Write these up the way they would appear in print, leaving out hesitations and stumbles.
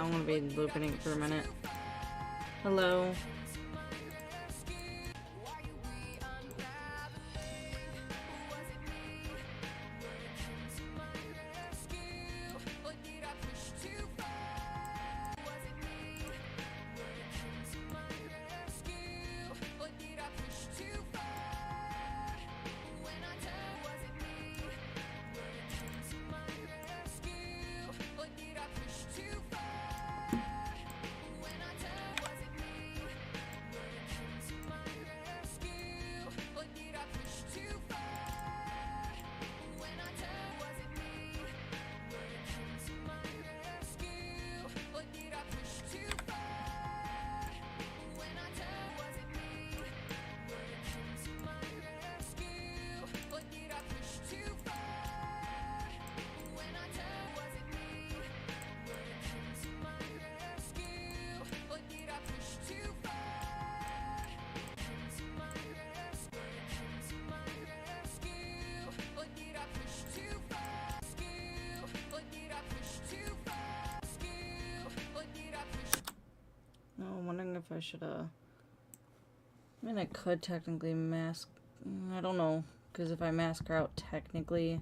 I'm gonna be looping it for a minute. Hello. If I should, I mean, I could technically mask, I don't know, because if I mask her out technically,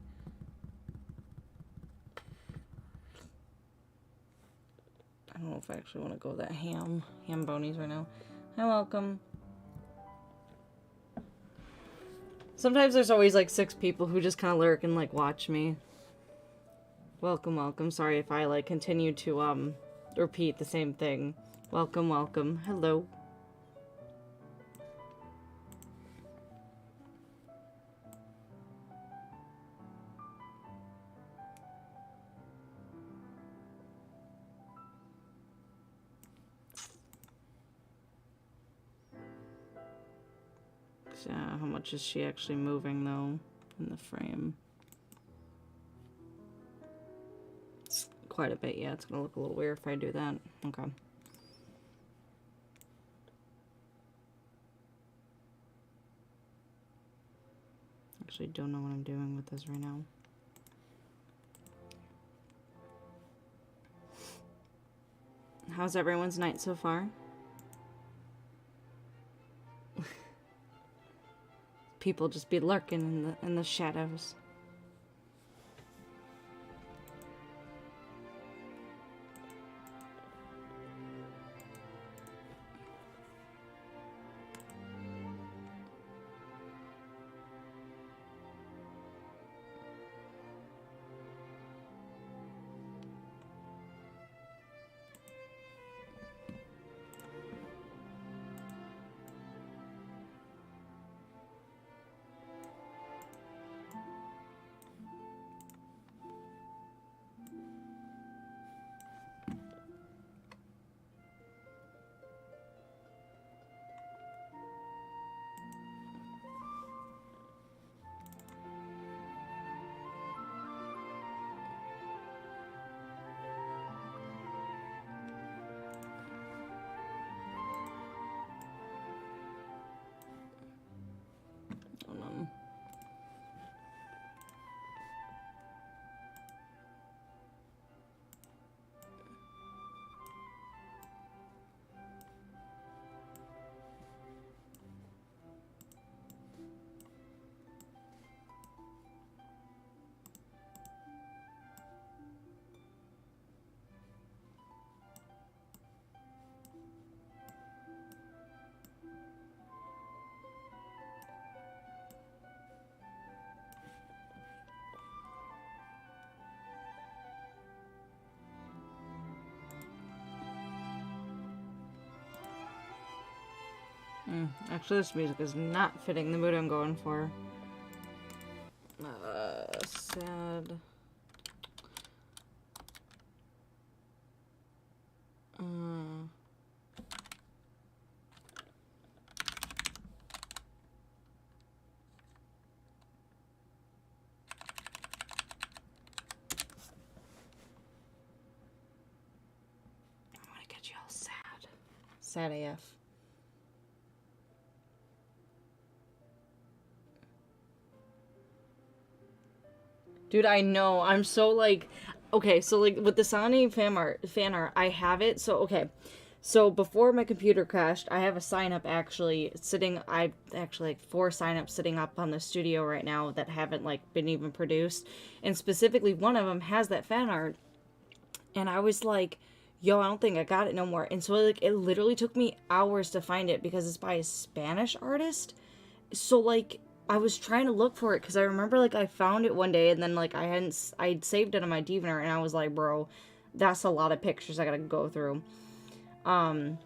I don't know if I actually want to go that ham bonies right now. Hi, welcome. Sometimes there's always like 6 people who just kind of lurk and like watch me. Welcome, welcome. Sorry if I like continue to repeat the same thing. Welcome, welcome. Hello. So, how much is she actually moving though in the frame? Quite a bit, yeah. It's gonna look a little weird if I do that. Okay. Actually don't know what I'm doing with this right now. How's everyone's night so far? People just be lurking in the shadows. Actually, this music is not fitting the mood I'm going for. Sad. I want to get you all sad. Sad AF. Dude, I know. I'm so, like... okay, so like with the Sony fan art, I have it. So okay, so before my computer crashed, I have a sign up actually sitting. I actually like 4 signups sitting up on the studio right now that haven't like been even produced, and specifically one of them has that fan art, and I was like, yo, I don't think I got it no more. And so like it literally took me hours to find it because it's by a Spanish artist. So like I was trying to look for it because I remember like I found it one day and then like I'd saved it on my DVR and I was like, bro, that's a lot of pictures I gotta go through. And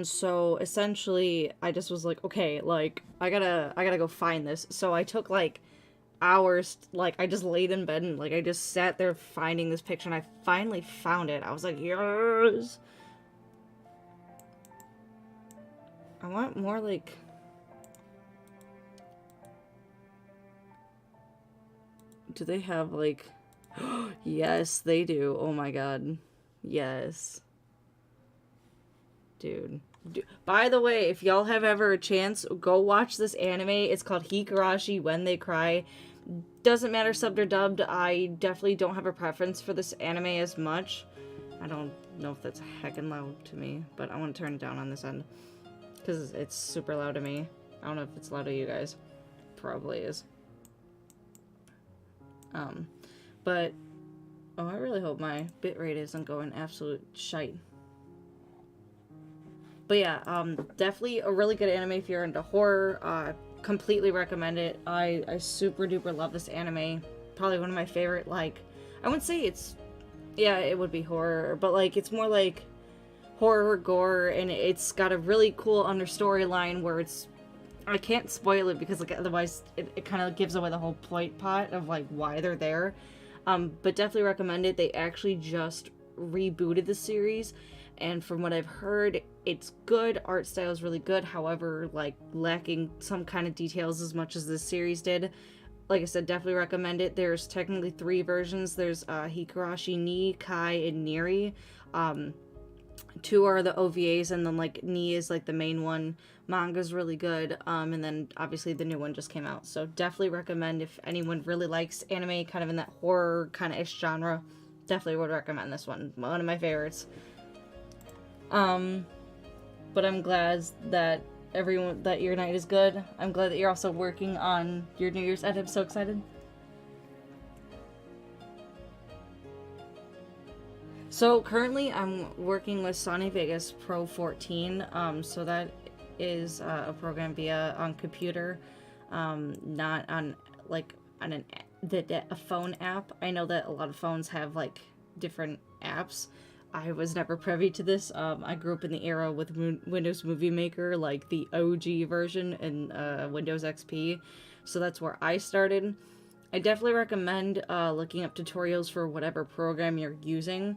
so essentially I just was like, okay, like I gotta go find this. So I took like hours, like I just laid in bed and like I just sat there finding this picture and I finally found it. I was like, yes. I want more like, do they have like, yes they do, oh my god, yes. Dude. By the way, if y'all have ever a chance, go watch this anime. It's called ៉ᴒᵃᵈ. Doesn't matter subbed or dubbed. I definitely don't have a preference for this anime as much. I don't know if that's heckin' loud to me, but I want to turn it down on this end. Because it's super loud to me. I don't know if it's loud to you guys. Probably is. But, oh, I really hope my bitrate isn't going absolute shite. But yeah, definitely a really good anime if you're into horror. Completely recommend it. I super duper love this anime. Probably one of my favorite, like, I wouldn't say it's, yeah, it would be horror, but like, it's more like horror, gore, and it's got a really cool understory line where it's, I can't spoil it because like otherwise it kind of gives away the whole point pot of like why they're there. But definitely recommend it. They actually just rebooted the series, and from what I've heard, it's good. Art style is really good, however, like lacking some kind of details as much as this series did. Like I said, definitely recommend it. There's technically 3 versions. There's Higurashi Ni, Kai, and Neri. 2 are the OVAs, and then like Ni is like the main one. Manga's really good, and then obviously the new one just came out. So definitely recommend if anyone really likes anime kind of in that horror kind of ish genre. Definitely would recommend this one. One of my favorites. But I'm glad that that your night is good. I'm glad that you're also working on your New Year's Ed. I'm so excited. So currently I'm working with Sony Vegas Pro 14. So that is a program on computer, not on like on a phone app. I know that a lot of phones have like different apps. I was never privy to this. I grew up in the era with Windows Movie Maker, like the OG version, and Windows XP. So that's where I started. I definitely recommend looking up tutorials for whatever program you're using,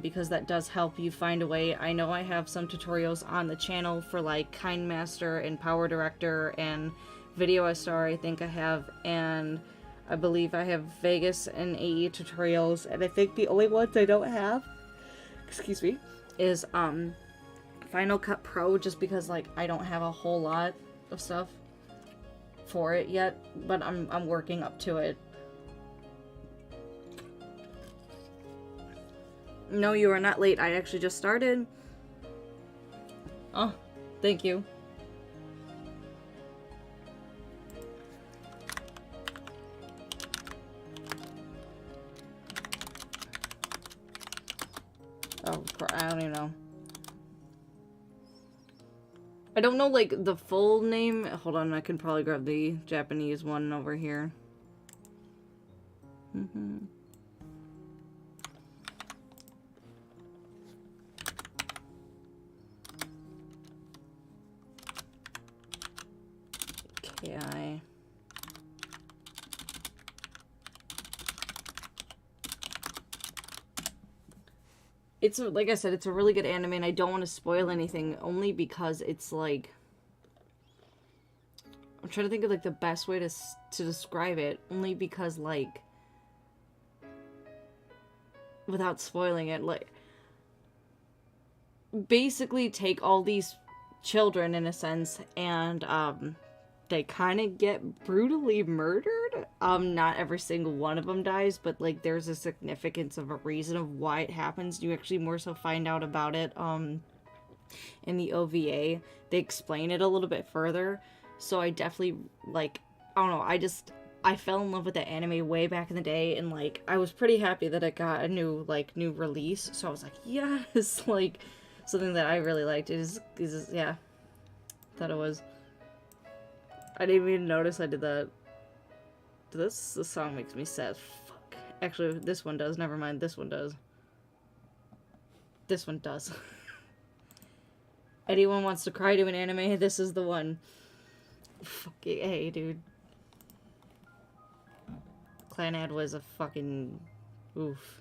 because that does help you find a way. I know I have some tutorials on the channel for like KineMaster and Power Director and Video Star, I think I have, and I believe I have Vegas and AE tutorials, and I think the only ones I don't have, excuse me, is Final Cut Pro, just because like I don't have a whole lot of stuff for it yet, but I'm working up to it. No, you are not late. I actually just started. Oh, thank you. Oh, I don't even know. I don't know, like, the full name. Hold on, I can probably grab the Japanese one over here. KI. It's, like I said, it's a really good anime, and I don't want to spoil anything, only because it's, like... I'm trying to think of, like, the best way to describe it, only because, like... Without spoiling it, like... Basically take all these children, in a sense, and, they kind of get brutally murdered. Not every single one of them dies, but like there's a significance of a reason of why it happens. You actually more so find out about it in the OVA. They explain it a little bit further. So I definitely like, I don't know, I fell in love with the anime way back in the day, and like I was pretty happy that it got a new release. So I was like, yes, like something that I really liked is yeah. Thought it was. I didn't even notice I did that. This song makes me sad. Fuck. Actually, this one does. Never mind. This one does. This one does. Anyone wants to cry to an anime? This is the one. Fuck yeah, hey, dude. Clannad was a fucking... Oof.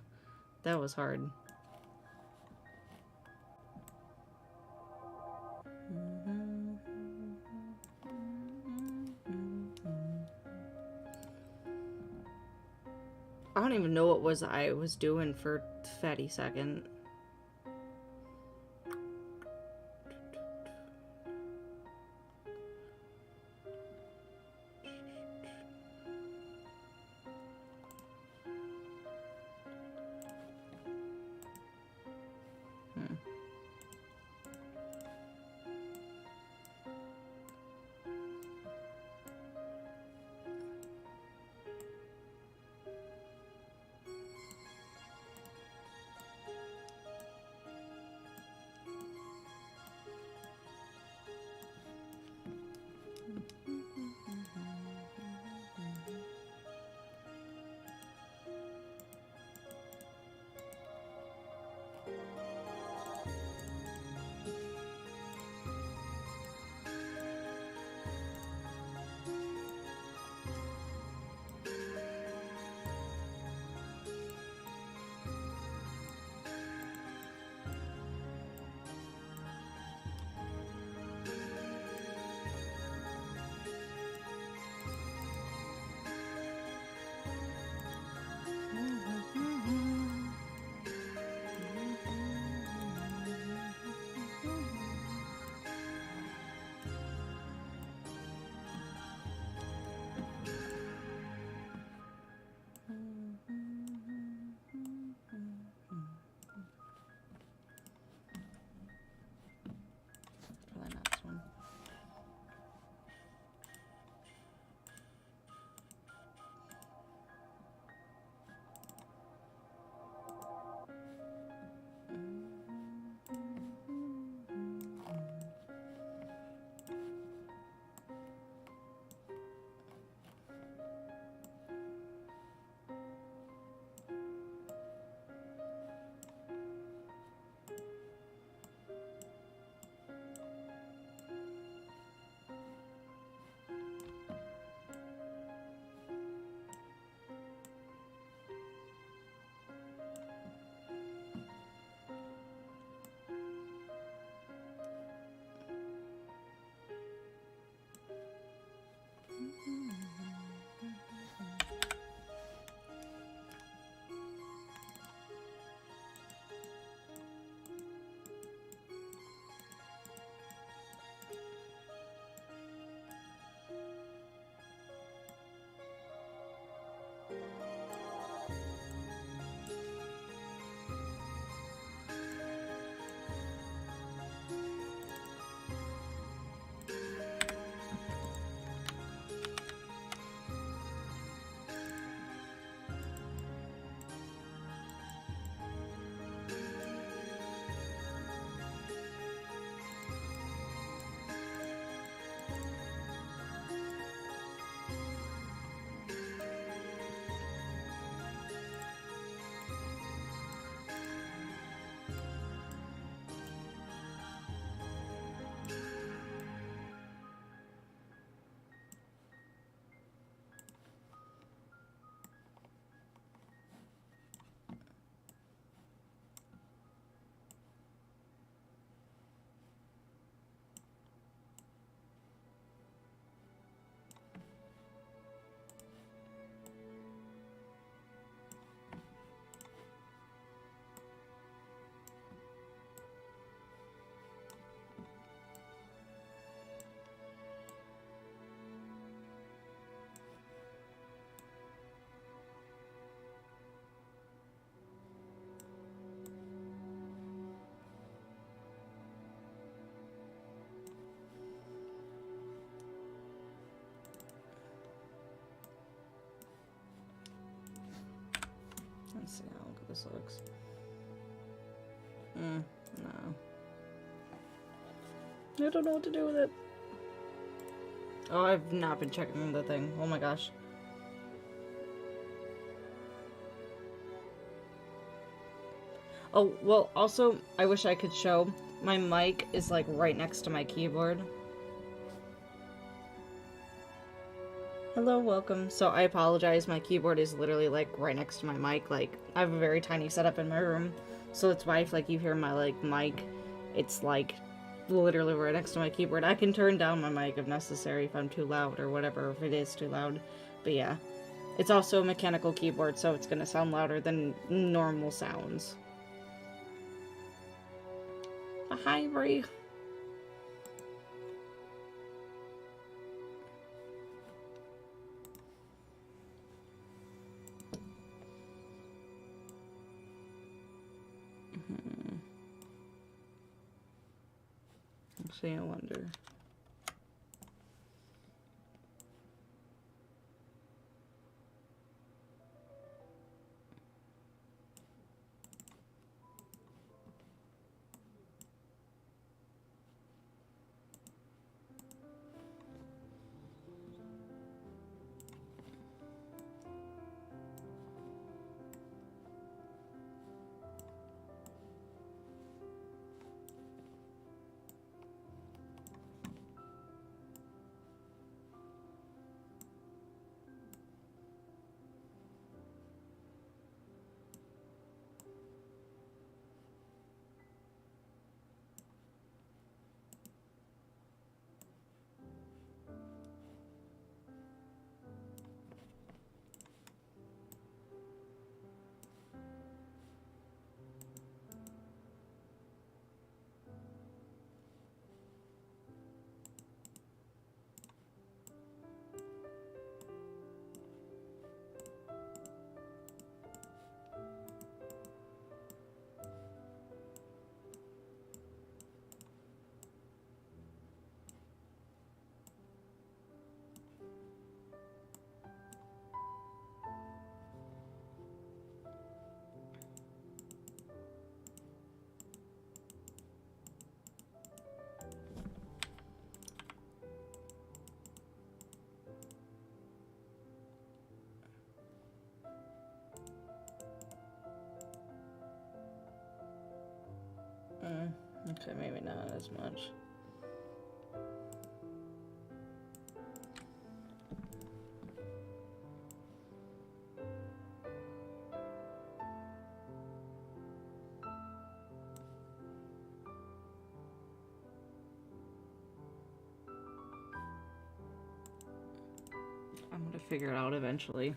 That was hard. I don't even know what I was doing for fatty second. Let's see how good this looks. No. I don't know what to do with it. Oh, I've not been checking the thing. Oh my gosh. Oh, well, also, I wish I could show. My mic is, like, right next to my keyboard. Hello, welcome. So, I apologize. My keyboard is literally, like, right next to my mic. Like, I have a very tiny setup in my room. So, that's why if, like, you hear my, like, mic, it's, like, literally right next to my keyboard. I can turn down my mic if necessary, if I'm too loud or whatever, if it is too loud. But, yeah. It's also a mechanical keyboard, so it's gonna sound louder than normal sounds. Hi, Brie. Actually, I wonder. Okay, maybe not as much. I'm gonna figure it out eventually.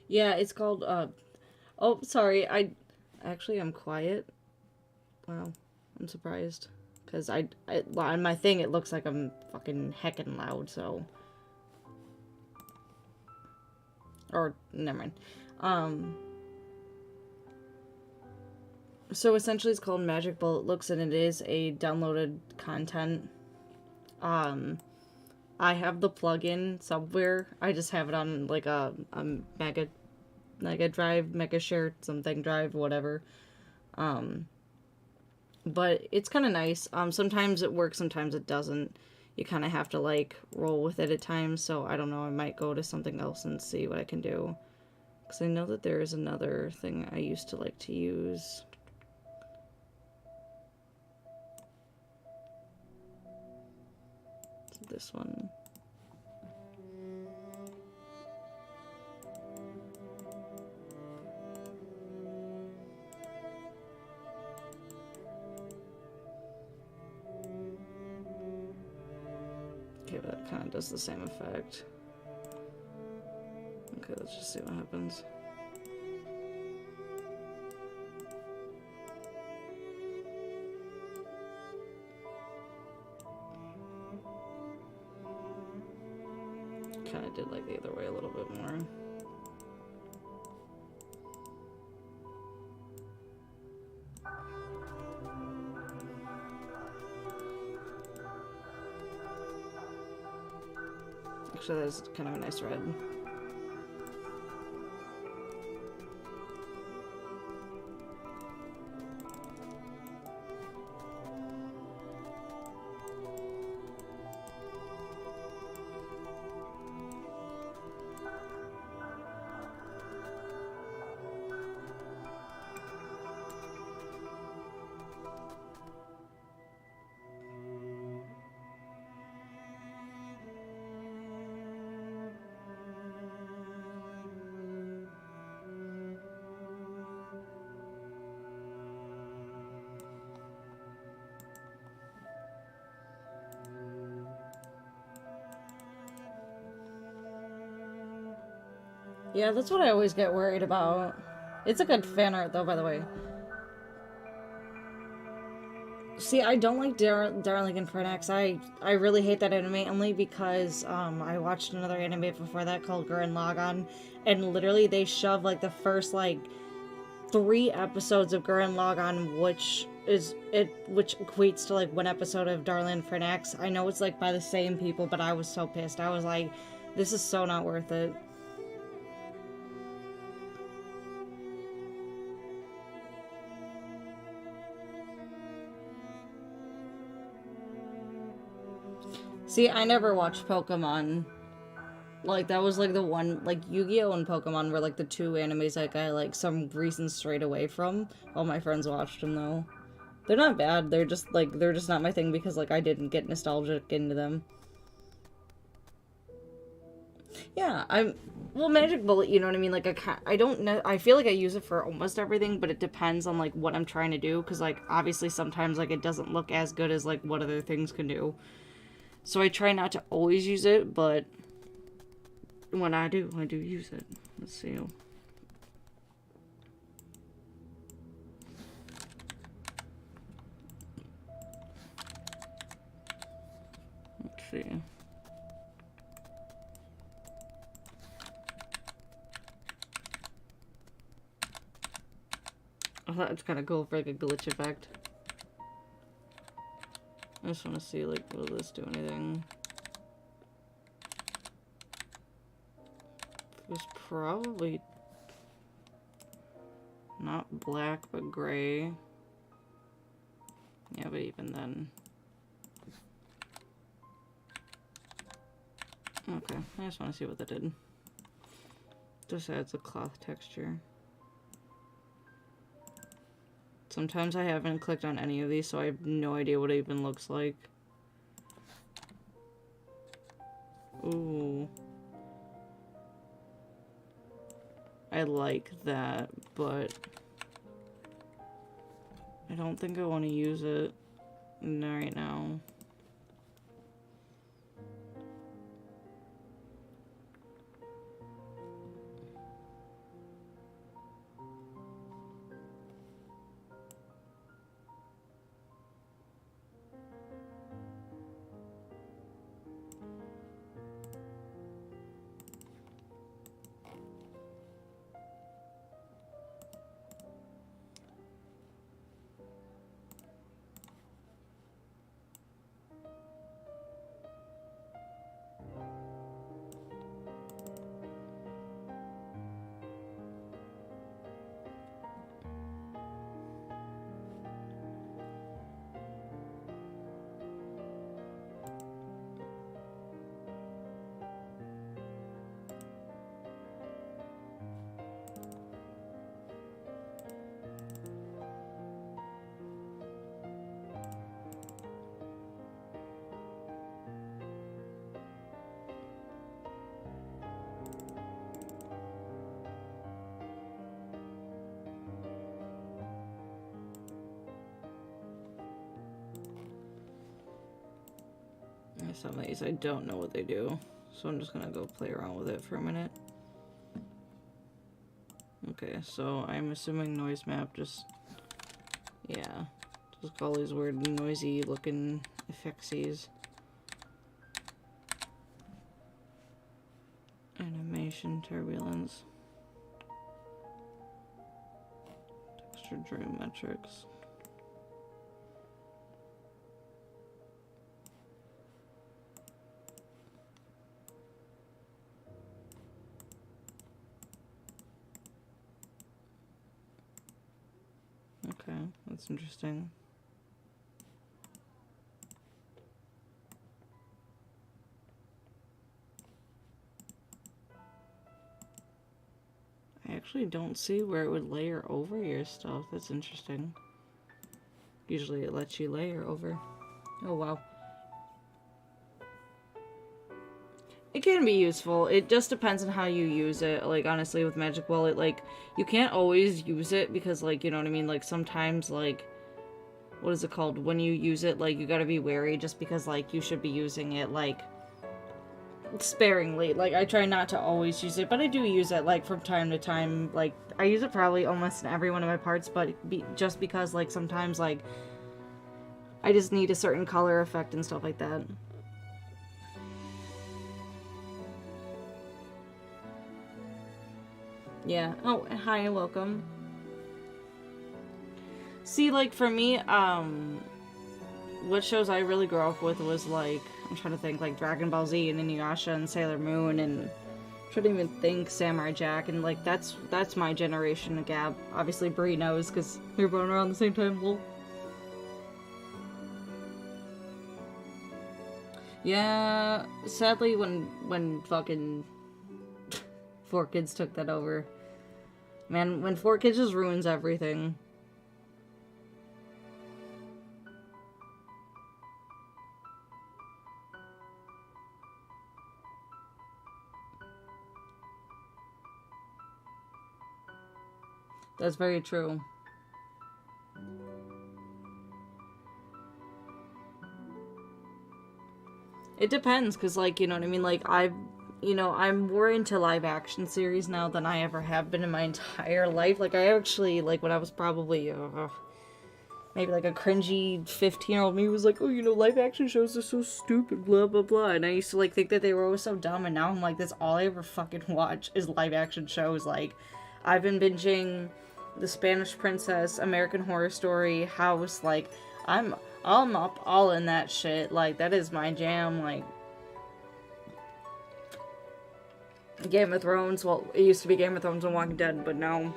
Yeah, it's called, oh, sorry, actually, I'm quiet. Wow, I'm surprised. Because well, on my thing, it looks like I'm fucking heckin' loud, so. Or, never mind. So essentially it's called Magic Bullet Looks, and it is a downloaded content. I have the plugin somewhere. I just have it on, like, a Mega Drive, Mega Share something drive, whatever. But it's kind of nice. Sometimes it works, sometimes it doesn't. You kind of have to, like, roll with it at times, so I don't know, I might go to something else and see what I can do. Because I know that there is another thing I used to like to use. This one. Okay, but that kind of does the same effect. Okay, let's just see what happens. Kind of did like the other way a little bit more. Actually, that's kind of a nice red. Yeah, that's what I always get worried about. It's a good fan art, though, by the way. See, I don't like ᴹᵃᵈⁿᵉⁿᵈ. I really hate that anime, only because I watched another anime before that called ᴠᴃᵈ, and literally they shove, like, the first, like, 3 episodes of ᴠᴃᵈ, which equates to, like, 1 episode of ᴠᴃᵈⁿᵉⁿᵈ. I know it's, like, by the same people, but I was so pissed. I was like, this is so not worth it. See, I never watched Pokemon. Like, that was, like, the one, like, Yu-Gi-Oh! And Pokemon were, like, the 2 animes I got, like, some reason straight away from. All my friends watched them, though. They're not bad, they're just not my thing because, like, I didn't get nostalgic into them. Yeah, well, Magic Bullet, you know what I mean? Like, I don't know, I feel like I use it for almost everything, but it depends on, like, what I'm trying to do, because, like, obviously sometimes, like, it doesn't look as good as, like, what other things can do. So I try not to always use it, but when I do use it. Let's see. Let's see. I thought it's kind of cool for, like, a glitch effect. I just want to see, like, will this do anything? It's probably not black, but gray. Yeah, but even then. Okay, I just want to see what that did. Just adds a cloth texture. Sometimes I haven't clicked on any of these, so I have no idea what it even looks like. Ooh. I like that, but I don't think I want to use it right now. Some of these I don't know what they do, so I'm just gonna go play around with it for a minute. Okay, so I'm assuming noise map just, yeah, just all these weird noisy looking effectsies. Animation turbulence. Texture geometrics. Okay, that's interesting. I actually don't see where it would layer over your stuff. That's interesting. Usually it lets you layer over. Oh, wow. It can be useful. It just depends on how you use it. Like, honestly, with Magic Wallet, like, you can't always use it because, like, you know what I mean? Like, sometimes, like, what is it called? When you use it, like, you gotta be wary just because, like, you should be using it, like, sparingly. Like, I try not to always use it, but I do use it, like, from time to time. Like, I use it probably almost in every one of my parts, but just because, like, sometimes, like, I just need a certain color effect and stuff like that. Yeah. Oh, hi, welcome. See, like, for me, what shows I really grew up with was, like, I'm trying to think, like, Dragon Ball Z and Inuyasha and Sailor Moon and I shouldn't even think Samurai Jack, and, like, that's my generation of Gab. Obviously, Brie knows, because we were born around the same time, lol. Yeah, sadly, when fucking 4Kids took that over. Man, when 4Kids just ruins everything. That's very true. It depends, because, like, you know what I mean? Like, I'm more into live action series now than I ever have been in my entire life. Like, I actually, like, when I was probably, maybe, like, a cringy 15-year-old me was like, oh, you know, live action shows are so stupid, blah, blah, blah. And I used to, like, think that they were always so dumb, and now I'm like, that's all I ever fucking watch is live action shows. Like, I've been binging The Spanish Princess, American Horror Story, House, like, I'm up all in that shit. Like, that is my jam. Like, Game of Thrones, well, it used to be Game of Thrones and Walking Dead, but now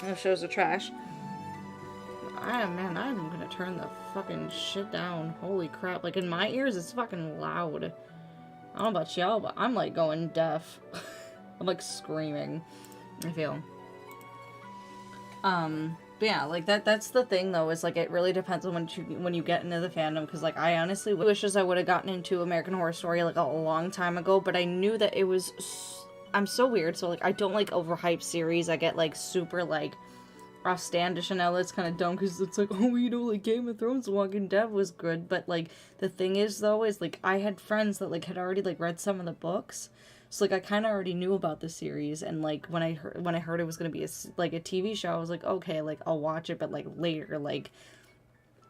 those shows are trash. Man, I'm gonna turn the fucking shit down. Holy crap. Like, in my ears, it's fucking loud. I don't know about y'all, but I'm, like, going deaf. I'm, like, screaming, I feel. But yeah, like, that's the thing, though, is, like, it really depends on when you get into the fandom, because, like, I honestly wishes I would have gotten into American Horror Story, like, a long time ago, but I knew that it was... I'm so weird, so, like, I don't like overhyped series. I get, like, super, like, outlandish, and now that's kind of dumb, because it's like, oh, you know, like, Game of Thrones Walking Dead was good, but, like, the thing is, though, is, like, I had friends that, like, had already, like, read some of the books, so, like, I kind of already knew about the series, and, like, when I heard it was gonna be a TV show, I was like, okay, like, I'll watch it, but, like, later, like,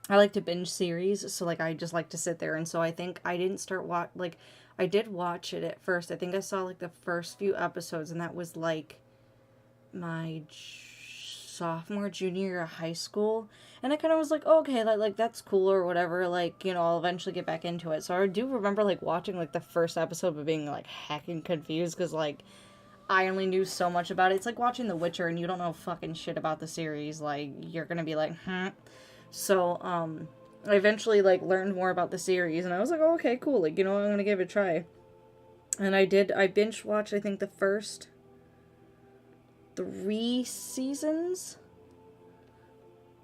I like to binge series, so, like, I just like to sit there, and so I think I didn't start like, I did watch it at first. I think I saw, like, the first few episodes, and that was, like, my sophomore, junior year of high school, and I kind of was like, oh, okay, like, that's cool, or whatever, like, you know, I'll eventually get back into it. So I do remember, like, watching, like, the first episode, but being, like, heckin' confused, because, like, I only knew so much about it. It's like watching The Witcher, and you don't know fucking shit about the series. Like, you're gonna be like, So, I eventually, like, learned more about the series, and I was like, oh, okay, cool, like, you know, I'm gonna give it a try. And I binge watched, I think, the first 3 seasons,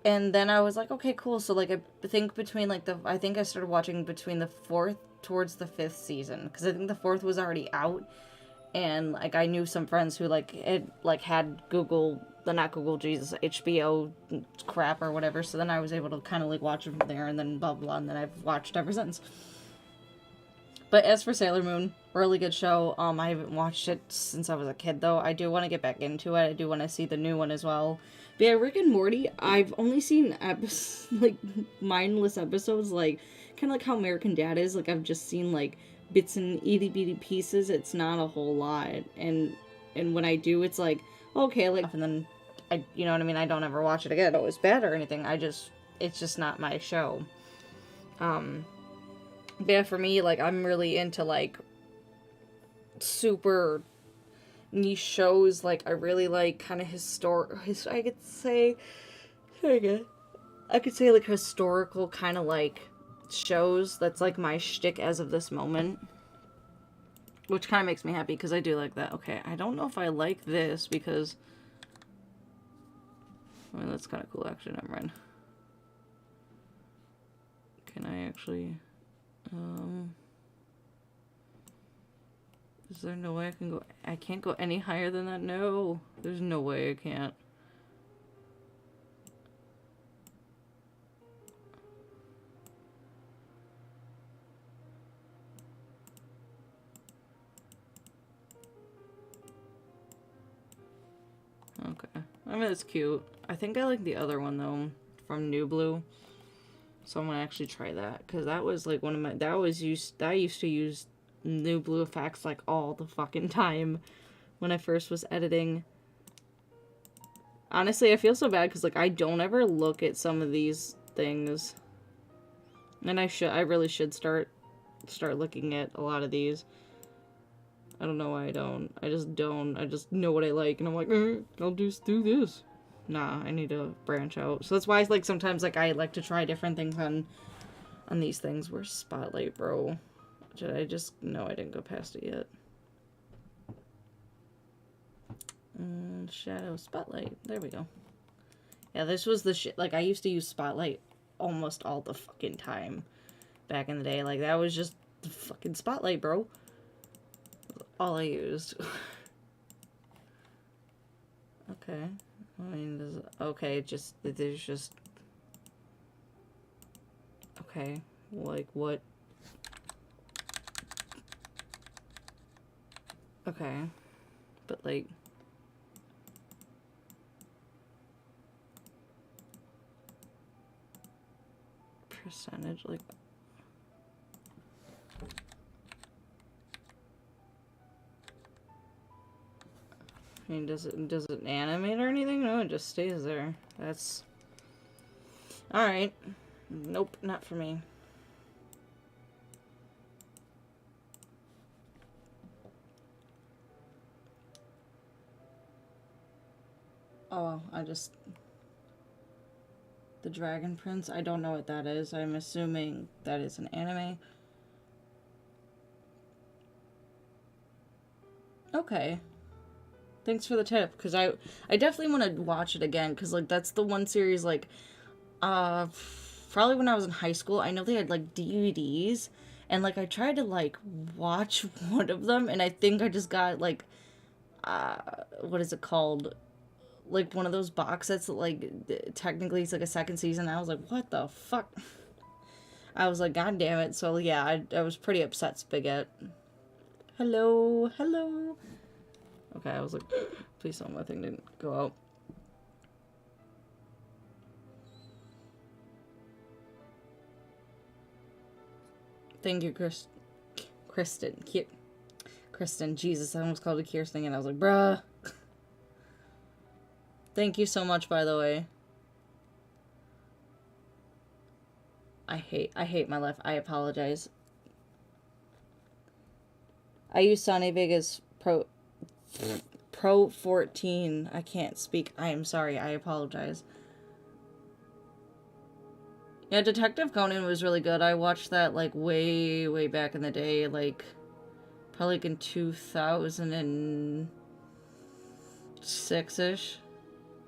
and then I was like, okay, cool, so, like, I think between, like, I think I started watching between the 4th towards the 5th season, because I think the 4th was already out, and, like, I knew some friends who, like, had HBO crap or whatever, so then I was able to kind of, like, watch it from there, and then blah, blah, and then I've watched ever since. But as for Sailor Moon, really good show. I haven't watched it since I was a kid, though. I do want to get back into it. I do want to see the new one as well. But yeah, Rick and Morty, I've only seen like, mindless episodes, like, kind of like how American Dad is. Like, I've just seen, like, bits and itty-bitty pieces. It's not a whole lot. And when I do, it's like, okay, like, and then, you know what I mean? I don't ever watch it again. It was bad or anything. It's just not my show. But yeah, for me, like, I'm really into, like, super niche shows. Like, I really like kind of I could say Very good. I could say like historical kind of like shows. That's like my shtick as of this moment. Which kind of makes me happy because I do like that. Okay, I don't know if I like this because... I mean, that's kind of cool actually, never mind. Can I actually... Is there no way I can go... I can't go any higher than that? No. There's no way I can't. Okay. I mean, it's cute. I think I like the other one, though, from New Blue. So I'm gonna actually try that. Because that was, like, one of my... I used to use New Blue effects, like, all the fucking time when I first was editing. Honestly, I feel so bad because, like, I don't ever look at some of these things. And I really should start looking at a lot of these. I don't know why I don't. I just don't. I just know what I like, and I'm like, I'll just do this. Nah, I need to branch out. So that's why, like, sometimes, like, I like to try different things on these things. Where's Spotlight, bro? I just... No, I didn't go past it yet. Shadow Spotlight. There we go. Yeah, this was the shit. Like, I used to use Spotlight almost all the fucking time back in the day. Like, that was just the fucking Spotlight, bro. All I used. Okay. I mean, okay, there's just... Okay. Like, what? Okay. But, like... Percentage, like... I mean, does it animate or anything? No, it just stays there. That's... Alright. Nope, not for me. Oh, The Dragon Prince? I don't know what that is. I'm assuming that is an anime. Okay. Thanks for the tip, because I definitely want to watch it again, because, like, that's the one series, like, probably when I was in high school, I know they had, like, DVDs, and, like, I tried to, like, watch one of them, and I think I just got, like, what is it called? Like, one of those box sets that, like, technically it's, like, a second season, and I was like, what the fuck? I was like, god damn it, so, yeah, I was pretty upset, Spaghetti. Hello, hello. Okay, I was like, please tell me my thing didn't go out. Thank you, Kristen. Kristen, Jesus, I almost called it Kirsten, and I was like, bruh. Thank you so much, by the way. I hate my life. I apologize. I use Sony Vegas Pro 14. I can't speak. I am sorry. I apologize. Yeah, Detective Conan was really good. I watched that, like, way, way back in the day. Like, probably like in 2006-ish.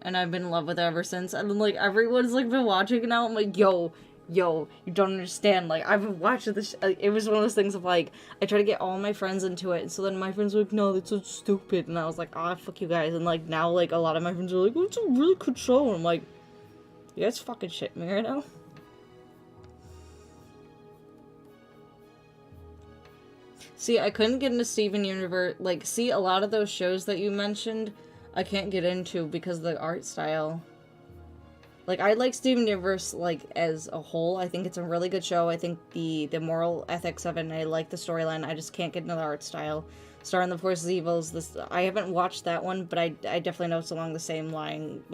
And I've been in love with it ever since. And then, like, everyone's, like, been watching it now. I'm like, yo, you don't understand. Like, I've been watching this. It was one of those things of, like, I try to get all my friends into it. And so then my friends were like, no, that's so stupid. And I was like, ah, fuck you guys. And, like, now, like, a lot of my friends are like, oh, it's a really good show. And I'm like, you guys fucking shit me right now. See, I couldn't get into Steven Universe. Like, see, a lot of those shows that you mentioned, I can't get into because of the art style. Like, I like Steven Universe, like, as a whole. I think it's a really good show. I think the moral ethics of it, and I like the storyline. I just can't get into the art style. Star in the Force of Evils, I haven't watched that one, but I definitely know it's along the same line.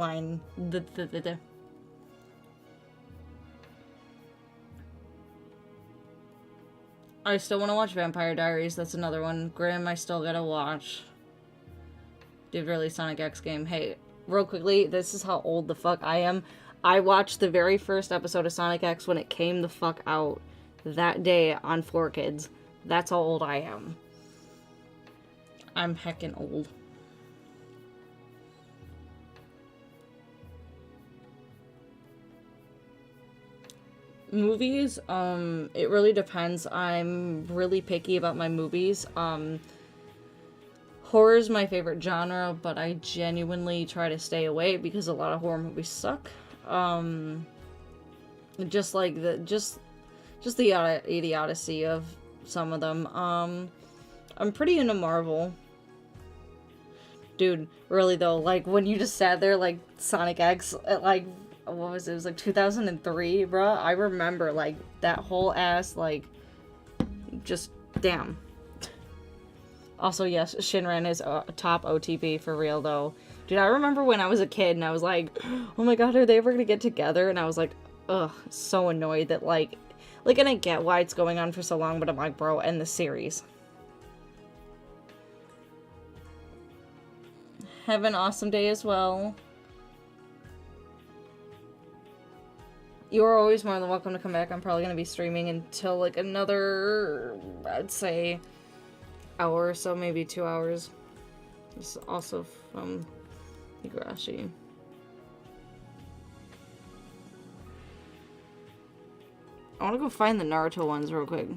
I still want to watch Vampire Diaries. That's another one. Grimm, I still gotta watch. Did really Sonic X game. Hey, real quickly, this is how old the fuck I am. I watched the very first episode of Sonic X when it came the fuck out that day on 4Kids. That's how old I am. I'm heckin' old. Movies, it really depends. I'm really picky about my movies. Horror is my favorite genre, but I genuinely try to stay away because a lot of horror movies suck. Just like just the idiocy of some of them. I'm pretty into Marvel. Dude, really though, like, when you just sat there, like, Sonic X, like, what was it? It was, like, 2003, bruh. I remember, like, that whole ass, like, just, damn. Also, yes, Shinran is a top OTP for real, though. Dude, I remember when I was a kid, and I was like, oh my god, are they ever gonna get together? And I was like, ugh, so annoyed that, like, I didn't get why it's going on for so long, but I'm like, bro, end the series. Have an awesome day as well. You are always more than welcome to come back. I'm probably going to be streaming until, like, another, I'd say, hour or so, maybe 2 hours. This is also from Higurashi. I want to go find the Naruto ones real quick.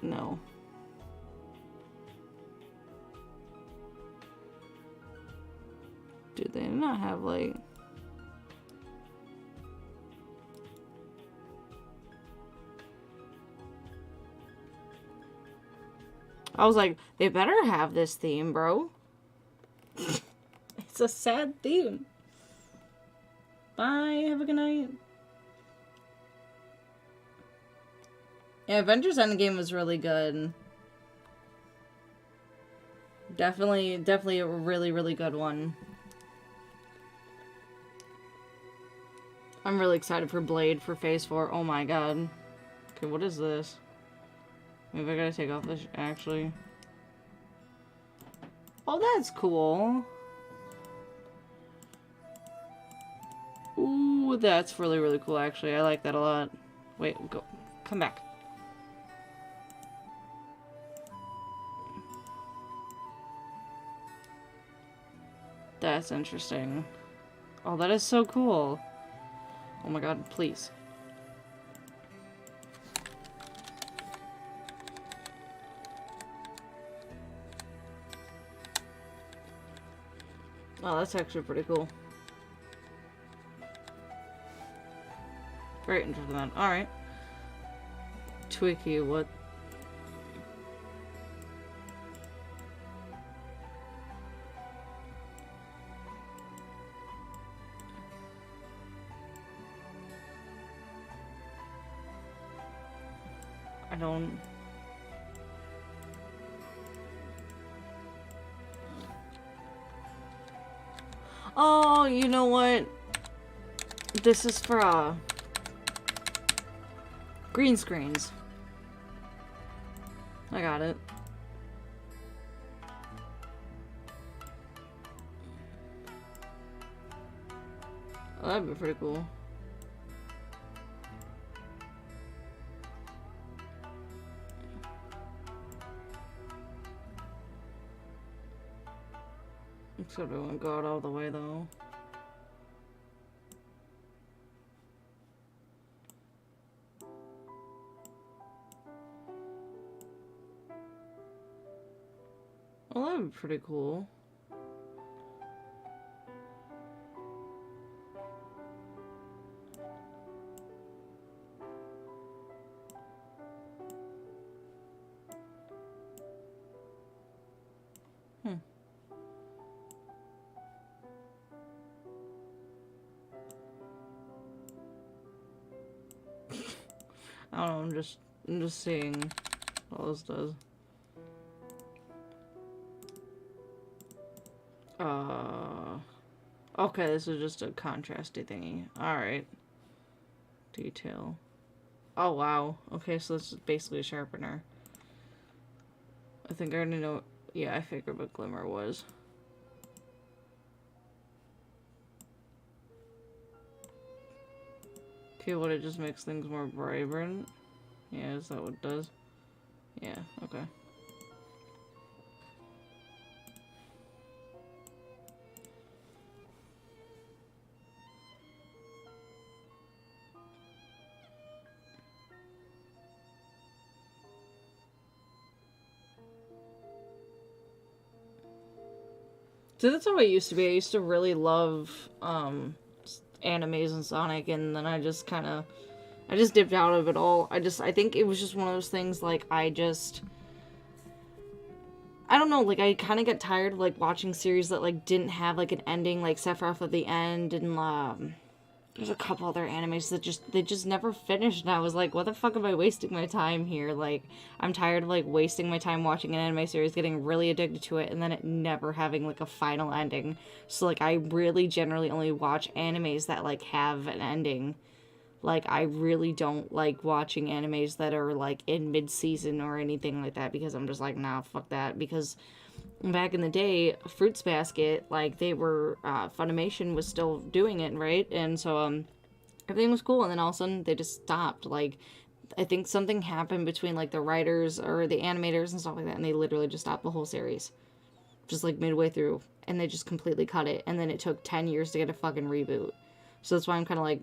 No. Do they not have, like... I was like, they better have this theme, bro. It's a sad theme. Bye, have a good night. Yeah, Avengers Endgame was really good. Definitely a really, really good one. I'm really excited for Blade for Phase 4. Oh my god. Okay, what is this? Maybe I gotta take off this, actually. Oh, that's cool. Ooh, that's really, really cool, actually. I like that a lot. Wait, go. Come back. That's interesting. Oh, that is so cool. Oh my god, please. Oh, that's actually pretty cool. Very interesting then. Alright. Twiki, what? I don't... Oh, you know what? This is for, green screens. I got it. Oh, that'd be pretty cool. Except it won't go out all the way, though. Well, that would be pretty cool. I don't know, I'm just seeing what this does. Okay, this is just a contrasty thingy. Alright. Detail. Oh, wow. Okay, so this is basically a sharpener. I think I already know. Yeah, I figured what Glimmer was. Okay, would it just makes things more vibrant? Yeah, is that what it does? Yeah, okay. So that's how it used to be. I used to really love animes and Sonic, and then I just dipped out of it all. I think it was just one of those things, like, I don't know, like, I kind of got tired of, like, watching series that, like, didn't have, like, an ending, like Sephiroth at the end, and, there's a couple other animes that they just never finished, and I was like, what the fuck am I wasting my time here? Like, I'm tired of, like, wasting my time watching an anime series, getting really addicted to it, and then it never having, like, a final ending. So, like, I really generally only watch animes that, like, have an ending. Like, I really don't like watching animes that are, like, in mid-season or anything like that, because I'm just like, nah, fuck that, because back in the day, Fruits Basket, like, they were, Funimation was still doing it, right? And so, everything was cool, and then all of a sudden, they just stopped. Like, I think something happened between, like, the writers or the animators and stuff like that, and they literally just stopped the whole series. Just, like, midway through, and they just completely cut it, and then it took 10 years to get a fucking reboot. So that's why I'm kind of like,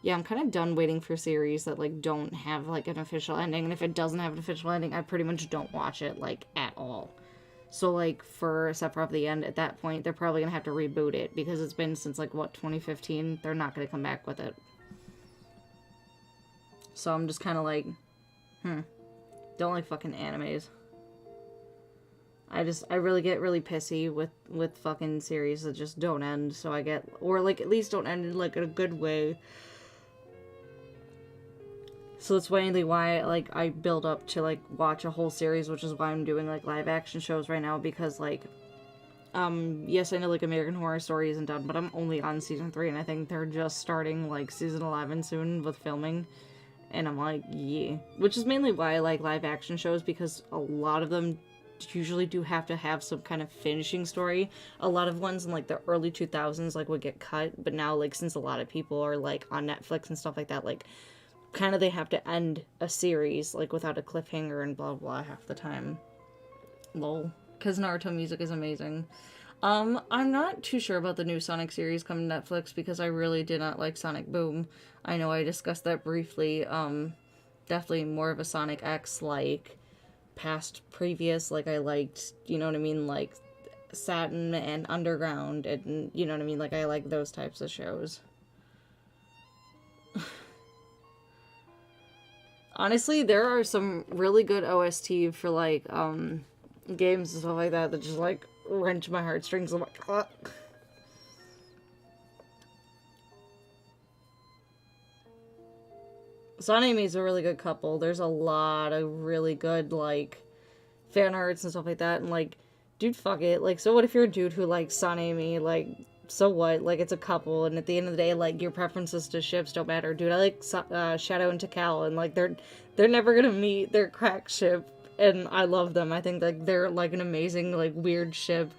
yeah, I'm kind of done waiting for series that, like, don't have, like, an official ending, and if it doesn't have an official ending, I pretty much don't watch it, like, at all. So, like, for Sephiroth the End, at that point, they're probably going to have to reboot it, because it's been since, like, what, 2015? They're not going to come back with it. So I'm just kind of like, don't like fucking animes. I really get really pissy with fucking series that just don't end, so I get, or, like, at least don't end in, like, a good way. So that's mainly why, like, I build up to, like, watch a whole series, which is why I'm doing, like, live action shows right now, because, like, yes, I know, like, American Horror Story isn't done, but I'm only on season 3, and I think they're just starting, like, season 11 soon with filming, and I'm like, yeah. Which is mainly why I like live action shows, because a lot of them usually do have to have some kind of finishing story. A lot of ones in, like, the early 2000s, like, would get cut, but now, like, since a lot of people are, like, on Netflix and stuff like that, like, kind of they have to end a series, like, without a cliffhanger and blah blah half the time. Lol. Because Naruto music is amazing. I'm not too sure about the new Sonic series coming to Netflix, because I really did not like Sonic Boom. I know I discussed that briefly. Definitely more of a Sonic X, like, previous, like, I liked, you know what I mean, like, Satin and Underground, and, you know what I mean, like, I like those types of shows. Honestly, there are some really good OST for, like, games and stuff like that just, like, wrench my heartstrings. I'm like, ah. Sonic is a really good couple. There's a lot of really good, like, fan arts and stuff like that, and, like, dude, fuck it. Like, so what if you're a dude who likes Sonic, like, so what? Like, it's a couple, and at the end of the day, like, your preferences to ships don't matter. Dude, I like Shadow and Takal, and, like, they're never gonna meet their crack ship, and I love them. I think, like, they're, like, an amazing, like, weird ship.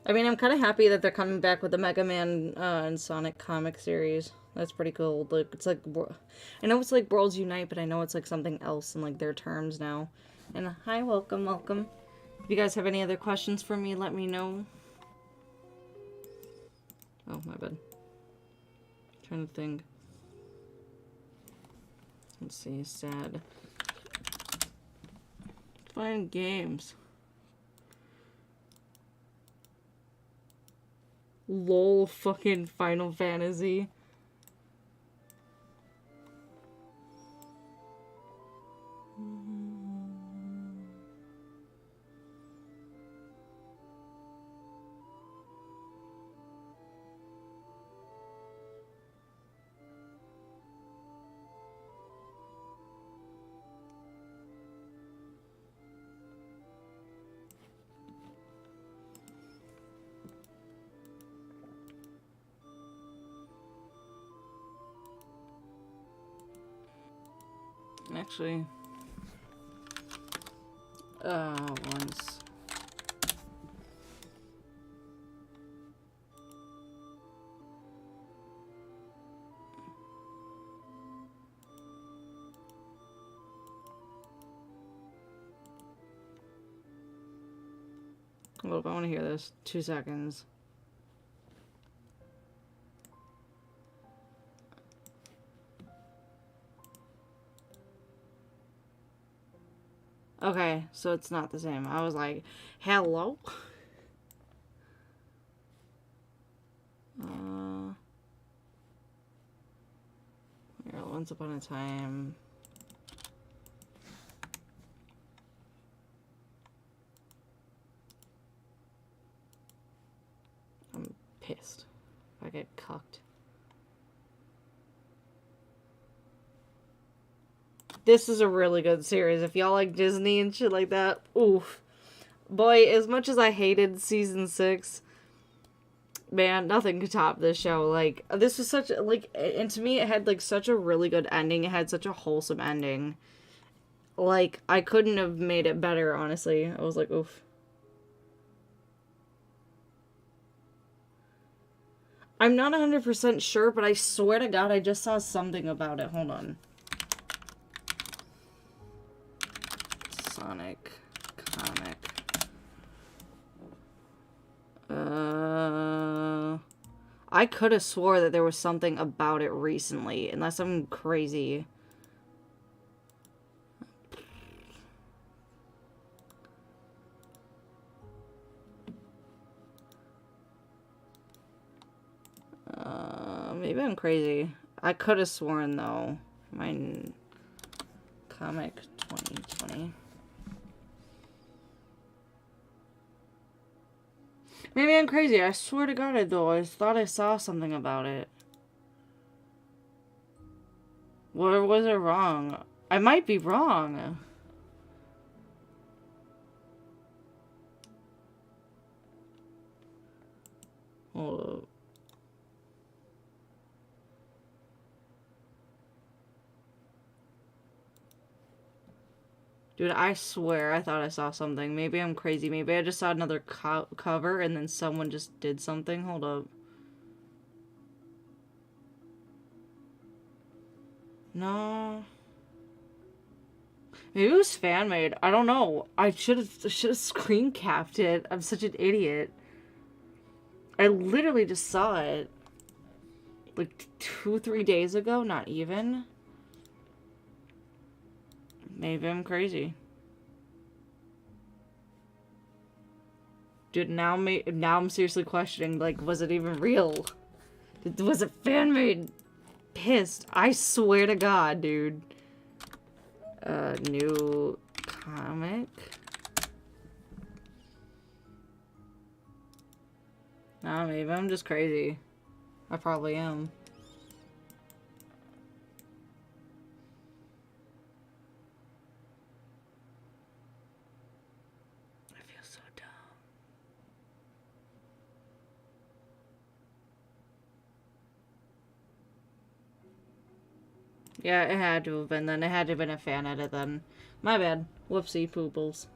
I mean, I'm kind of happy that they're coming back with the Mega Man and Sonic comic series. That's pretty cool. Like, it's like, I know it's like Worlds Unite, but I know it's like something else in, like, their terms now. And hi, welcome, welcome. If you guys have any other questions for me, let me know. Oh, my bad. Trying to think. Let's see, sad. Find games. LOL fucking Final Fantasy. Actually, Once. Well, if I want to hear this, 2 seconds. Okay, so it's not the same. I was like, hello? Here, once upon a time. I'm pissed if I get cucked. This is a really good series. If y'all like Disney and shit like that, oof. Boy, as much as I hated season 6, man, nothing could top this show. Like, this was such, like, and to me, it had, like, such a really good ending. It had such a wholesome ending. Like, I couldn't have made it better, honestly. I was like, oof. I'm not 100% sure, but I swear to God, I just saw something about it. Hold on. Sonic comic. I could have swore that there was something about it recently, unless I'm crazy. Maybe I'm crazy. I could have sworn, though. Mine comic 2020. Maybe I'm crazy. I swear to God, though. I thought I saw something about it. Or was it wrong? I might be wrong. Hold up. Dude, I swear I thought I saw something. Maybe I'm crazy. Maybe I just saw another cover and then someone just did something. Hold up. No. Maybe it was fan made. I don't know. I should have screen capped it. I'm such an idiot. I literally just saw it like 2-3 days ago. Not even. Maybe I'm crazy. Dude, now I'm seriously questioning, like, was it even real? Was it fan-made? Pissed. I swear to God, dude. New comic. Nah, maybe I'm just crazy. I probably am. Yeah, it had to have been then. It had to have been a fan edit then. My bad. Whoopsie pooples.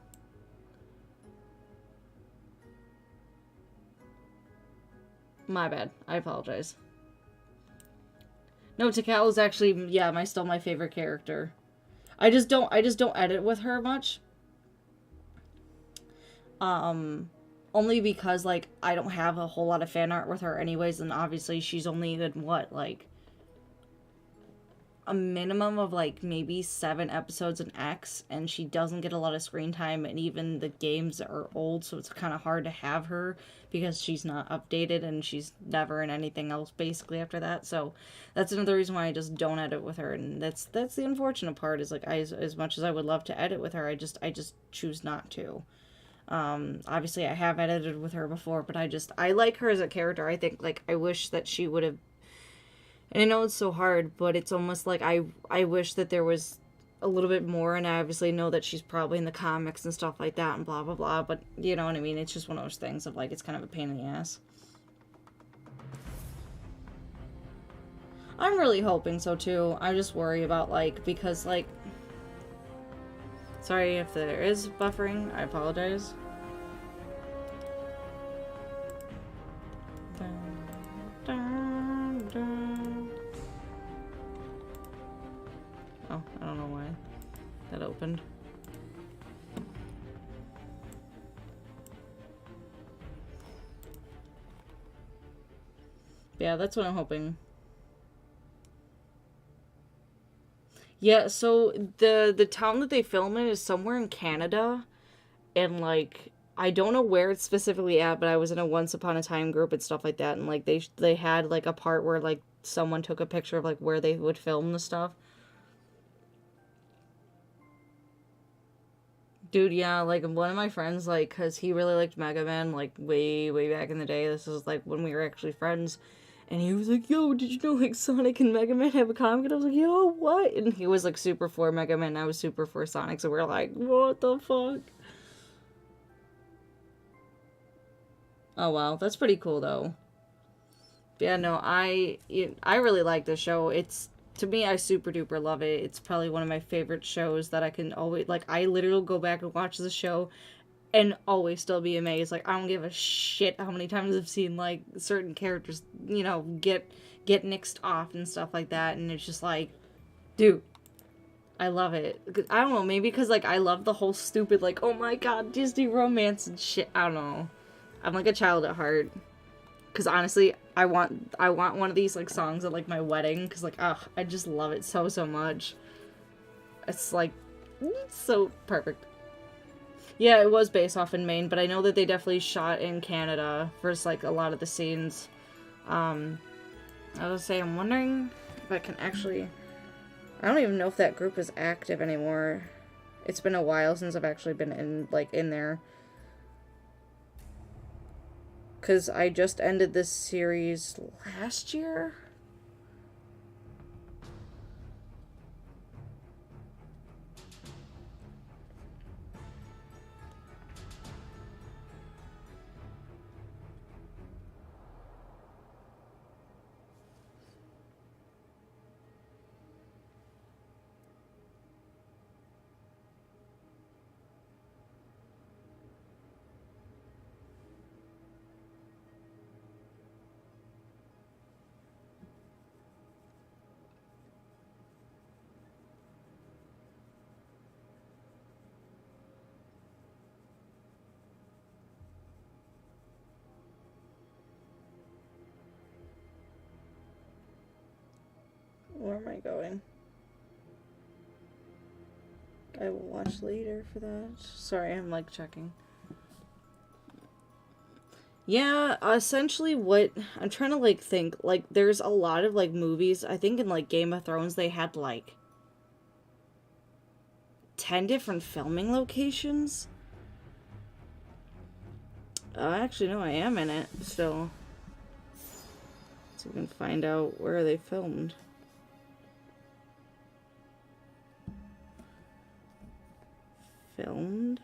My bad. I apologize. No, Takal is actually, yeah, still my favorite character. I just don't edit with her much. Only because, like, I don't have a whole lot of fan art with her anyways, and obviously she's only in, what, like, a minimum of, like, maybe 7 episodes in X, and she doesn't get a lot of screen time, and even the games are old, so it's kind of hard to have her, because she's not updated, and she's never in anything else, basically, after that, so that's another reason why I just don't edit with her, and that's the unfortunate part, is, like, as much as I would love to edit with her, I just choose not to. Obviously I have edited with her before, but I like her as a character. I think, like, I wish that she would have, and I know it's so hard, but it's almost like I wish that there was a little bit more, and I obviously know that she's probably in the comics and stuff like that and blah, blah, blah, but you know what I mean? It's just one of those things of, like, it's kind of a pain in the ass. I'm really hoping so, too. I just worry about, like, because, like, Sorry if there is buffering, I apologize. Oh, I don't know why that opened. Yeah, that's what I'm hoping. Yeah, so the town that they film in is somewhere in Canada, and like I don't know where it's specifically at, but I was in a Once Upon a Time group and stuff like that, and like they had like a part where like someone took a picture of like where they would film the stuff. Dude, yeah, like one of my friends, like, cause he really liked Mega Man, like way back in the day. This was like when we were actually friends. And he was like, yo, did you know, like, Sonic and Mega Man have a comic? And I was like, yo, what? And he was, like, super for Mega Man, and I was super for Sonic, so we were like, what the fuck? Oh, wow, that's pretty cool, though. Yeah, no, I really like this show. It's, to me, I super duper love it. It's probably one of my favorite shows that I can always, like, I literally go back and watch the show and always still be amazed. Like, I don't give a shit how many times I've seen, like, certain characters, you know, get nixed off and stuff like that, and it's just like, dude, I love it. I don't know, maybe because, like, I love the whole stupid, like, oh my god, Disney romance and shit. I don't know. I'm, like, a child at heart. Because, honestly, I want one of these, like, songs at, like, my wedding, because, like, ugh, I just love it so much. It's, like, it's so perfect. Yeah, it was based off in Maine, but I know that they definitely shot in Canada for, like, a lot of the scenes. I was saying, I'm wondering if I can actually... I don't even know if that group is active anymore. It's been a while since I've actually been in, like, in there. Because I just ended this series last year? Where am I going? I will watch later for that. Sorry, I'm, like, checking. Yeah, essentially what... I'm trying to, like, think. Like, there's a lot of, like, movies. I think in, like, Game of Thrones they had, like, 10 different filming locations? Actually, no, I am in it still. So we can find out where they filmed. Filmed?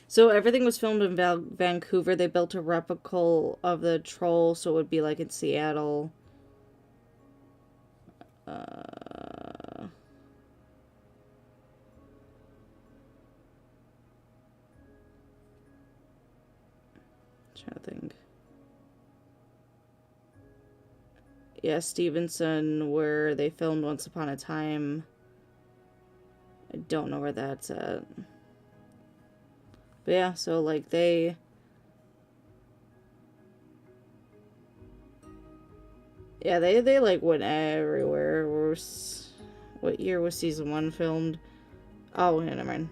So everything was filmed in Vancouver. They built a replica of the troll, so it would be like in Seattle. Trying to think. Yeah, Stevenson, where they filmed Once Upon a Time. I don't know where that's at. But yeah, so like they... Yeah, they like went everywhere. What year was season 1 filmed? Oh, yeah, never mind.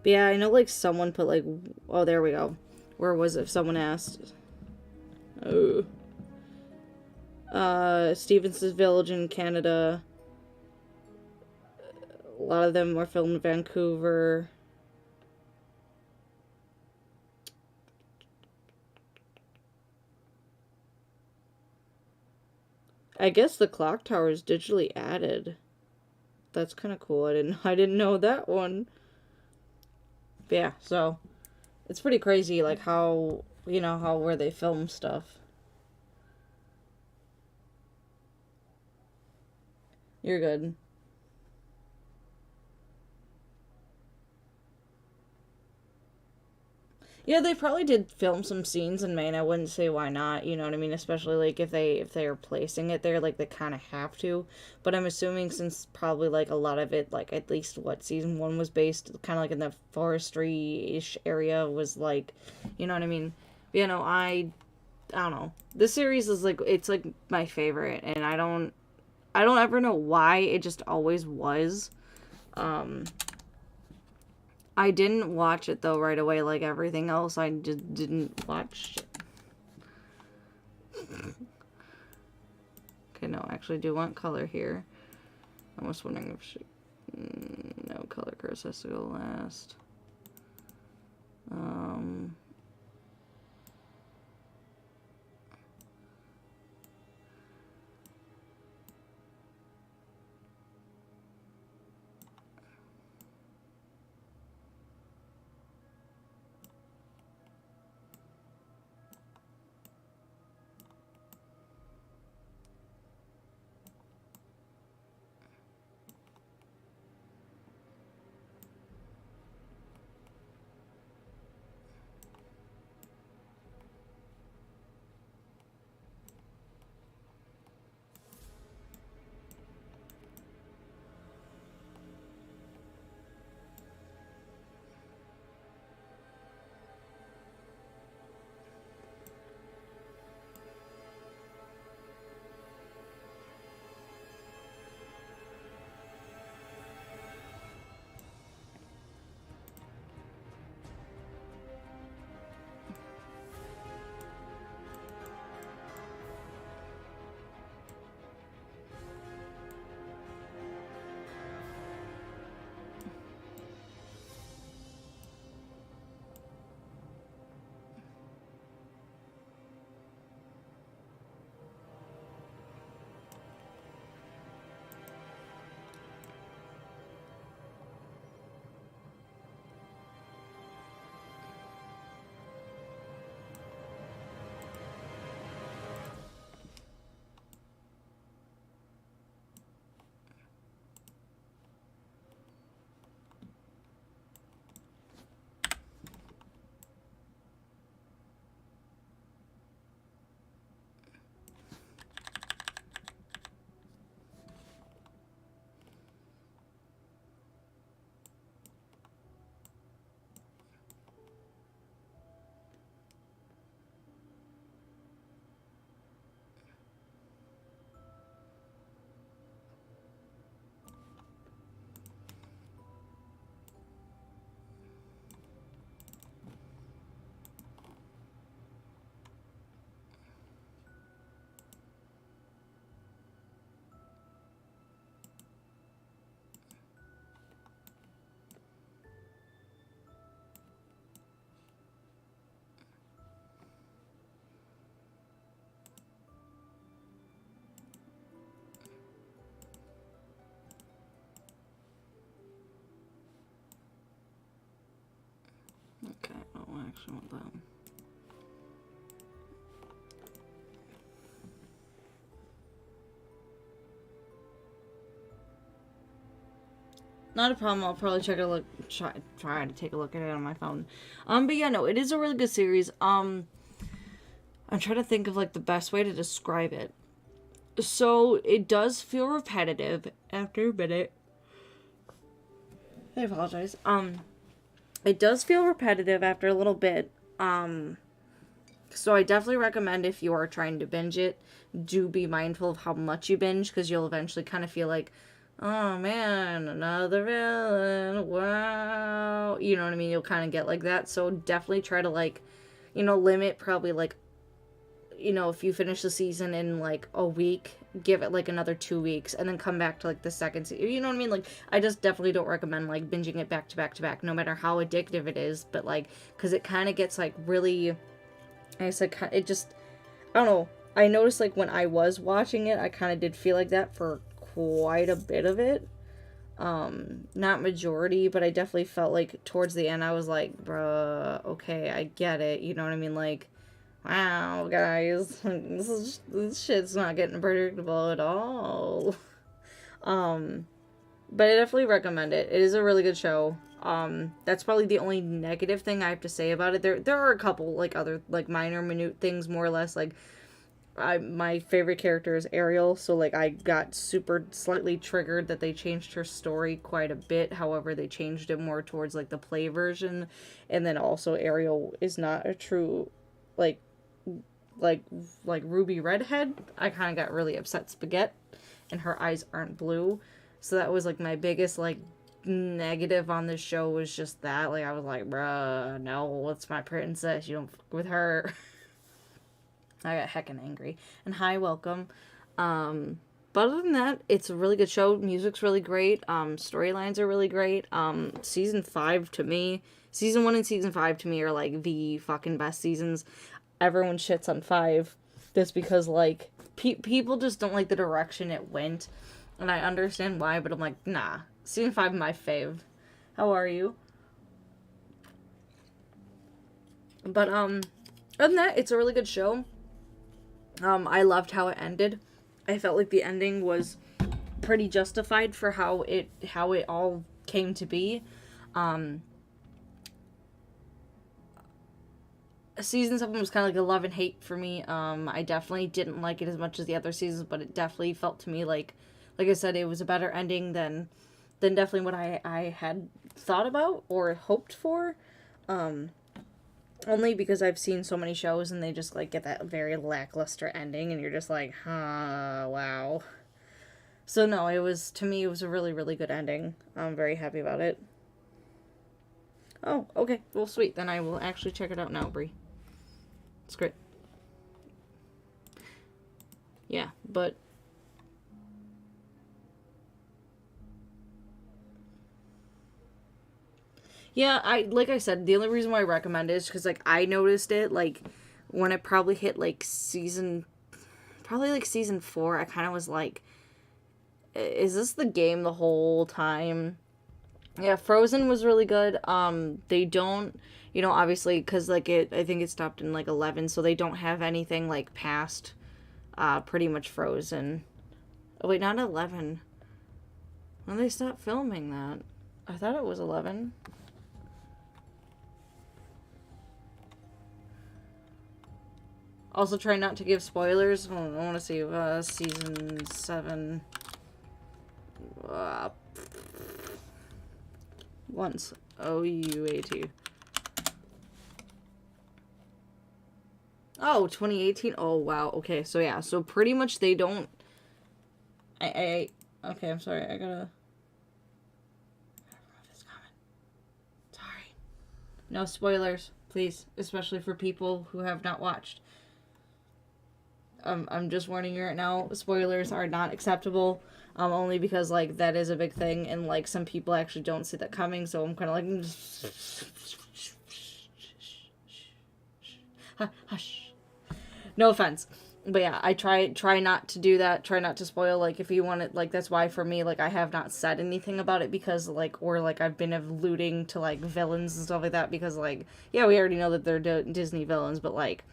But yeah, I know like someone put like... Oh, there we go. Where was it? Someone asked. Oh. Stevenson's Village in Canada. A lot of them were filmed in Vancouver. I guess the clock tower is digitally added. That's kind of cool. I didn't know that one. But yeah, so it's pretty crazy, like how, you know, where they film stuff. You're good. Yeah, they probably did film some scenes in Maine. I wouldn't say why not, you know what I mean? Especially, like, if they are placing it there, like, they kind of have to. But I'm assuming since probably, like, a lot of it, like, at least what season 1 was based, kind of like in the forestry-ish area was, like, you know what I mean? You know, I don't know. This series is, like, it's, like, my favorite, and I don't ever know why. It just always was. I didn't watch it, though, right away, like everything else. I just didn't watch it. Okay, no, I actually do want color here. I was wondering if she... no, color curse has to go last. Okay, I don't actually want that. Not a problem. I'll probably try to take a look at it on my phone. But yeah, no, it is a really good series. I'm trying to think of like the best way to describe it. So it does feel repetitive after a minute. I apologize. It does feel repetitive after a little bit. So I definitely recommend if you are trying to binge it, do be mindful of how much you binge, because you'll eventually kind of feel like, oh man, another villain, wow. You know what I mean? You'll kind of get like that. So definitely try to like, limit probably like, if you finish the season in like a week, give it like another 2 weeks and then come back to like the second season. You know what I mean? Like, I just definitely don't recommend like binging it back to back to back, no matter how addictive it is. But like, because it kind of gets like really, I said, it just, I don't know. I noticed, like, when I was watching it, I kind of did feel like that for quite a bit of it. Not majority, but I definitely felt like towards the end I was like, bruh, okay, I get it, you know what I mean? Like, wow, guys, this shit's not getting predictable at all. But I definitely recommend it. It is a really good show. That's probably the only negative thing I have to say about it. There are a couple, like, other, like, minor, minute things, more or less, like, my favorite character is Ariel, so, like, I got slightly triggered that they changed her story quite a bit. However, they changed it more towards, like, the play version, and then also Ariel is not a true, like Ruby Redhead. I kind of got really upset spaghetti, and her eyes aren't blue, so that was, like, my biggest, like, negative on this show was just that. Like, I was like, bruh, no, it's my princess, you don't fuck with her. I got heckin' angry. And hi, welcome. But other than that, it's a really good show. Music's really great. Storylines are really great. Season 1 and season 5 to me are, like, the fucking best seasons. Everyone shits on 5. Just because, like, people just don't like the direction it went. And I understand why, but I'm like, nah. Season 5 is my fave. How are you? But, other than that, it's a really good show. I loved how it ended. I felt like the ending was pretty justified for how it all came to be. Season 7 was kind of like a love and hate for me. I definitely didn't like it as much as the other seasons, but it definitely felt to me like I said, it was a better ending than definitely what I had thought about or hoped for. Only because I've seen so many shows and they just, like, get that very lackluster ending and you're just like, huh, wow. So no, to me, it was a really, really good ending. I'm very happy about it. Oh, okay. Well, sweet. Then I will actually check it out now, Brie. It's great. Yeah, but... yeah, like I said, the only reason why I recommend it is because, like, I noticed it, like, when it probably hit, like, season 4, I kind of was like, is this the game the whole time? Yeah, Frozen was really good. They don't, obviously, because, like, I think it stopped in, like, 11, so they don't have anything, like, past, pretty much Frozen. Oh, wait, not 11. When did they stop filming that? I thought it was 11. Also, try not to give spoilers. I want to see season 7. Once. OUAT. Oh, 2018? Oh, wow. Okay, so yeah. So pretty much they don't... Okay, I'm sorry. I gotta... Sorry. No spoilers, please. Especially for people who have not watched. I'm just warning you right now, spoilers are not acceptable, only because, like, that is a big thing, and, like, some people actually don't see that coming, so I'm kind of like, hush. No offense. But yeah, I try not to do that, try not to spoil, like, if you want it, like, that's why, for me, like, I have not said anything about it, because, like, or, like, I've been alluding to, like, villains and stuff like that, because, like, yeah, we already know that they're Disney villains, but, like,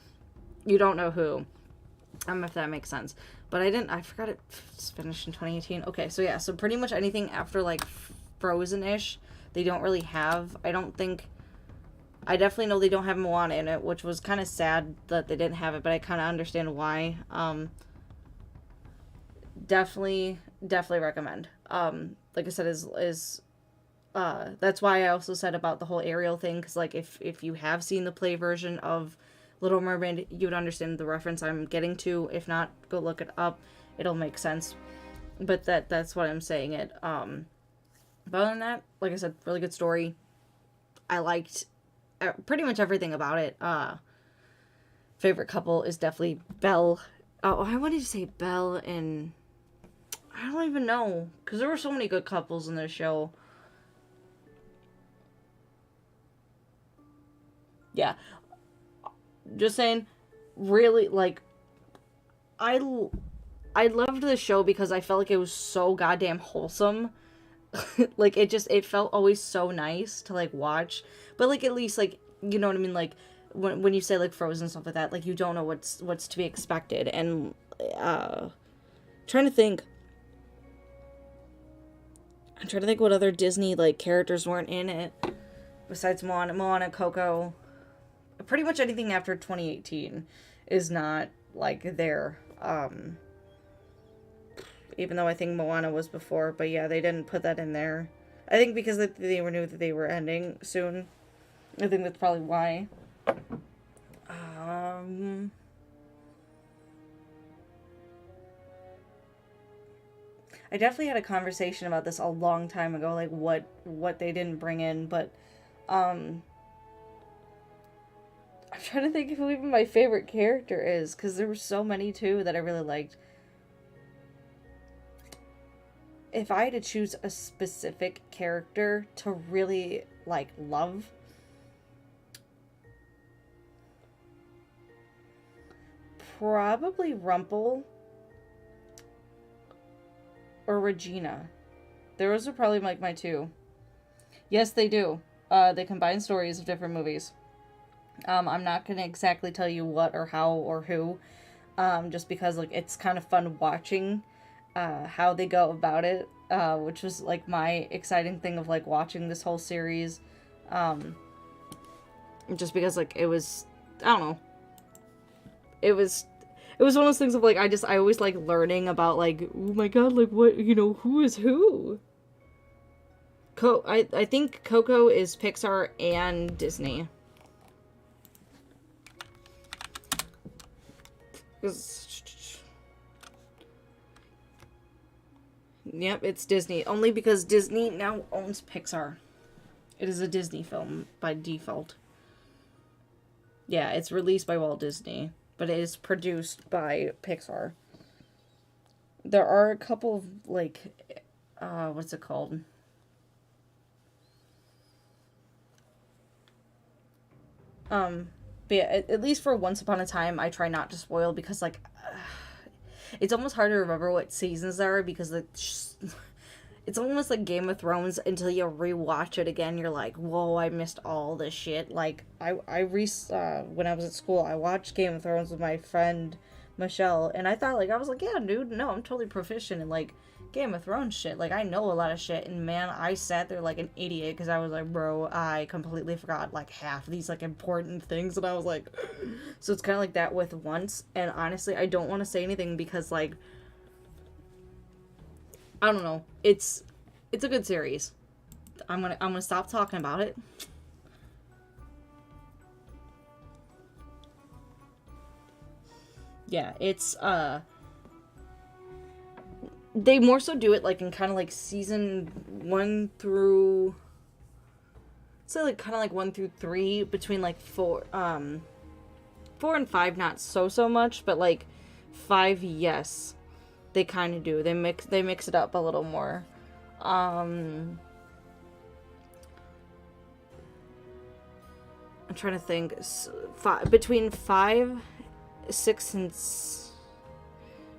you don't know who. If that makes sense. But I forgot it's finished in 2018. Okay, so yeah, so pretty much anything after, like, Frozen-ish, they don't really have. I definitely know they don't have Moana in it, which was kind of sad that they didn't have it, but I kind of understand why. Definitely recommend. Like I said, that's why I also said about the whole Ariel thing, because, like, if you have seen the play version of Little Mermaid, you would understand the reference I'm getting to. If not, go look it up. It'll make sense. But that's what I'm saying it. But other than that, like I said, really good story. I liked pretty much everything about it. Favorite couple is definitely Belle. Oh, I wanted to say Belle and... I don't even know. Because there were so many good couples in this show. Yeah. Just saying, really, like, I loved the show because I felt like it was so goddamn wholesome. Like, it felt always so nice to, like, watch. But, like, at least, like, you know what I mean? Like, when you say, like, Frozen and stuff like that, like, you don't know what's to be expected. And, trying to think. I'm trying to think what other Disney, like, characters weren't in it. Besides Moana, Coco. Pretty much anything after 2018 is not, like, there. Even though I think Moana was before. But yeah, they didn't put that in there. I think because they knew that they were ending soon. I think that's probably why. I definitely had a conversation about this a long time ago, like what they didn't bring in, but I'm trying to think of who even my favorite character is, because there were so many too that I really liked. If I had to choose a specific character to really, like, love, probably Rumple or Regina. Those are probably, like, my two. Yes, they do. They combine stories of different movies. I'm not gonna exactly tell you what or how or who, just because, like, it's kind of fun watching how they go about it, which was, like, my exciting thing of, like, watching this whole series, just because, like, it was, I don't know, it was one of those things of, like, I always like learning about, like, oh my god, like, what, you know, who is who? I think Coco is Pixar and Disney. Yep, it's Disney. Only because Disney now owns Pixar. It is a Disney film by default. Yeah, it's released by Walt Disney, but it is produced by Pixar. There are a couple of, like, what's it called? But yeah, at least for Once Upon a Time, I try not to spoil because, like, it's almost hard to remember what seasons there are because it's almost like Game of Thrones until you rewatch it again. You're like, whoa, I missed all this shit. Like, when I was at school, I watched Game of Thrones with my friend Michelle, and I thought, like, I was like, yeah, dude, no, I'm totally proficient in, like, Game of Thrones shit. Like, I know a lot of shit, and man, I sat there like an idiot because I was like, bro, I completely forgot, like, half these, like, important things, and I was like, so it's kind of like that with Once, and honestly, I don't want to say anything because, like, I don't know, it's a good series. I'm gonna stop talking about it. Yeah, it's, they more so do it, like, in kind of, like, season 1 through, so, like, kind of, like, 1 through 3, between, like, 4 and 5, not so much, but, like, 5, yes, they kind of do. They mix it up a little more. I'm trying to think, between 5, 6, and,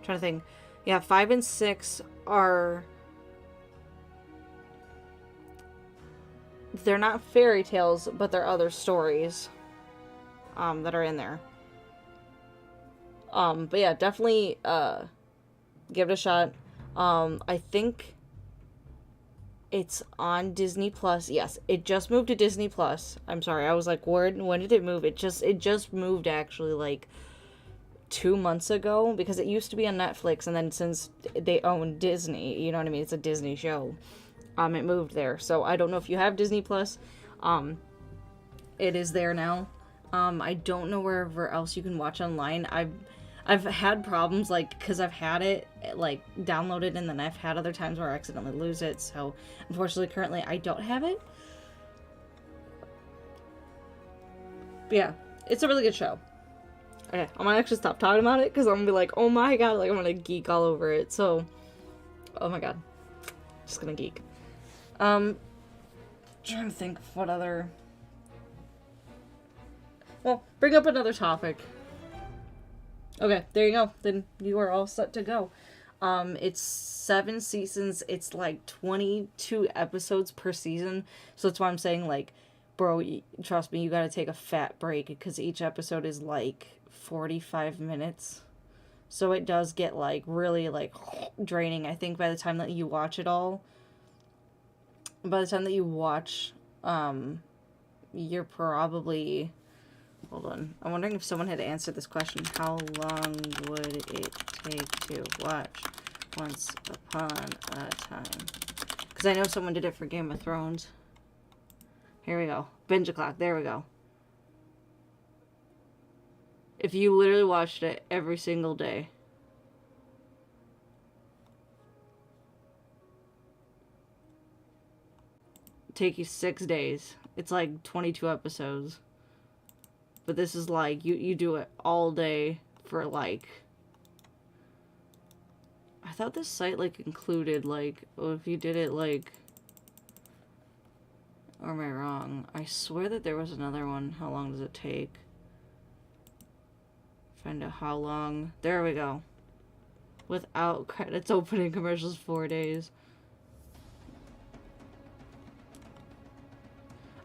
trying to think. Yeah, 5 and 6 are, they're not fairy tales, but they're other stories, that are in there. But yeah, definitely, give it a shot. I think it's on Disney Plus. Yes, it just moved to Disney Plus. I'm sorry, I was like, when did it move? It just moved, actually, like, 2 months ago, because it used to be on Netflix, and then since they own Disney, you know what I mean, it's a Disney show, it moved there. So I don't know if you have Disney Plus. It is there now. I don't know wherever else you can watch online. I've had problems, like, because I've had it, like, downloaded, and then I've had other times where I accidentally lose it, so unfortunately currently I don't have it. But yeah, it's a really good show. Okay, I'm gonna actually stop talking about it because I'm gonna be like, oh my god, like, I'm gonna geek all over it. So, oh my god, just gonna geek. Trying to think of what other. Well, bring up another topic. Okay, there you go. Then you are all set to go. It's 7 seasons. It's like 22 episodes per season. So that's why I'm saying, like, bro, trust me, you gotta take a fat break because each episode is like 45 minutes. So it does get, like, really, like, draining. I think by the time that you watch it all, you're probably... Hold on. I'm wondering if someone had answered this question. How long would it take to watch Once Upon a Time? Because I know someone did it for Game of Thrones. Here we go. Binge o'clock. There we go. If you literally watched it every single day. It'd take you 6 days. It's like 22 episodes. But this is like, you do it all day for like... I thought this site like included like, oh, if you did it like... Or am I wrong? I swear that there was another one. How long does it take? Find out how long. There we go. Without credits opening commercials 4 days.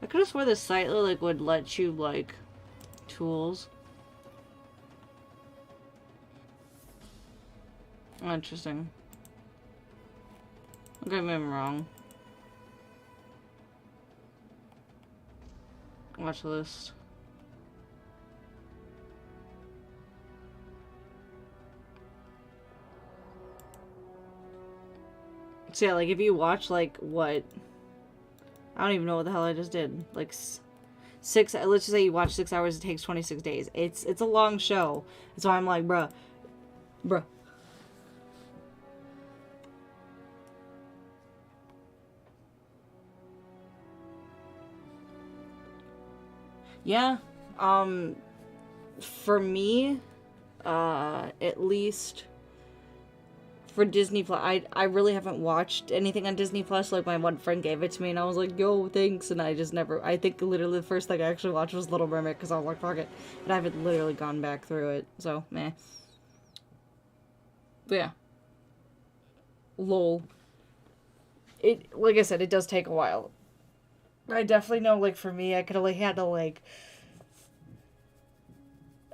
I could have swore this site like would let you like tools. Oh, interesting. Okay, maybe I'm wrong. Watch list. So yeah, like if you watch like what, I don't even know what the hell I just did. Like 6, let's just say you watch 6 hours, it takes 26 days. It's a long show. So I'm like, bruh. Yeah, for me, at least for Disney Plus, I really haven't watched anything on Disney Plus. Like, my one friend gave it to me, and I was like, yo, thanks, and I just never, I think literally the first thing I actually watched was Little Mermaid, because I was like, fuck it, and I haven't literally gone back through it, so, meh. But yeah. Lol. It, like I said, it does take a while. I definitely know, like, for me, I could only handle, like,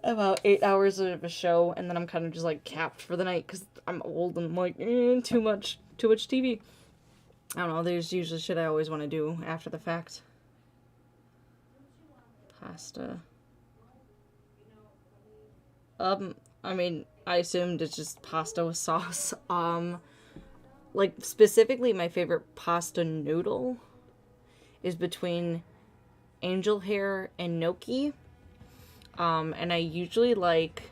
about 8 hours of a show, and then I'm kind of just, like, capped for the night, because I'm old and, like, too much TV. I don't know, there's usually shit I always want to do after the fact. Pasta. I mean, I assumed it's just pasta with sauce. Like, specifically, my favorite pasta noodle is between angel hair and gnocchi. And I usually like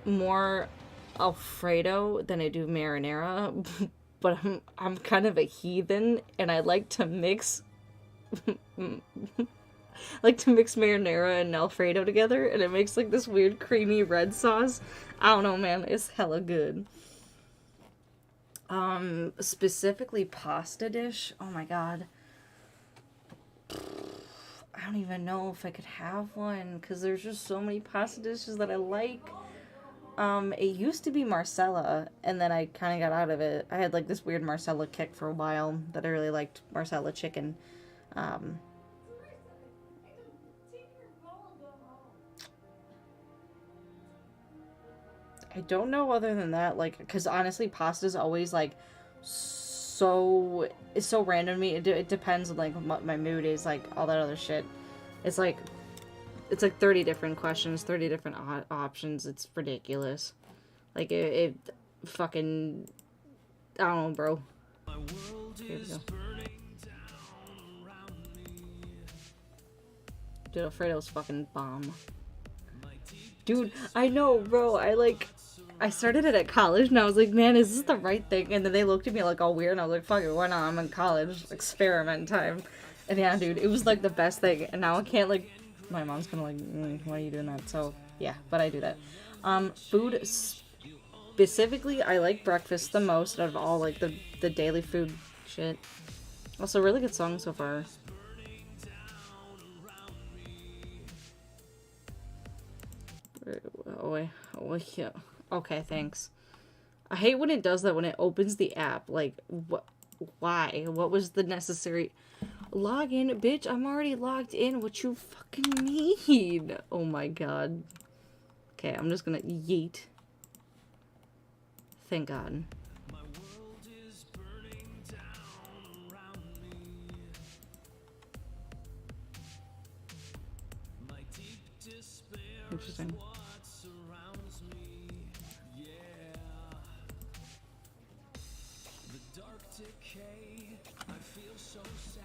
more Alfredo than I do marinara, but I'm kind of a heathen, and I like to mix marinara and Alfredo together, and it makes like this weird creamy red sauce. I don't know, man, it's hella good. Specifically pasta dish. Oh my god. I don't even know if I could have one, because there's just so many pasta dishes that I like. It used to be Marcella, and then I kind of got out of it. I had like this weird Marcella kick for a while that I really liked Marcella chicken. I don't know other than that, like, because honestly, pasta's always like it's so random to me. It depends on like what my mood is, like all that other shit. It's like 30 different questions, 30 different options. It's ridiculous. Like it fucking, I don't know, bro. Here we go. Dude, Alfredo's fucking bomb. Dude, I know, bro. I started it at college, and I was like, man, is this the right thing? And then they looked at me like all weird, and I was like, fuck it, why not? I'm in college. Experiment time. And yeah, dude, it was like the best thing. And now I can't, like, my mom's kind of like, why are you doing that? So, yeah, but I do that. Food, specifically, I like breakfast the most out of all, like, the daily food shit. Also, really good song so far. well, yeah. Okay, thanks. I hate when it does that when it opens the app. Like, what? Why? What was the necessary... Log in, bitch. I'm already logged in. What you fucking mean? Oh my god. Okay, I'm just gonna yeet. Thank god. My world is burning down around me. My deep despair Interesting. is what surrounds me. Yeah. The dark decay, I feel so sad.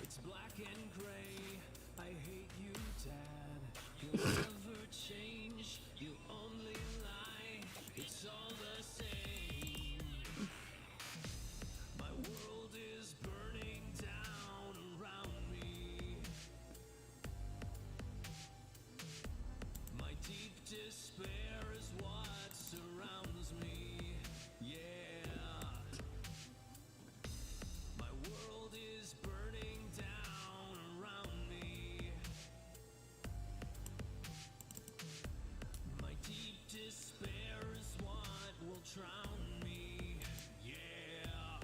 It's black and gray. I hate you, Dad. You'll never change. You only lie. It's all the same. My world is burning down around me. My deep despair is what surrounds me. Yeah. My world is burning down around me. My deep despair is what will drown me. Yeah.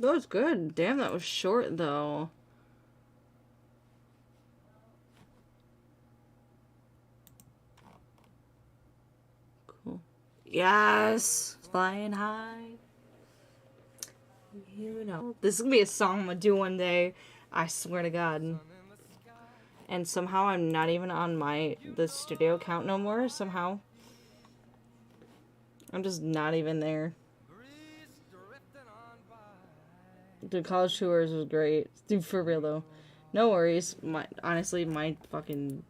That was good. Damn, that was short, though. Cool. Yes! Flying high. You know. This is gonna be a song I'm gonna do one day. I swear to God. And somehow I'm not even on the studio account no more, somehow. I'm just not even there. Dude, college tours was great. Dude, for real though. No worries. Honestly, my fucking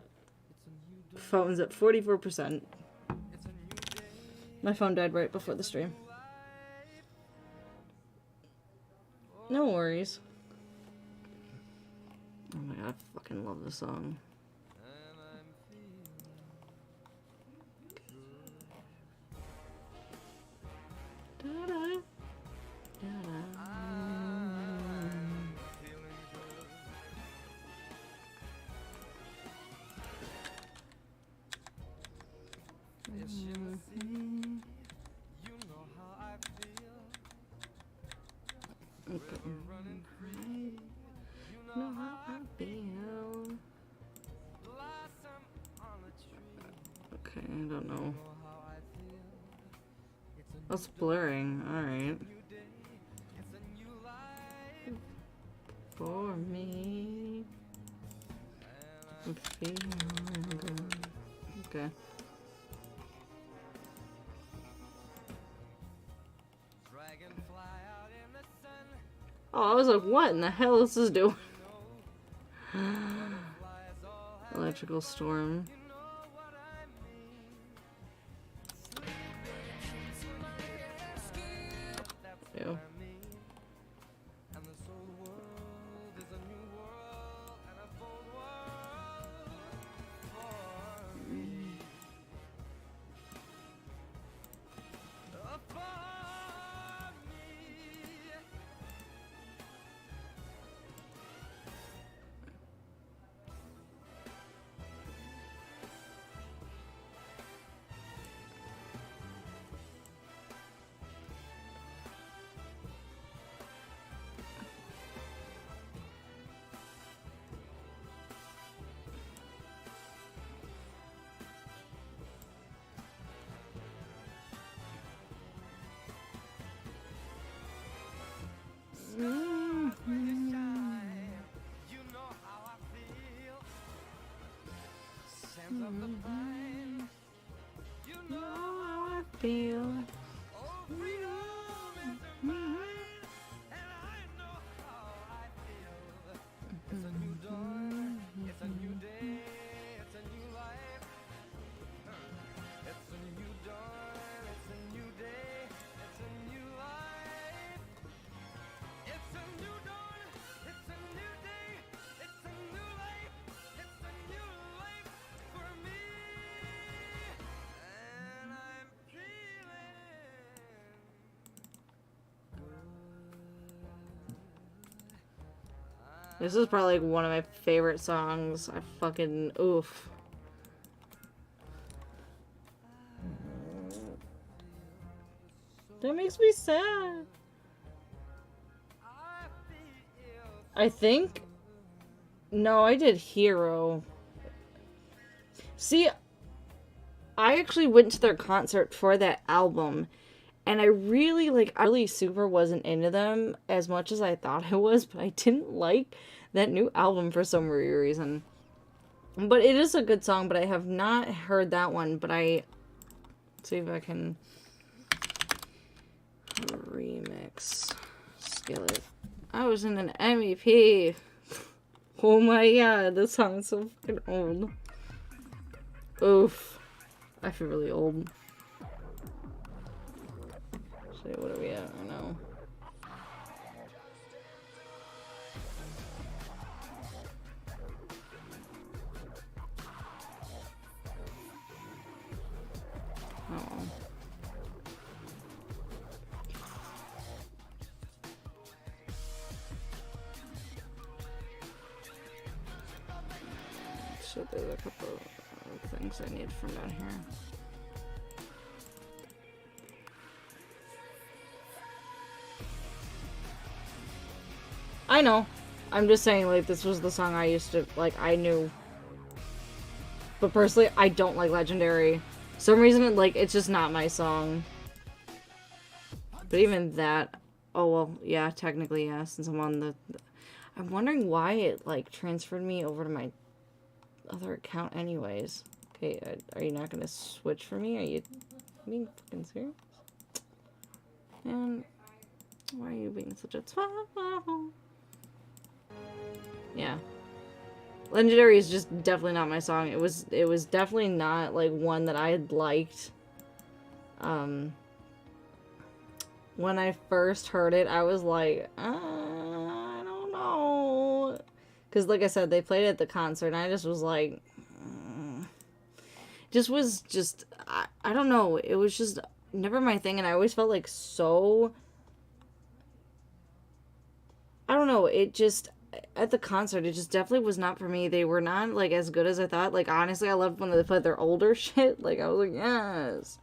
phone's at 44%. My phone died right before the stream. No worries. Oh my god, I fucking love this song. Da-da. Da-da. Know how I feel. Okay, I don't know. That's blurring. Alright. For me. I'm feeling good. Okay. Oh, I was like, what in the hell is this doing? Electrical storm. Ew. Feel. This is probably like one of my favorite songs. I fucking oof. That makes me sad. I think... No, I did Hero. See, I actually went to their concert for that album. And I really, super wasn't into them as much as I thought I was. But I didn't like that new album for some weird reason. But it is a good song, but I have not heard that one. But let's see if I can... Remix. Skillet. I was in an MEP. Oh my god, this song's so fucking old. Oof. I feel really old. So what are we at right now? Oh. So there's a couple of things I need from down here. I know. I'm just saying, like, this was the song I used to, like, I knew. But personally, I don't like Legendary. For some reason, like, it's just not my song. But even that, oh, well, yeah, technically, yeah, since I'm on the I'm wondering why it, like, transferred me over to my other account anyways. Okay, are you not gonna switch for me? Are you being fucking serious? And why are you being such a twat? Yeah. Legendary is just definitely not my song. It was definitely not, like, one that I had liked. When I first heard it, I was like, I don't know. Because, like I said, they played it at the concert, and I just was like, I don't know. It was just never my thing, and I always felt like so, I don't know, it just, at the concert, it just definitely was not for me. They were not, like, as good as I thought. Like, honestly, I loved when they played their older shit. Like, I was like, yes.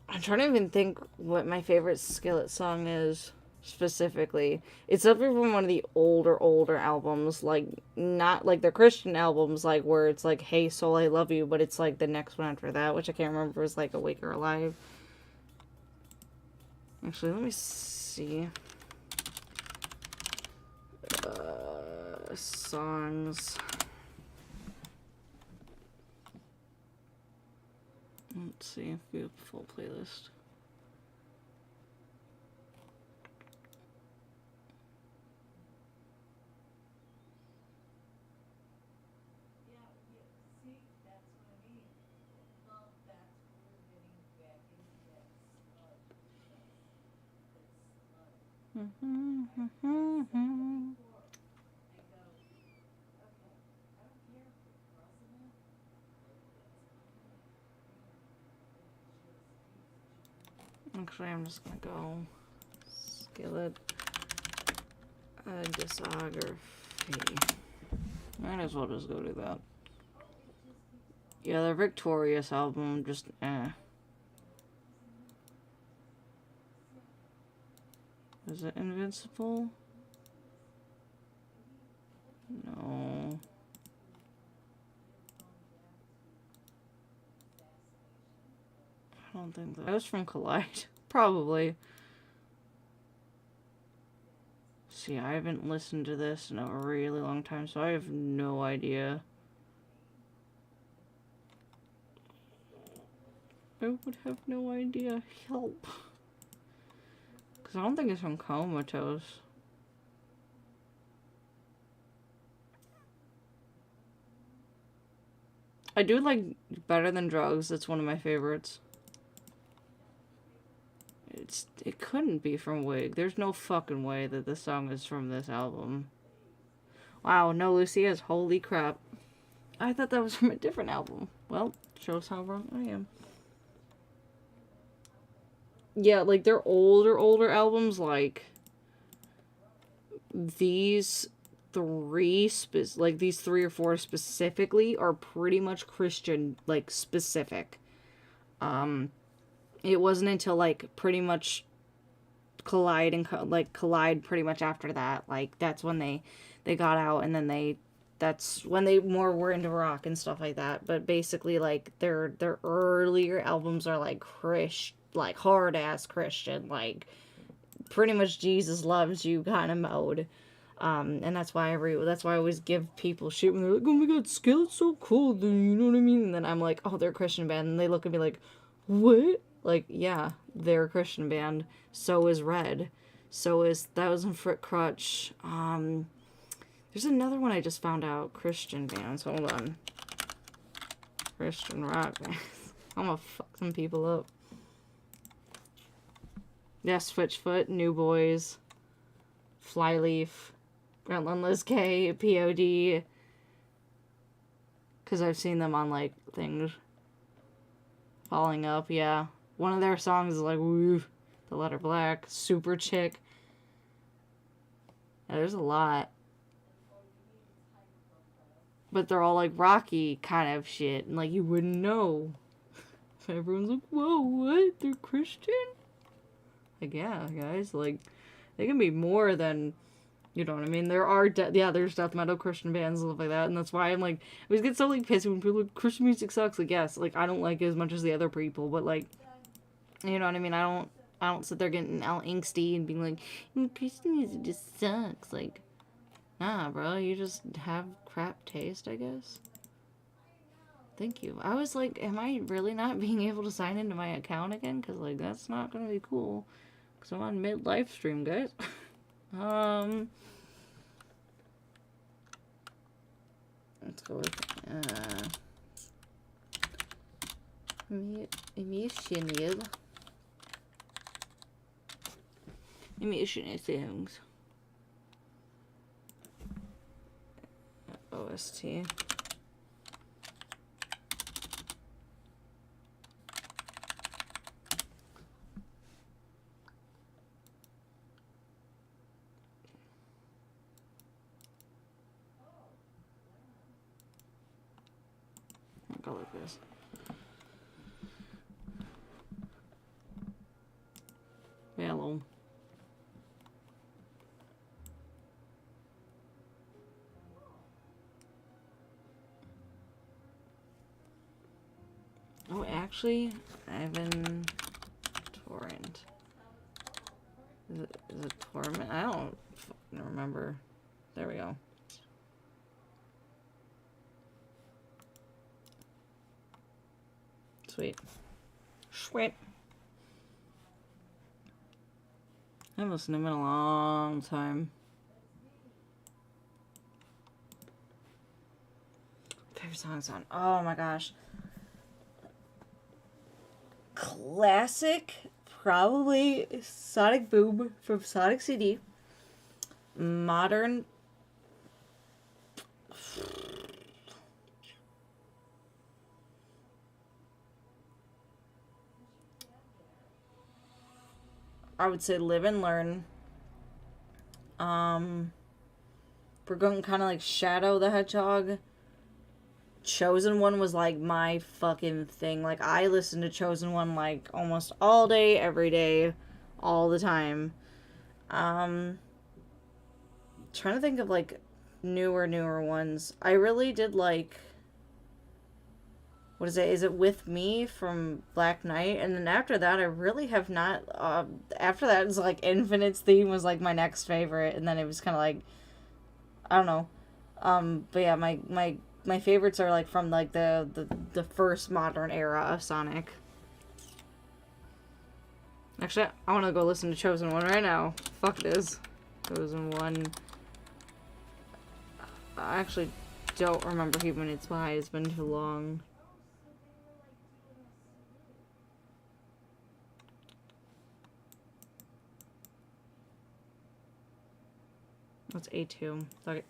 I'm trying to even think what my favorite Skillet song is, specifically. It's definitely from one of the older albums. Like, not, like, their Christian albums, like, where it's like, Hey Soul, I Love You, but it's, like, the next one after that, which I can't remember if it was, like, Awake or Alive. Actually, let me see. Songs. Let's see if we have a full playlist. Actually, I'm just gonna go Skillet discography. Might as well just go to that. Yeah, their Victorious album, just Is it Invincible? No. I don't think that was from Collide. Probably. See, I haven't listened to this in a really long time, so I have no idea. I would have no idea. Help. Because I don't think it's from Comatose. I do like Better Than Drugs. It's one of my favorites. It couldn't be from Wig. There's no fucking way that this song is from this album. Wow, no Lucia's. Holy crap. I thought that was from a different album. Well, shows how wrong I am. Yeah, like their older albums, like these three these 3 or 4 specifically are pretty much Christian, like, specific. it wasn't until, like, pretty much Collide pretty much after that. Like, that's when they got out, and then that's when they more were into rock and stuff like that. But basically, like, their earlier albums are, like, hard-ass Christian, like, pretty much Jesus loves you kind of mode. And that's why I always give people shit when they're like, oh my god, Skillet's so cool, you know what I mean? And then I'm like, oh, they're a Christian band, and they look at me like, what? Like, yeah, they're a Christian band. So is Red. So is 1,000-Foot Crutch. There's another one I just found out. Christian bands. Hold on. Christian rock bands. I'm gonna fuck some people up. Yeah, Switchfoot, New Boys, Flyleaf, Relentless K, POD. Because I've seen them on, like, things. Falling Up, yeah. One of their songs is like, woo, The Letter Black, Super Chick. Yeah, there's a lot. But they're all, like, rocky kind of shit. And, like, you wouldn't know. Everyone's like, whoa, what? They're Christian? Like, yeah, guys, like, they can be more than, you know what I mean? There are, there's death metal Christian bands and stuff like that, and that's why I'm, like, I always get so, like, pissed when people are like, Christian music sucks. Like, yes, like, I don't like it as much as the other people, but, like, you know what I mean? I don't sit there getting all angsty and being like, Christian music just sucks. Like, nah, bro, you just have crap taste, I guess. Thank you. I was like, am I really not being able to sign into my account again? Because, like, that's not gonna be cool. Because I'm on mid-livestream, guys. Let's go with, Emission songs. OST. Go like this. Hello. Oh, actually, I've been torrent. Is it torment? I don't fucking remember. There we go. Sweet. Sweet. I haven't listened to him in a long time. Favorite songs on. Oh my gosh. Classic. Probably Sonic Boom from Sonic CD. Modern. I would say Live and Learn. We're going kind of like Shadow the Hedgehog. Chosen One was like my fucking thing. Like, I listened to Chosen One like almost all day, every day, all the time. Trying to think of like newer ones. I really did like, what is it? Is it With Me from Black Knight? And then after that, I really have not, after that, it's like Infinite's theme was like my next favorite. And then it was kind of like, I don't know. But yeah, my favorites are like from like the first modern era of Sonic. Actually, I want to go listen to Chosen One right now. Fuck it is. Chosen One. I actually don't remember even its why. It's been too long. What's A2? Okay.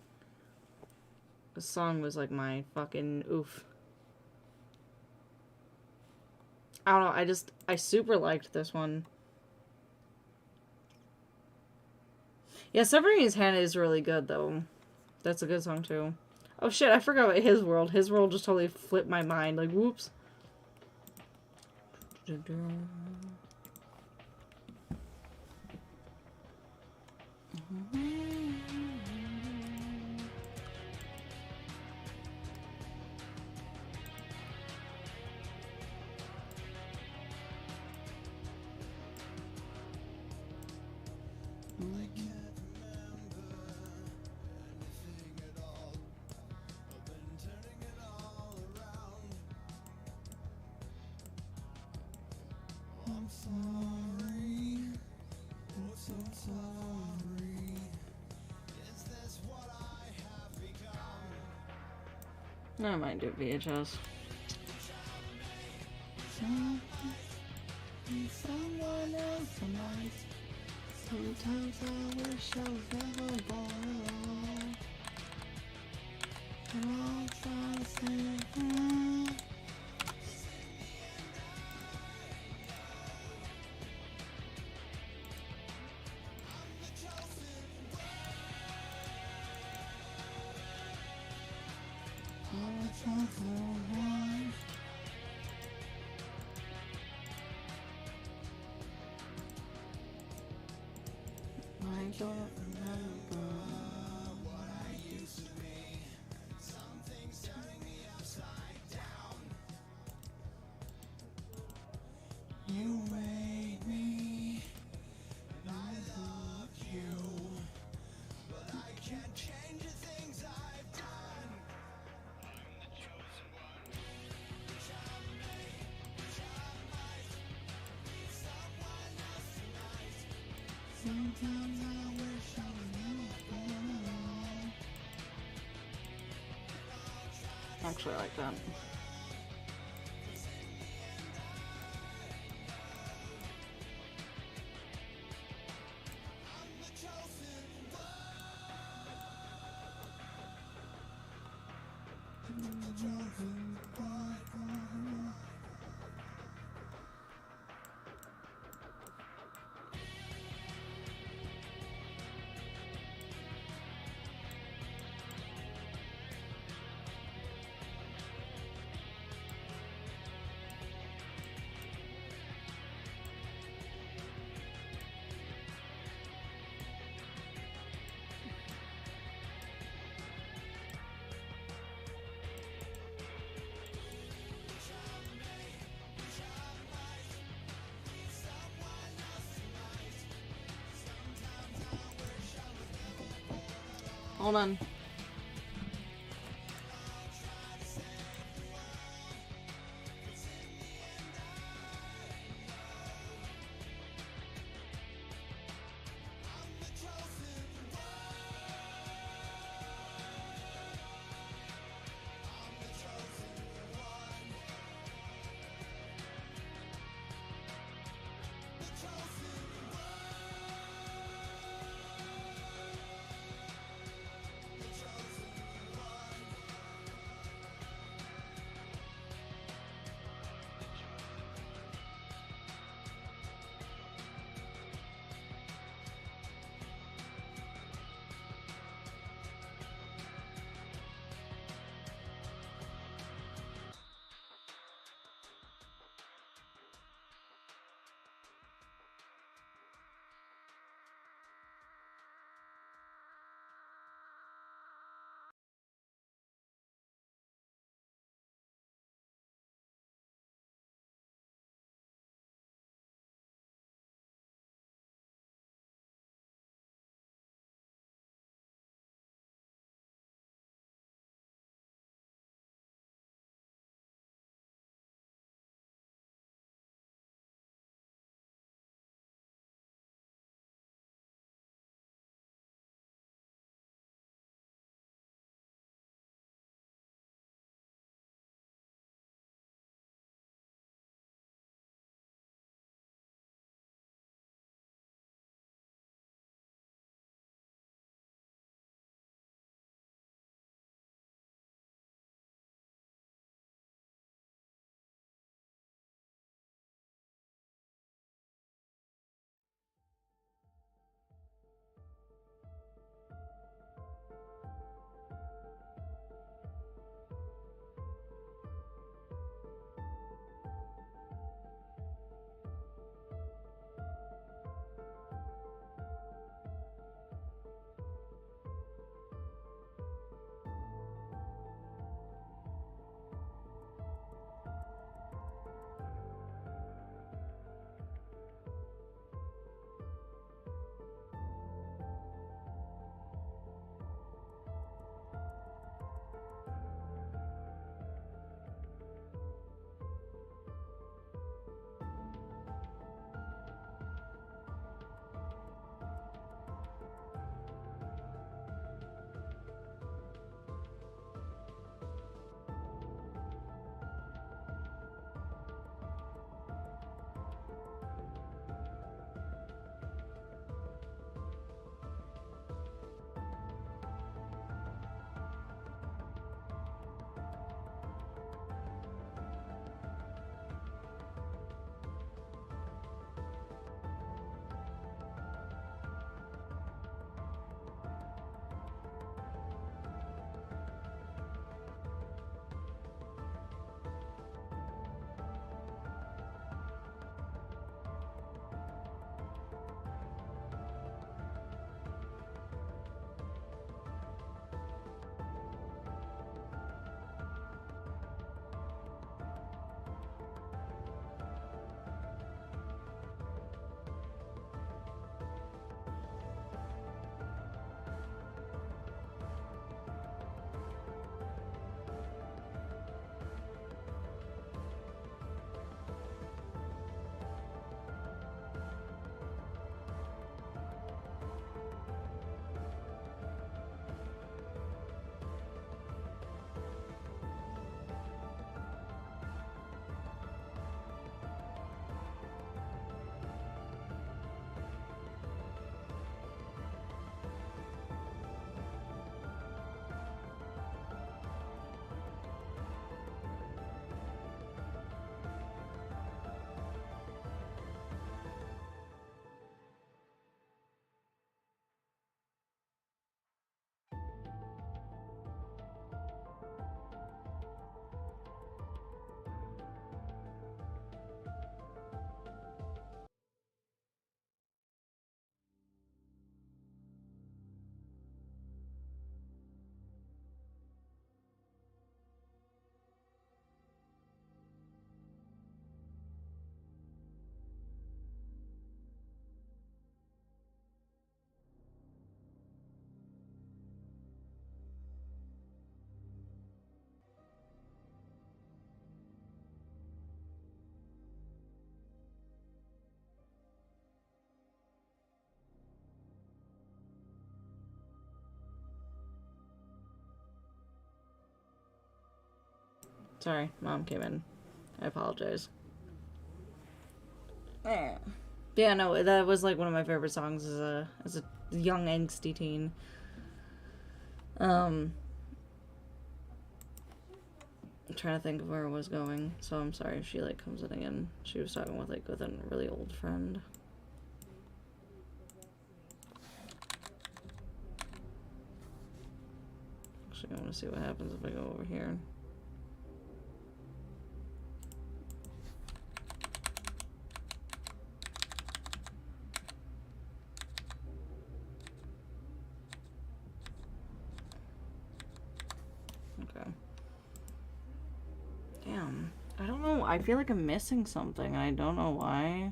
This song was like my fucking oof. I don't know, I super liked this one. Yeah, Submarine's Hand is really good though. That's a good song too. Oh shit, I forgot about His World. His World just totally flipped my mind. Like, whoops. I might do VHS. Someone else tonight. Sometimes I wish I was never born alone. And all trying to say, I don't remember what I used to be. Something's turning me upside down. You made me, and I love you, but I can't change the things I've done. I'm the chosen one. Sometimes I wish I was never born alone. Actually, I like that. Hold on. Sorry, Mom came in. I apologize. Yeah, no, that was like one of my favorite songs as a young angsty teen. I'm trying to think of where it was going, so I'm sorry if she like comes in again. She was talking with a really old friend. Actually, I want to see what happens if I go over here. Okay. Damn. I don't know. I feel like I'm missing something. I don't know why.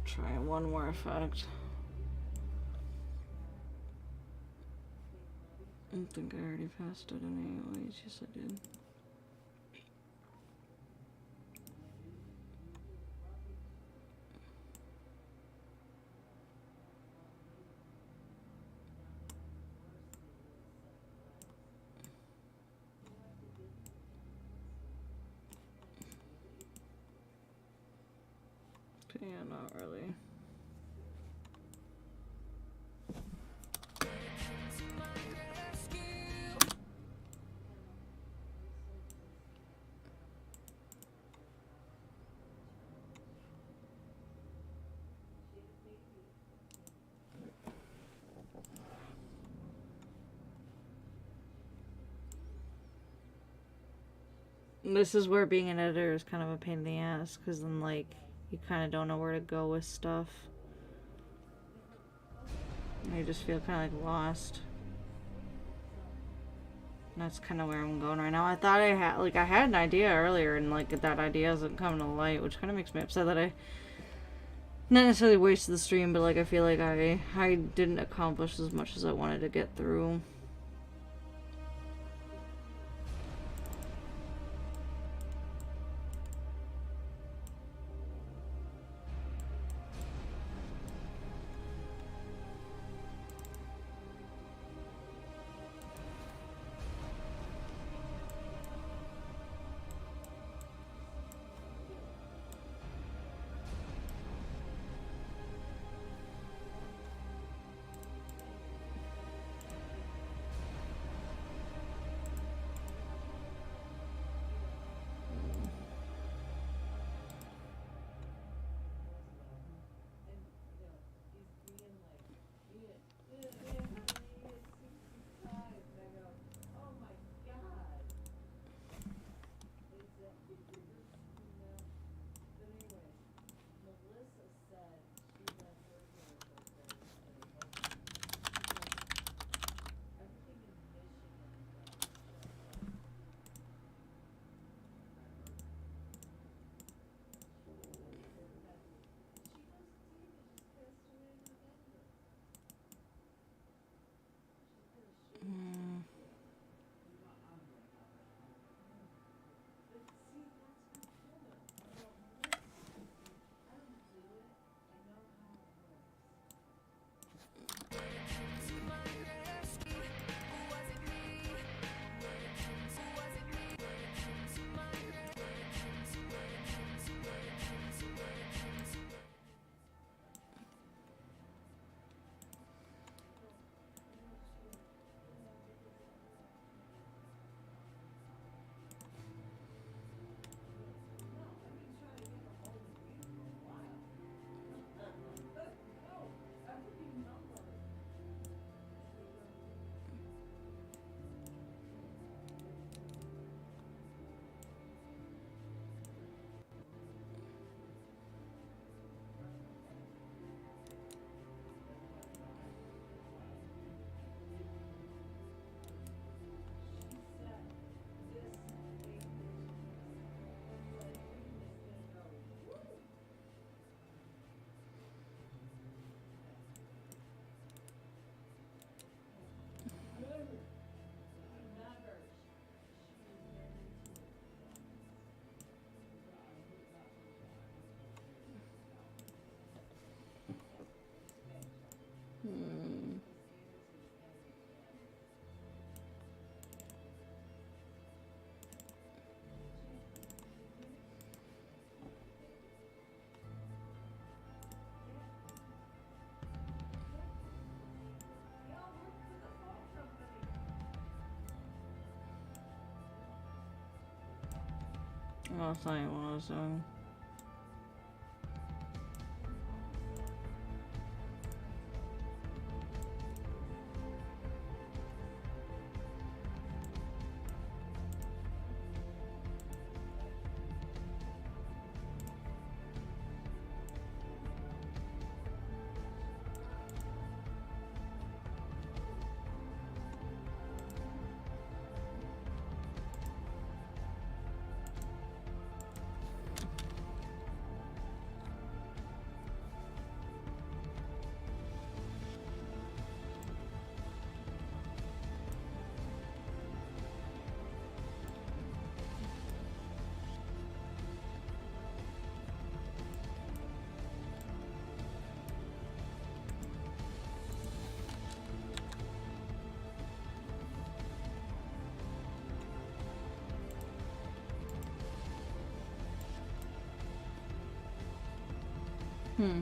Try one more effect. I don't think I already passed it anyways. Yes, I did. Yeah, not really. This is where being an editor is kind of a pain in the ass, because then, like, you kind of don't know where to go with stuff. And you just feel kind of, like, lost. And that's kind of where I'm going right now. I thought I had an idea earlier, and, like, that idea isn't coming to light, which kind of makes me upset that I not necessarily wasted the stream, but, like, I feel like I didn't accomplish as much as I wanted to get through. Oh, that's not even what I was doing. Hmm.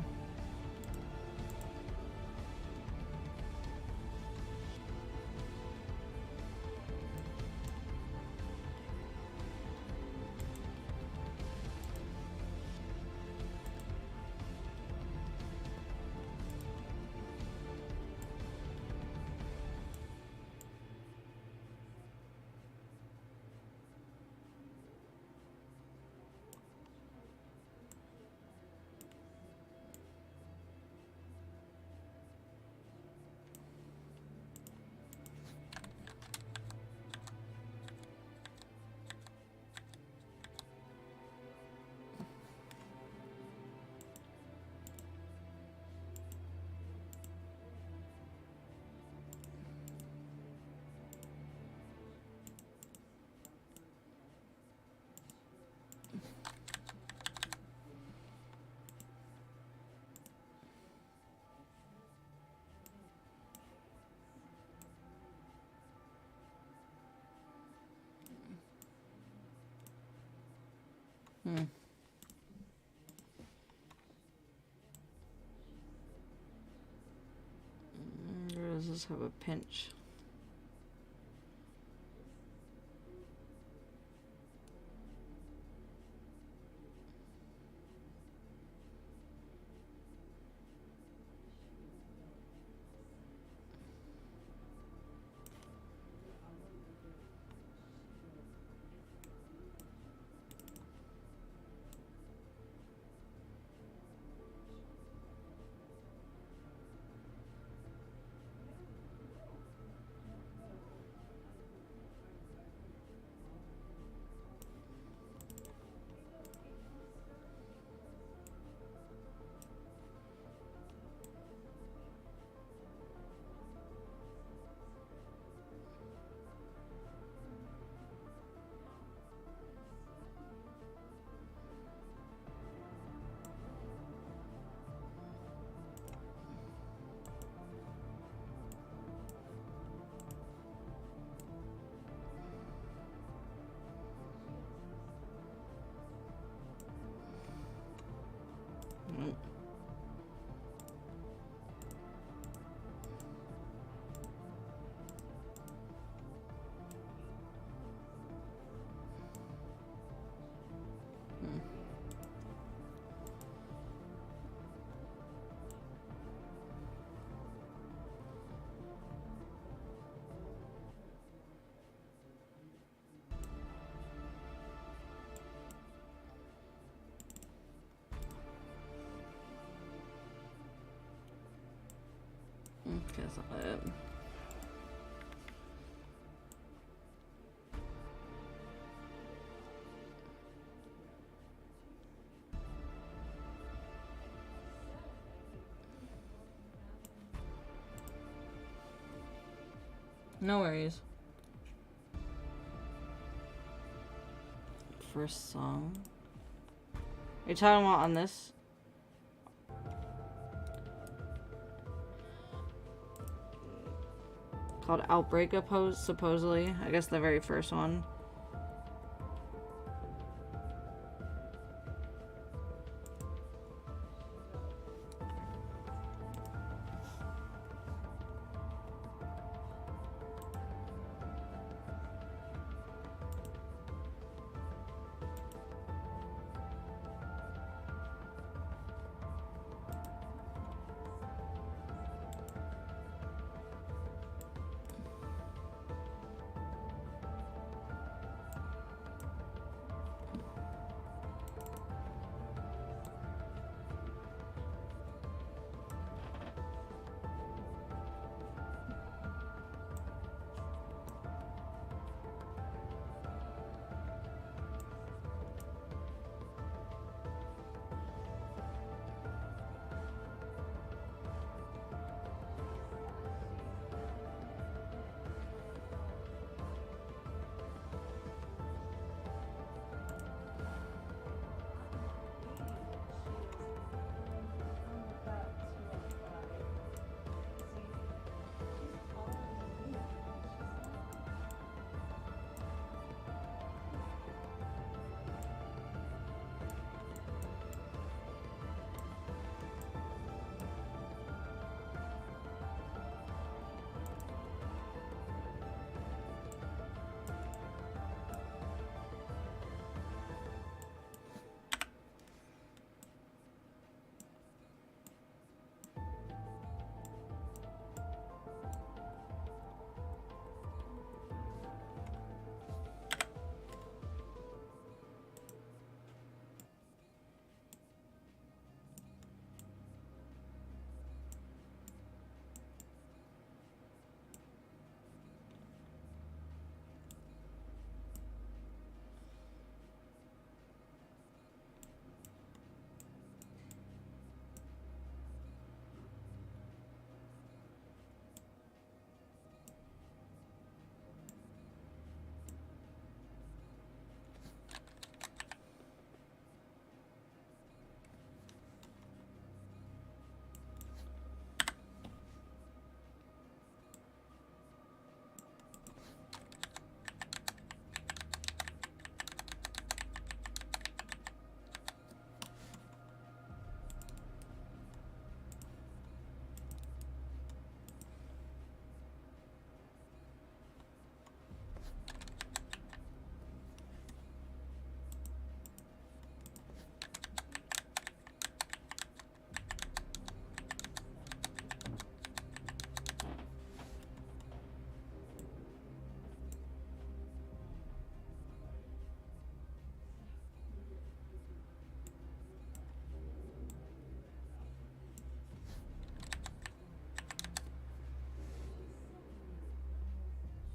Hmm. Or does this have a pinch? That's not it. No worries. First song. Are you talking about on this? Called Outbreak supposedly. I guess the very first one.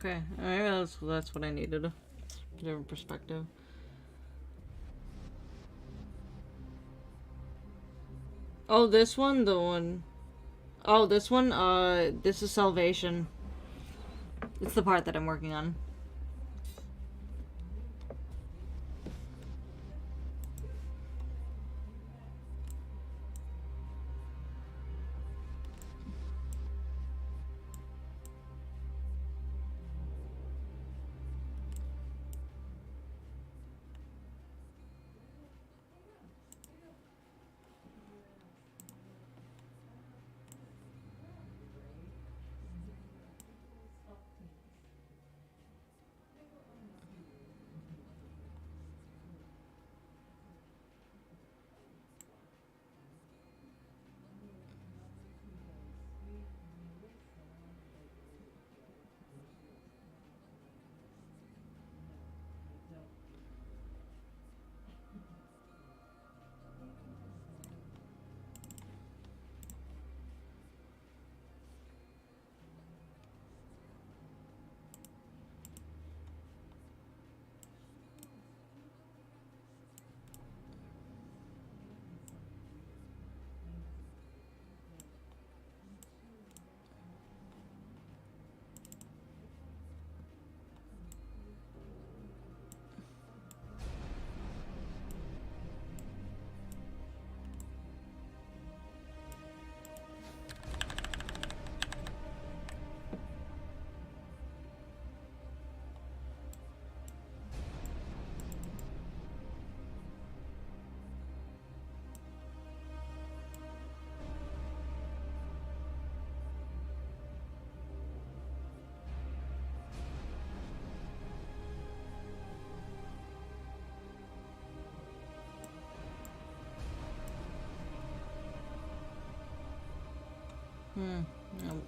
Okay, maybe that's what I needed. A different perspective. Oh, this one, the one. Oh, this one. This is Salvation. It's the part that I'm working on. Nope.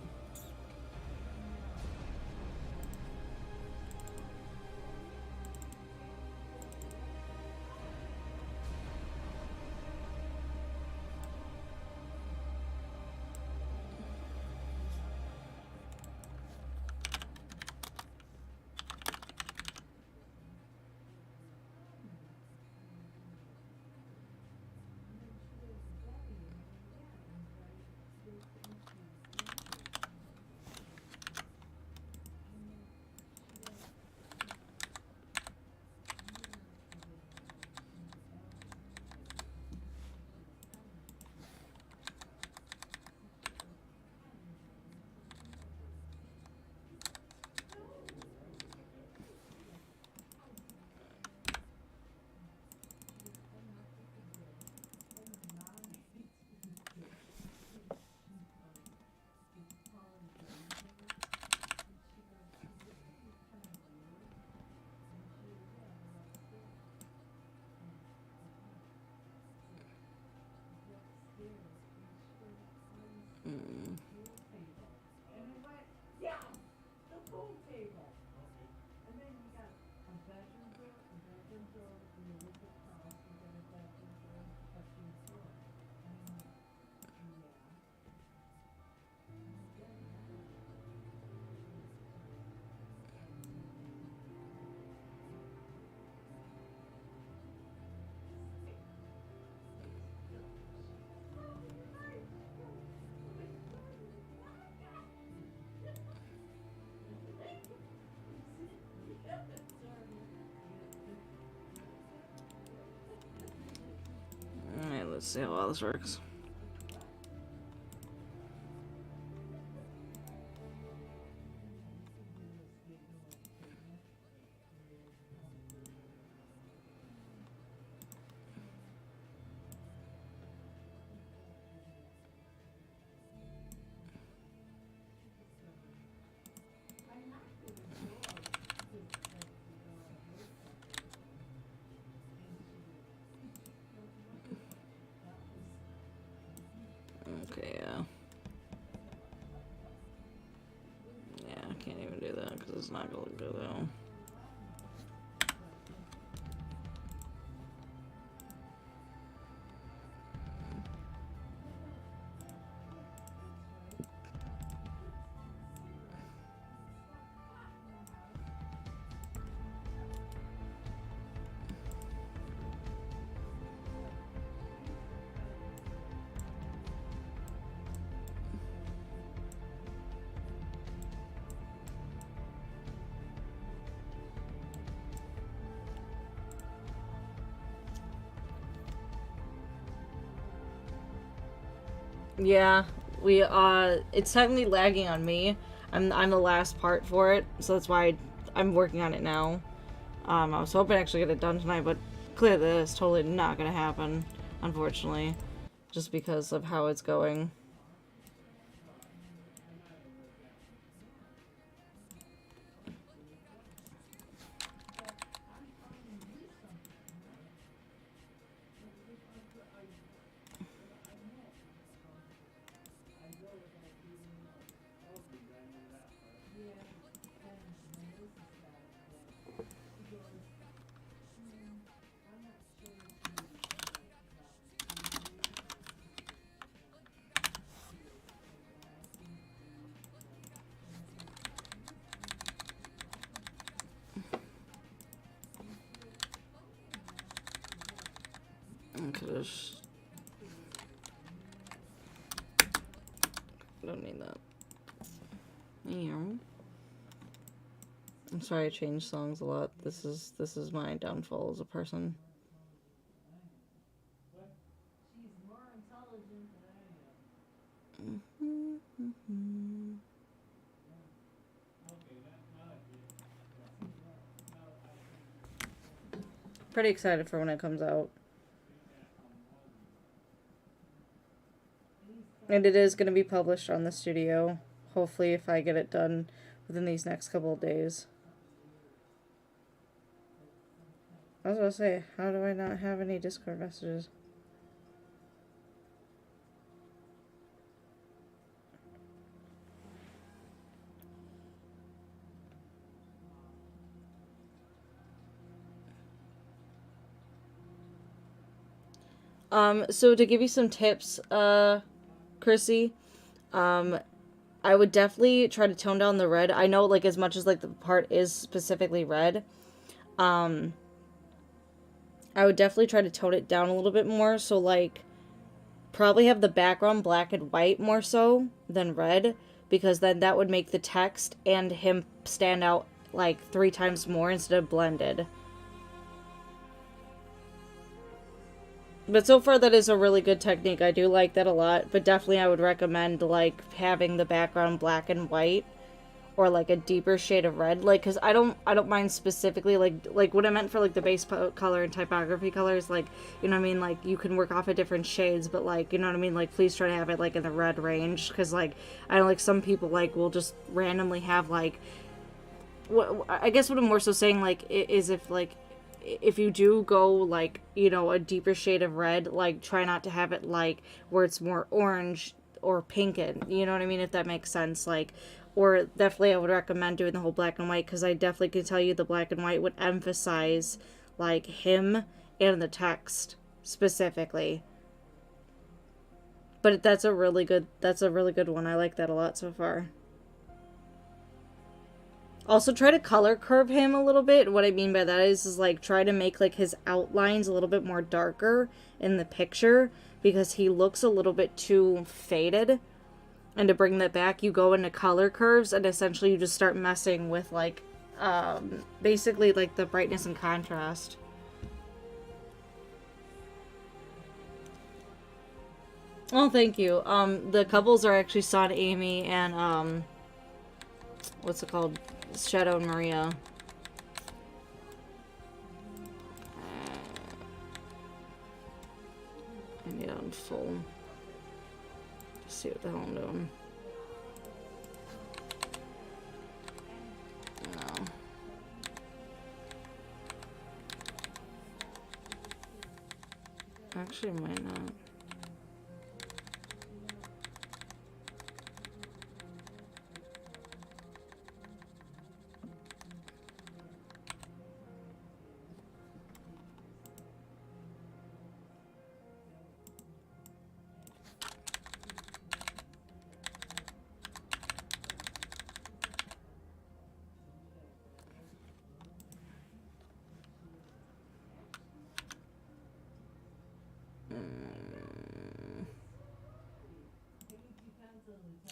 Alright, let's see how well this works. Okay, yeah. Yeah, I can't even do that because it's not gonna look good though. Yeah, it's technically lagging on me. I'm the last part for it, so that's why I'm working on it now. I was hoping to actually get it done tonight, but clearly that's totally not gonna happen, unfortunately, just because of how it's going. Don't need that. I'm sorry I changed songs a lot. This is my downfall as a person. Pretty excited for when it comes out. And it is going to be published on the studio. Hopefully, if I get it done within these next couple of days. I was going to say, how do I not have any Discord messages? So to give you some tips, Chrissy, I would definitely try to tone down the red. I know, like, as much as, like, the part is specifically red, I would definitely try to tone it down a little bit more. So, like, probably have the background black and white more so than red, because then that would make the text and him stand out, like, 3 times more instead of blended. But so far, that is a really good technique. I do like that a lot. But definitely, I would recommend, like, having the background black and white, or like a deeper shade of red. Like, because I don't mind specifically, like what I meant for, like, the base color and typography colors. Like, you know what I mean? Like, you can work off of different shades, but, like, you know what I mean? Like, please try to have it, like, in the red range. Because, like, I know, like, some people, like, will just randomly have, like, what I guess what I'm more so saying, like, is if, like, if you do go, like, you know, a deeper shade of red, like, try not to have it, like, where it's more orange or pinkened, you know what I mean, if that makes sense, like, or definitely I would recommend doing the whole black and white, because I definitely can tell you the black and white would emphasize, like, him and the text, specifically. But that's a really good one. I like that a lot so far. Also, try to color curve him a little bit. What I mean by that is like, try to make, like, his outlines a little bit more darker in the picture, because he looks a little bit too faded. And to bring that back, you go into color curves, and essentially you just start messing with, like, basically, like, the brightness and contrast. Oh, thank you. The couples are actually ᴠᵃᵈ and, what's it called? Shadow and Maria. I need it on full. Let's see what the hell I'm doing. No. Actually, I might not.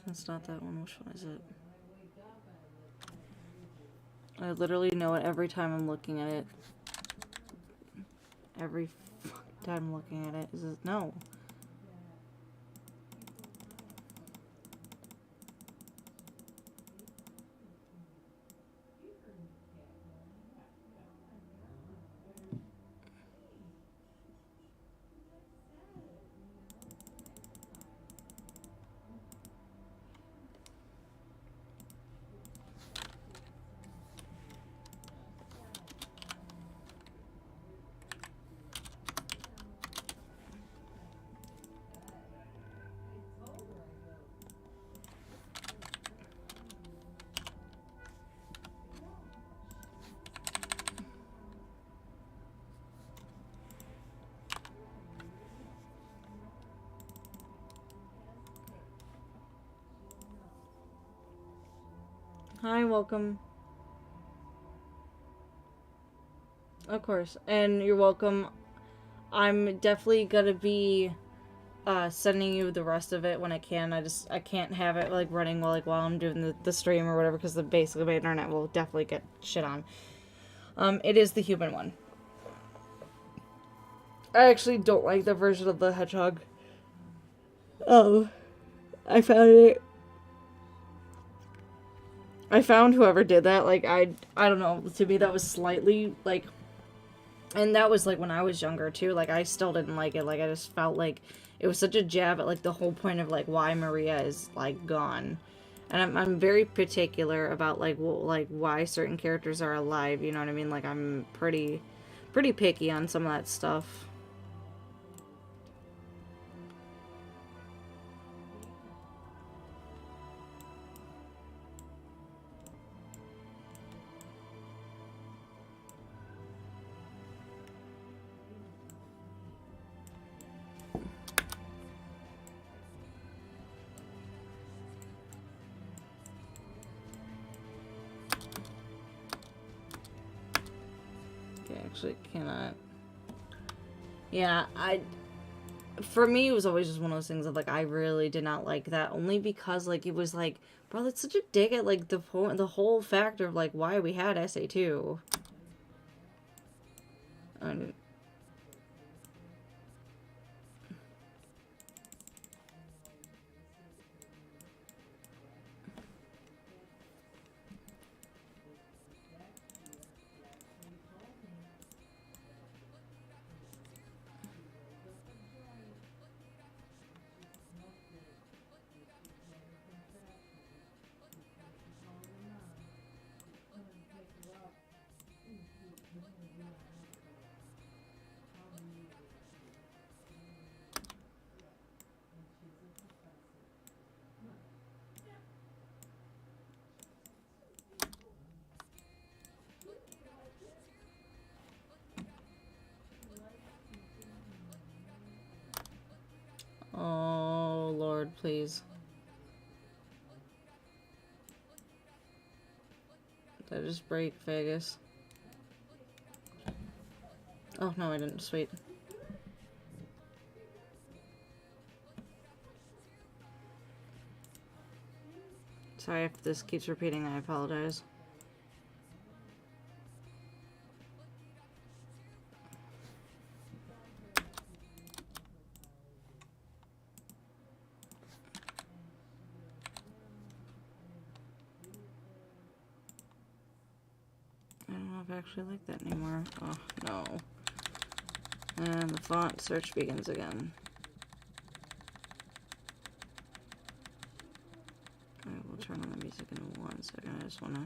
That's not that one. Which one is it? I literally know it every time I'm looking at it. Every time I'm looking at it. Is it? No. Hi, welcome. Of course. And you're welcome. I'm definitely gonna be sending you the rest of it when I can. I can't have it like running while I'm doing the stream or whatever, because basically my internet will definitely get shit on. It is the human one. I actually don't like the version of the hedgehog. Oh, I found whoever did that, like, I don't know, to me that was slightly, like, and that was, like, when I was younger, too, like, I still didn't like it, like, I just felt like it was such a jab at, like, the whole point of, like, why Maria is, like, gone. And I'm very particular about, like, why certain characters are alive, you know what I mean? Like, I'm pretty picky on some of that stuff. Actually cannot. Yeah, for me, it was always just one of those things of, like, I really did not like that, only because, like, it was, like, bro, that's such a dig at, like, the whole factor of, like, why we had SA2. Oh, Lord, please. Did I just break Vegas? Oh, no, I didn't. Sweet. Sorry if this keeps repeating, I apologize. I don't know if I actually like that anymore. Oh, no. And the font search begins again. I will turn on the music in 1 second. I just want to...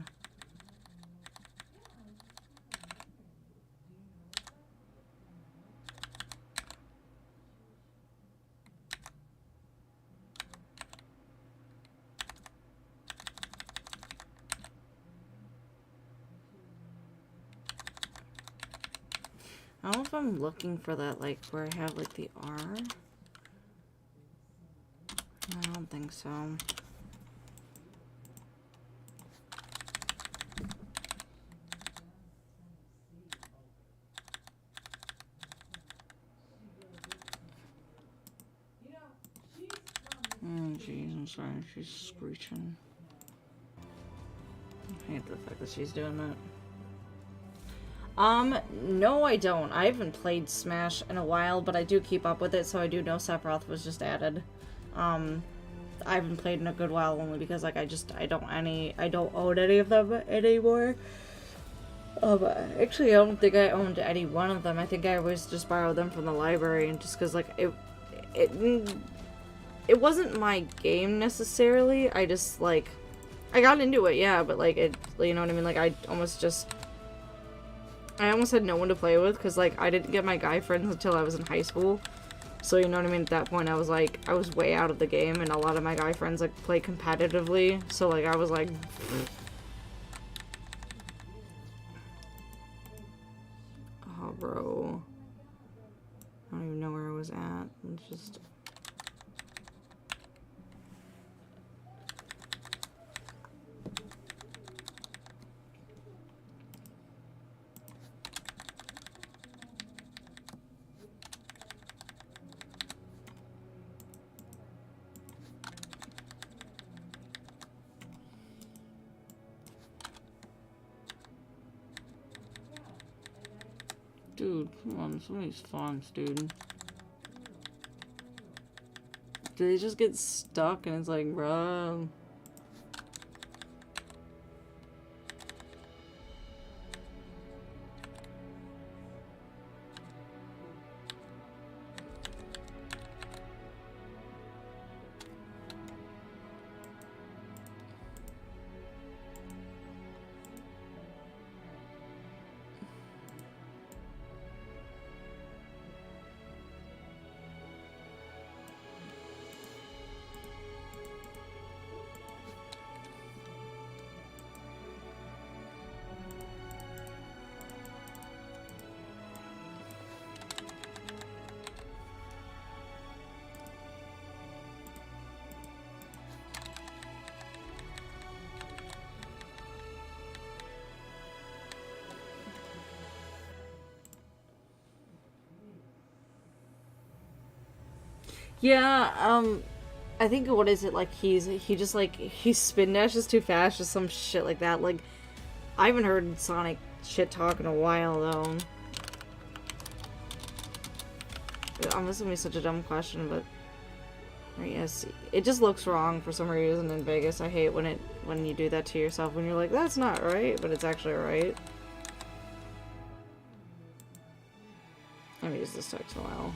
I don't know if I'm looking for that, like, where I have, like, the R. I don't think so. Oh, jeez, I'm sorry. She's screeching. I hate the fact that she's doing that. No, I don't. I haven't played Smash in a while, but I do keep up with it, so I do know Sephiroth was just added. I haven't played in a good while, only because, like, I don't own any of them anymore. Actually, I don't think I owned any one of them. I think I always just borrowed them from the library, and just because, like, it wasn't my game necessarily. I just, like, I got into it, yeah, but, like, it, you know what I mean? Like, I almost had no one to play with, because, like, I didn't get my guy friends until I was in high school. So, you know what I mean? At that point, I was, like, I was way out of the game, and a lot of my guy friends, like, play competitively. So, like, I was, like... Oh, bro. I don't even know where I was at. It's just... Dude, come on, some of these fonts, dude. Do they just get stuck and it's like, bruh. Yeah, I think, what is it, like, he spin dashes too fast, just some shit like that. Like, I haven't heard Sonic shit talk in a while, though. This is gonna be such a dumb question, but yes, it just looks wrong for some reason in Vegas. I hate when you do that to yourself, when you're like, that's not right, but it's actually right. Let me use this text a while.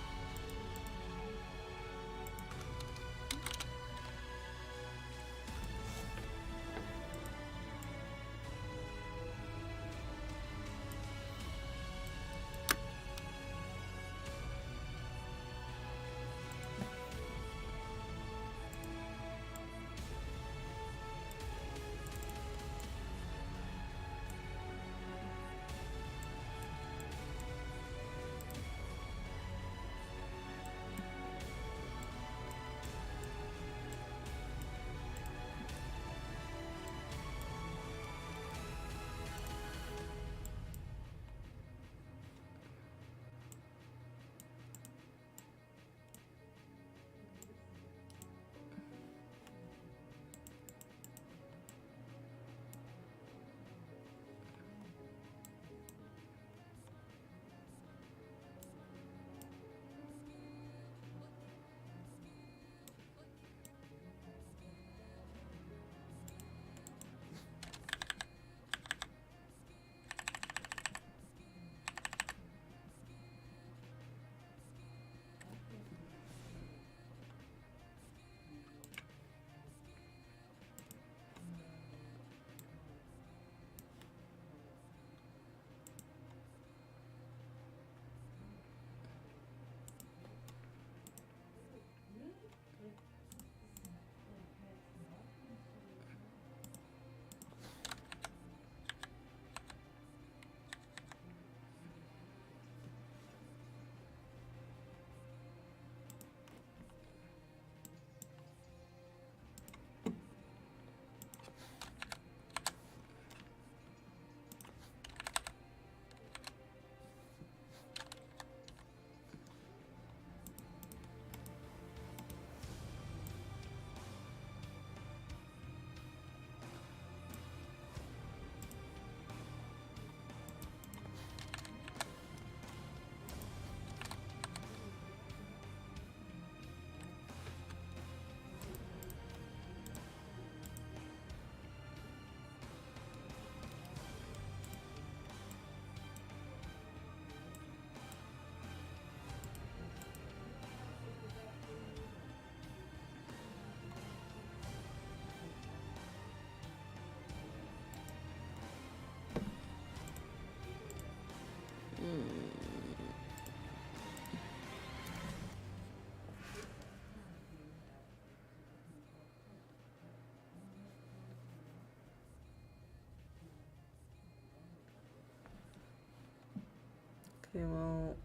Okay, well...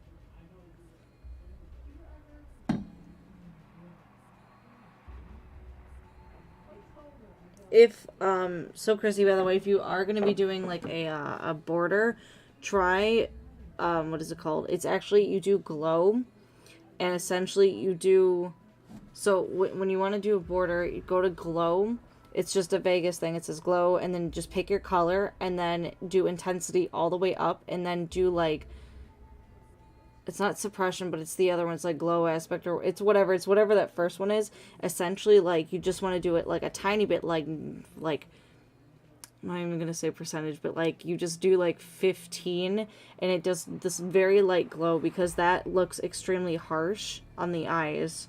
If, so Chrissy, by the way, if you are going to be doing, like, a border, try, what is it called? It's actually, you do glow, and essentially you do, so when you want to do a border, you go to glow. It's just a Vegas thing. It says glow, and then just pick your color, and then do intensity all the way up, and then do, like, It's not suppression, but it's the other one. It's like glow aspect, or it's whatever. It's whatever that first one is. Essentially, like, you just want to do it like a tiny bit, like, I'm not even going to say percentage, but like, you just do like 15, and it does this very light glow, because that looks extremely harsh on the eyes.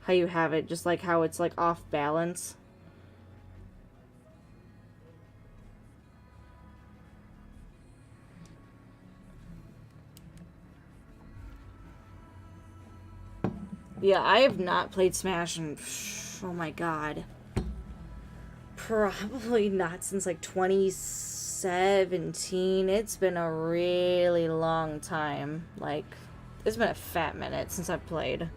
How you have it, just like how it's like off balance. Yeah, I have not played Smash in, oh my god, probably not since like 2017. It's been a really long time. Like, it's been a fat minute since I've played.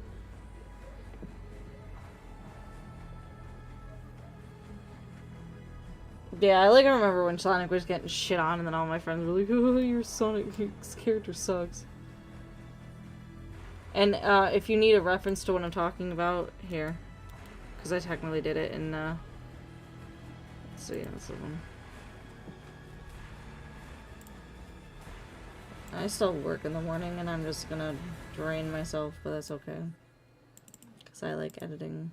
Yeah, I remember when Sonic was getting shit on, and then all my friends were like, oh, your Sonic's character sucks. And if you need a reference to what I'm talking about, here. Because I technically did it in, let's see, this one. I still work in the morning, and I'm just gonna drain myself, but that's okay. Because I like editing.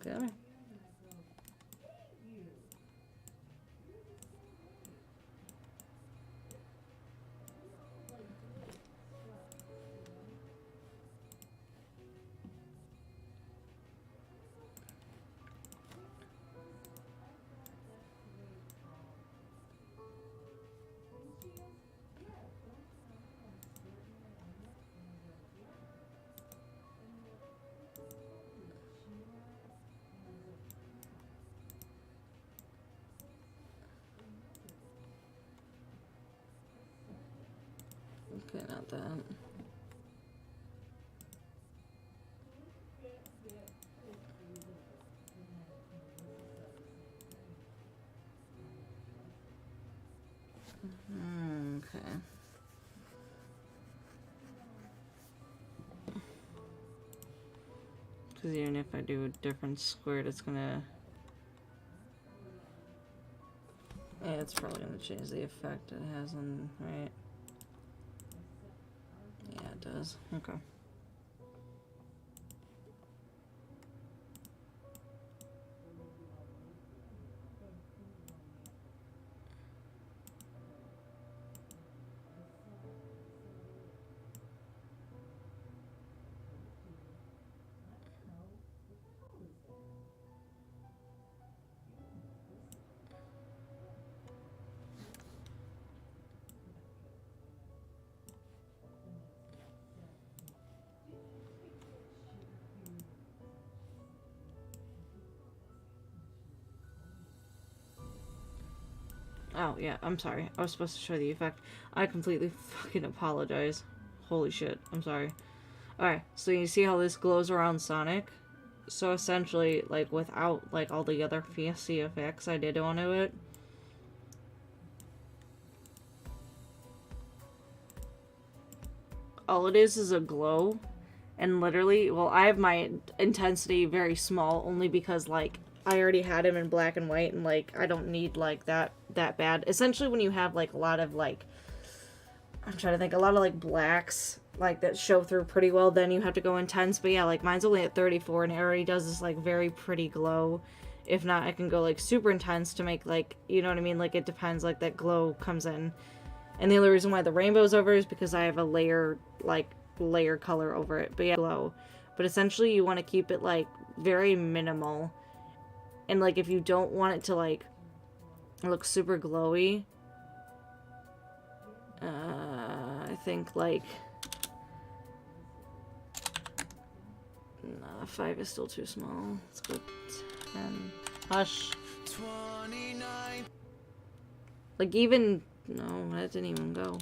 Okay. Okay, not that. Okay. Because even if I do a different squared, it's gonna... Yeah, it's probably gonna change the effect it has on, right? Yeah, it does. Okay. Oh, yeah, I'm sorry. I was supposed to show the effect. I completely fucking apologize. Holy shit, I'm sorry. Alright, so you see how this glows around Sonic? So essentially, like, without, like, all the other fancy effects I did onto it, all it is a glow. And literally, well, I have my intensity very small, only because, like, I already had him in black and white, and, like, I don't need, like, that bad. Essentially, when you have, like, a lot of, like, I'm trying to think, a lot of, like, blacks, like, that show through pretty well, then you have to go intense. But yeah, like, mine's only at 34, and it already does this, like, very pretty glow. If not, I can go, like, super intense to make, like, you know what I mean? Like, it depends, like, that glow comes in. And the only reason why the rainbow's over is because I have a layer color over it. But yeah, glow. But essentially, you want to keep it, like, very minimal. And, like, if you don't want it to, like, look super glowy, I think, like, nah, 5 is still too small. Let's go 10. Hush. 29. Like, even, no, that didn't even go.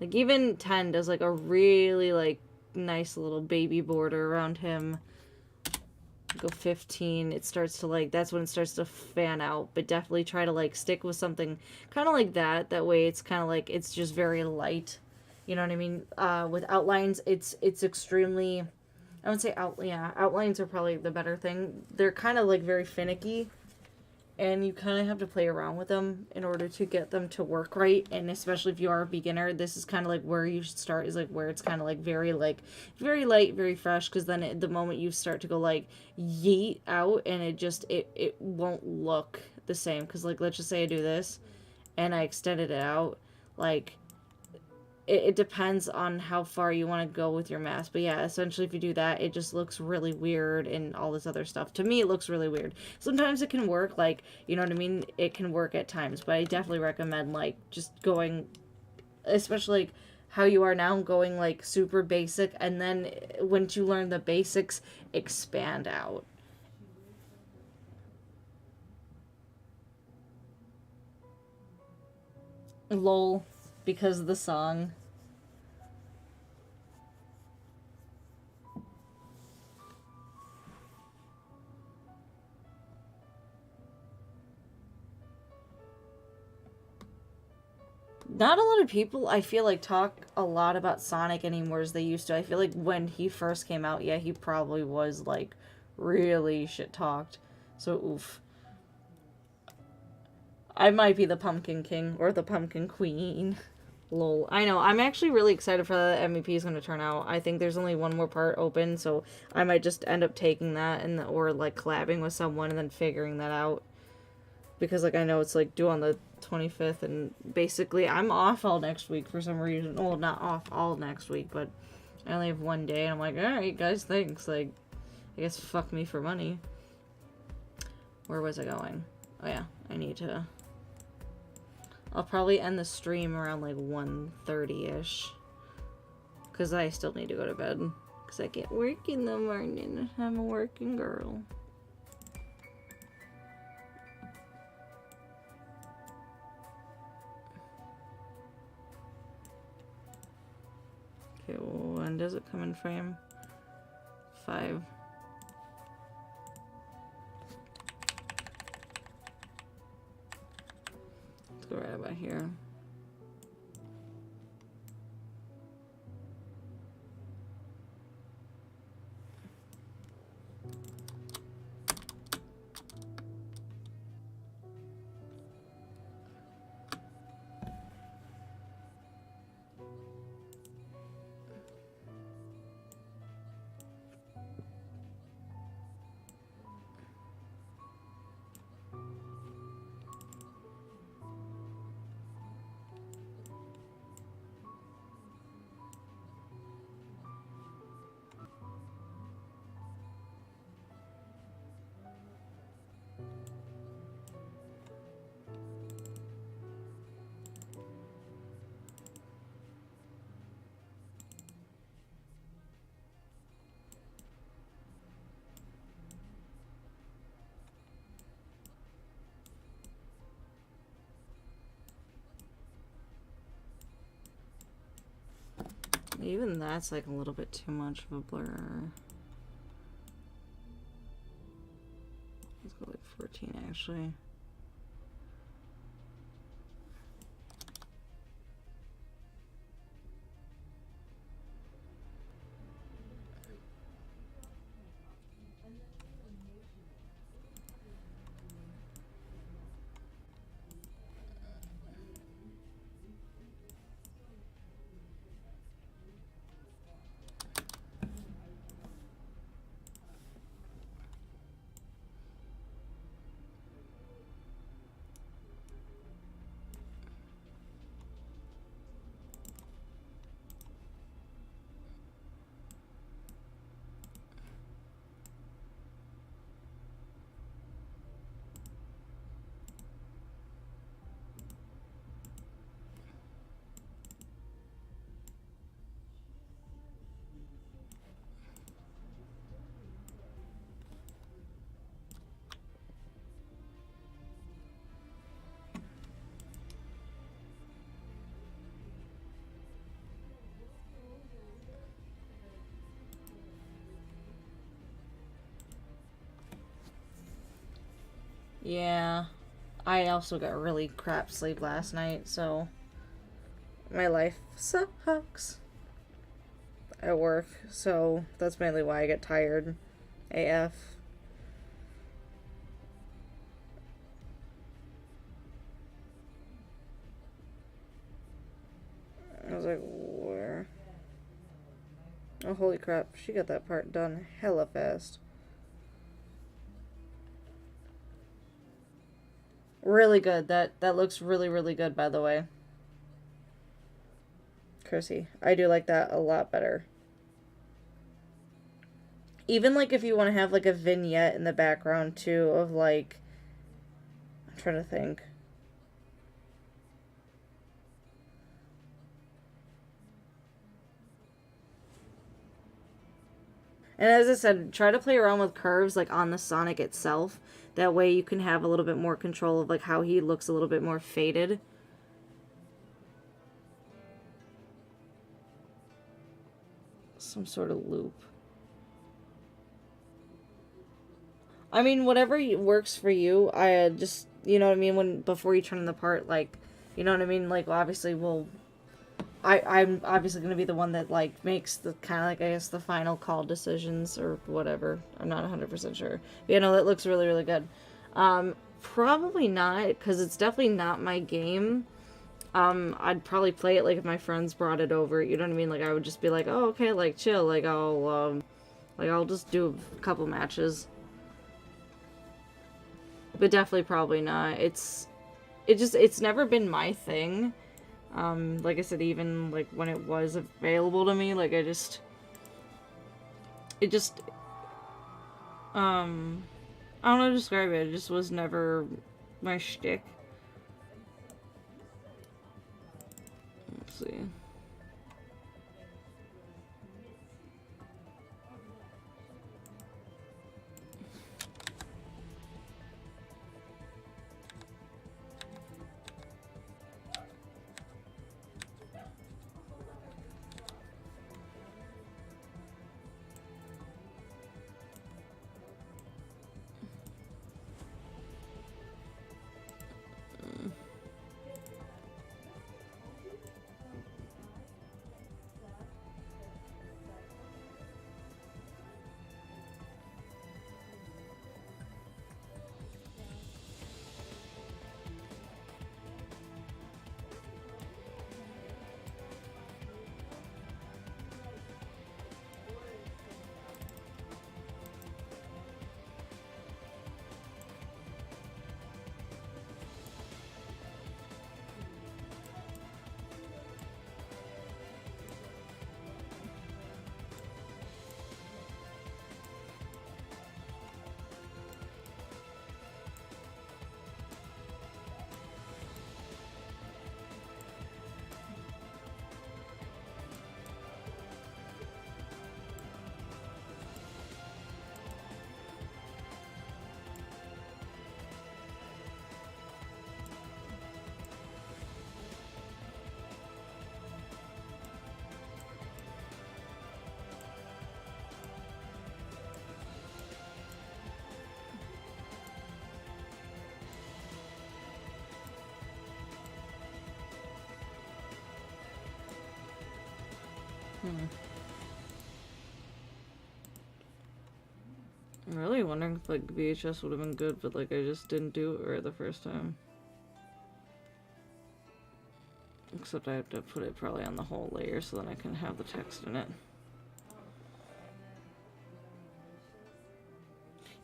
Like, even 10 does, like, a really, like, nice little baby border around him. go 15, it starts to like, that's when it starts to fan out. But definitely try to like stick with something kind of like that. That way it's kind of like, it's just very light. You know what I mean? With outlines, it's extremely, I would say outlines are probably the better thing. They're kind of like very finicky, and you kind of have to play around with them in order to get them to work right. And especially if you are a beginner, this is kind of like where you should start, is like where it's kind of like very light, very fresh. Because then the moment you start to go like yeet out, and it won't look the same. Because like, let's just say I do this and I extended it out, like, it depends on how far you want to go with your mask. But yeah, essentially if you do that, it just looks really weird and all this other stuff. To me, it looks really weird. Sometimes it can work, like, you know what I mean? It can work at times, but I definitely recommend, like, just going, especially, like, how you are now, going, like, super basic, and then once you learn the basics, expand out. Lol, because of the song. Not a lot of people, I feel like, talk a lot about Sonic anymore as they used to. I feel like when he first came out, yeah, he probably was, like, really shit-talked. So, oof. I might be the Pumpkin King or the Pumpkin Queen. Lol. I know. I'm actually really excited for how the MEP is going to turn out. I think there's only one more part open, so I might just end up taking that or, like, collabing with someone and then figuring that out. Because, like, I know it's, like, due on the 25th, and basically I'm off all next week for some reason. Well, not off all next week, but I only have one day, and I'm like, alright, guys, thanks. Like, I guess fuck me for money. Where was I going? Oh, yeah, I need to... I'll probably end the stream around, like, 1:30-ish. Because I still need to go to bed. Because I can't work in the morning. I'm a working girl. Okay, well, when does it come in frame? 5. Let's go right about here. Even that's like a little bit too much of a blur. Let's go like 14 actually. Yeah. I also got really crap sleep last night, so my life sucks at work, so that's mainly why I get tired AF. I was like, where? Oh, holy crap. She got that part done hella fast. Really good. That looks really, really good, by the way. Chrissy. I do like that a lot better. Even, like, if you want to have, like, a vignette in the background, too, of, like... I'm trying to think. And as I said, try to play around with curves, like, on the Sonic itself. That way you can have a little bit more control of, like, how he looks a little bit more faded. Some sort of loop. I mean, whatever works for you. I just, you know what I mean, before you turn in the part, like, you know what I mean, like, obviously I'm obviously going to be the one that, like, makes the kind of, like, I guess, the final call decisions or whatever. I'm not 100% sure. But, you know, that looks really, really good. Probably not, because it's definitely not my game. I'd probably play it, like, if my friends brought it over, you know what I mean? Like, I would just be like, oh, okay, like, chill, like, I'll just do a couple matches. But definitely probably not. It's never been my thing. Like I said, even, like, when it was available to me, like, I don't know how to describe it. It just was never my shtick. Let's see. I'm really wondering if, like, VHS would have been good, but, like, I just didn't do it right the first time. Except I have to put it probably on the whole layer so then I can have the text in it.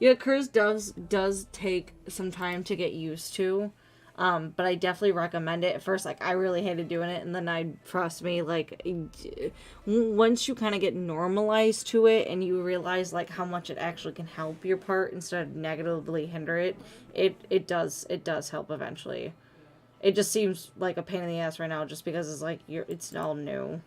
Yeah, curves does take some time to get used to. But I definitely recommend it. At first, like, I really hated doing it, and then trust me, like, once you kind of get normalized to it and you realize, like, how much it actually can help your part instead of negatively hinder it, it does help eventually. It just seems like a pain in the ass right now just because it's, like, it's all new.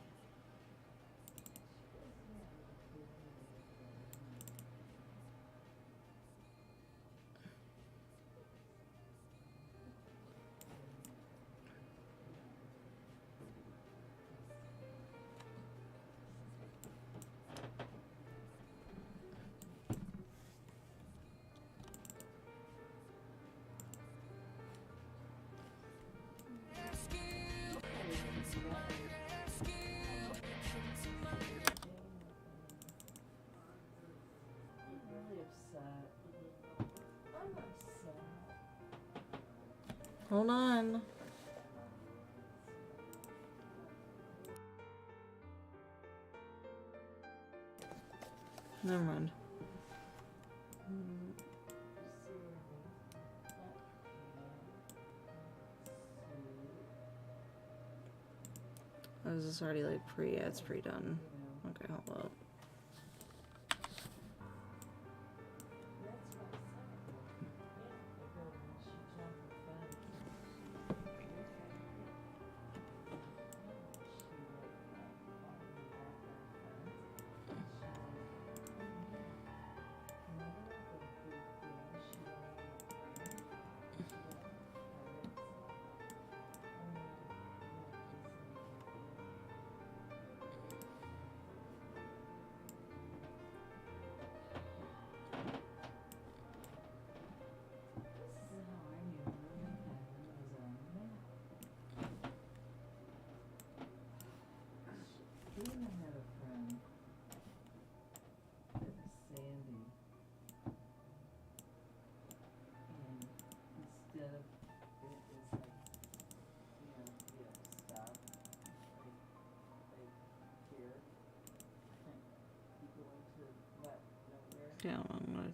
Hold on. Never mind. Oh, is this already like yeah, it's pre-done. Okay, hold up. Yeah, I'm gonna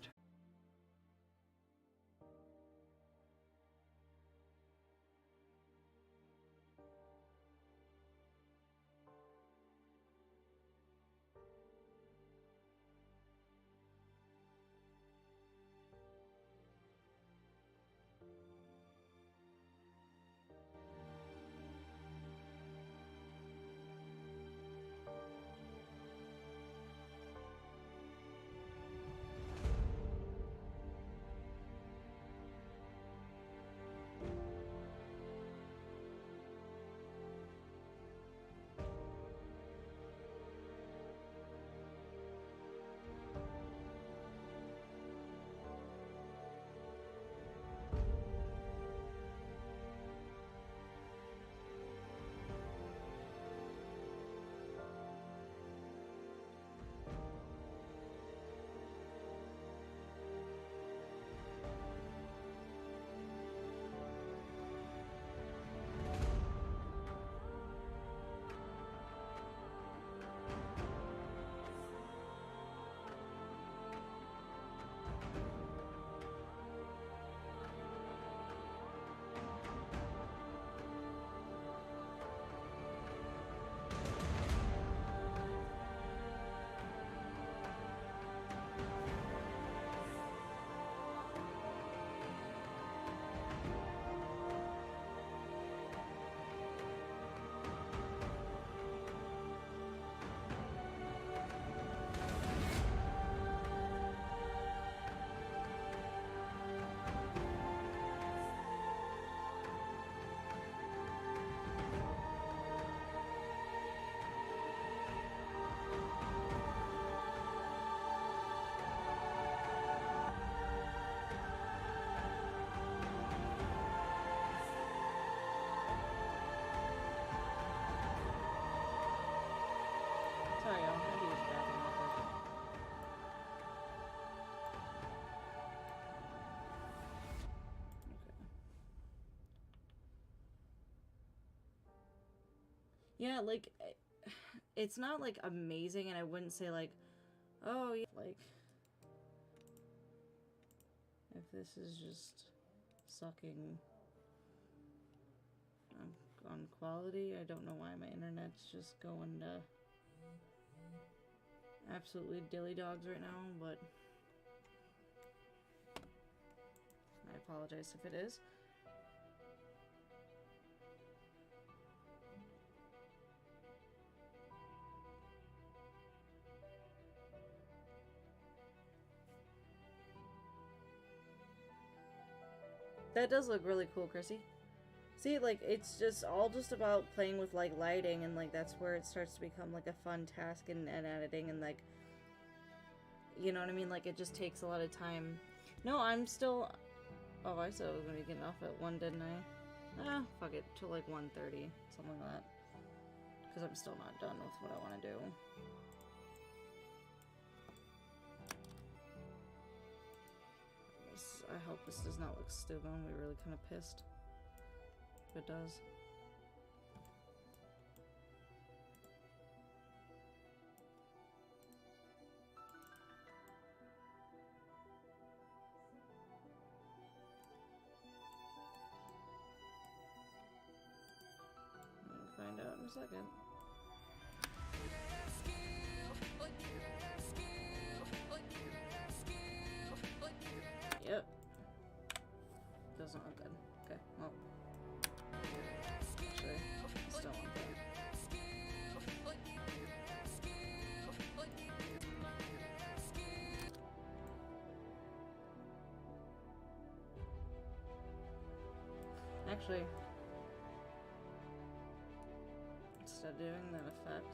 Sorry, I'm gonna use the bathroom real quick. Okay. Yeah, like, it's not like amazing, and I wouldn't say like, oh yeah, like, if this is just sucking on quality, I don't know why my internet's just going to absolutely dilly dogs right now, but I apologize if it is. That does look really cool, Chrissy. See, like, it's just all just about playing with, like, lighting, and, like, that's where it starts to become, like, a fun task in editing, and, like, you know what I mean? Like, it just takes a lot of time. No, I'm still... Oh, I said I was going to be getting off at 1, didn't I? Ah, fuck it. Till, like, 1:30. Something like that. Because I'm still not done with what I want to do. I hope this does not look stupid. I'm really kind of pissed. if it does. We'll find out in a second. Yep. Doesn't look good. Okay, well. Actually, I still want that. Actually, instead of doing that effect,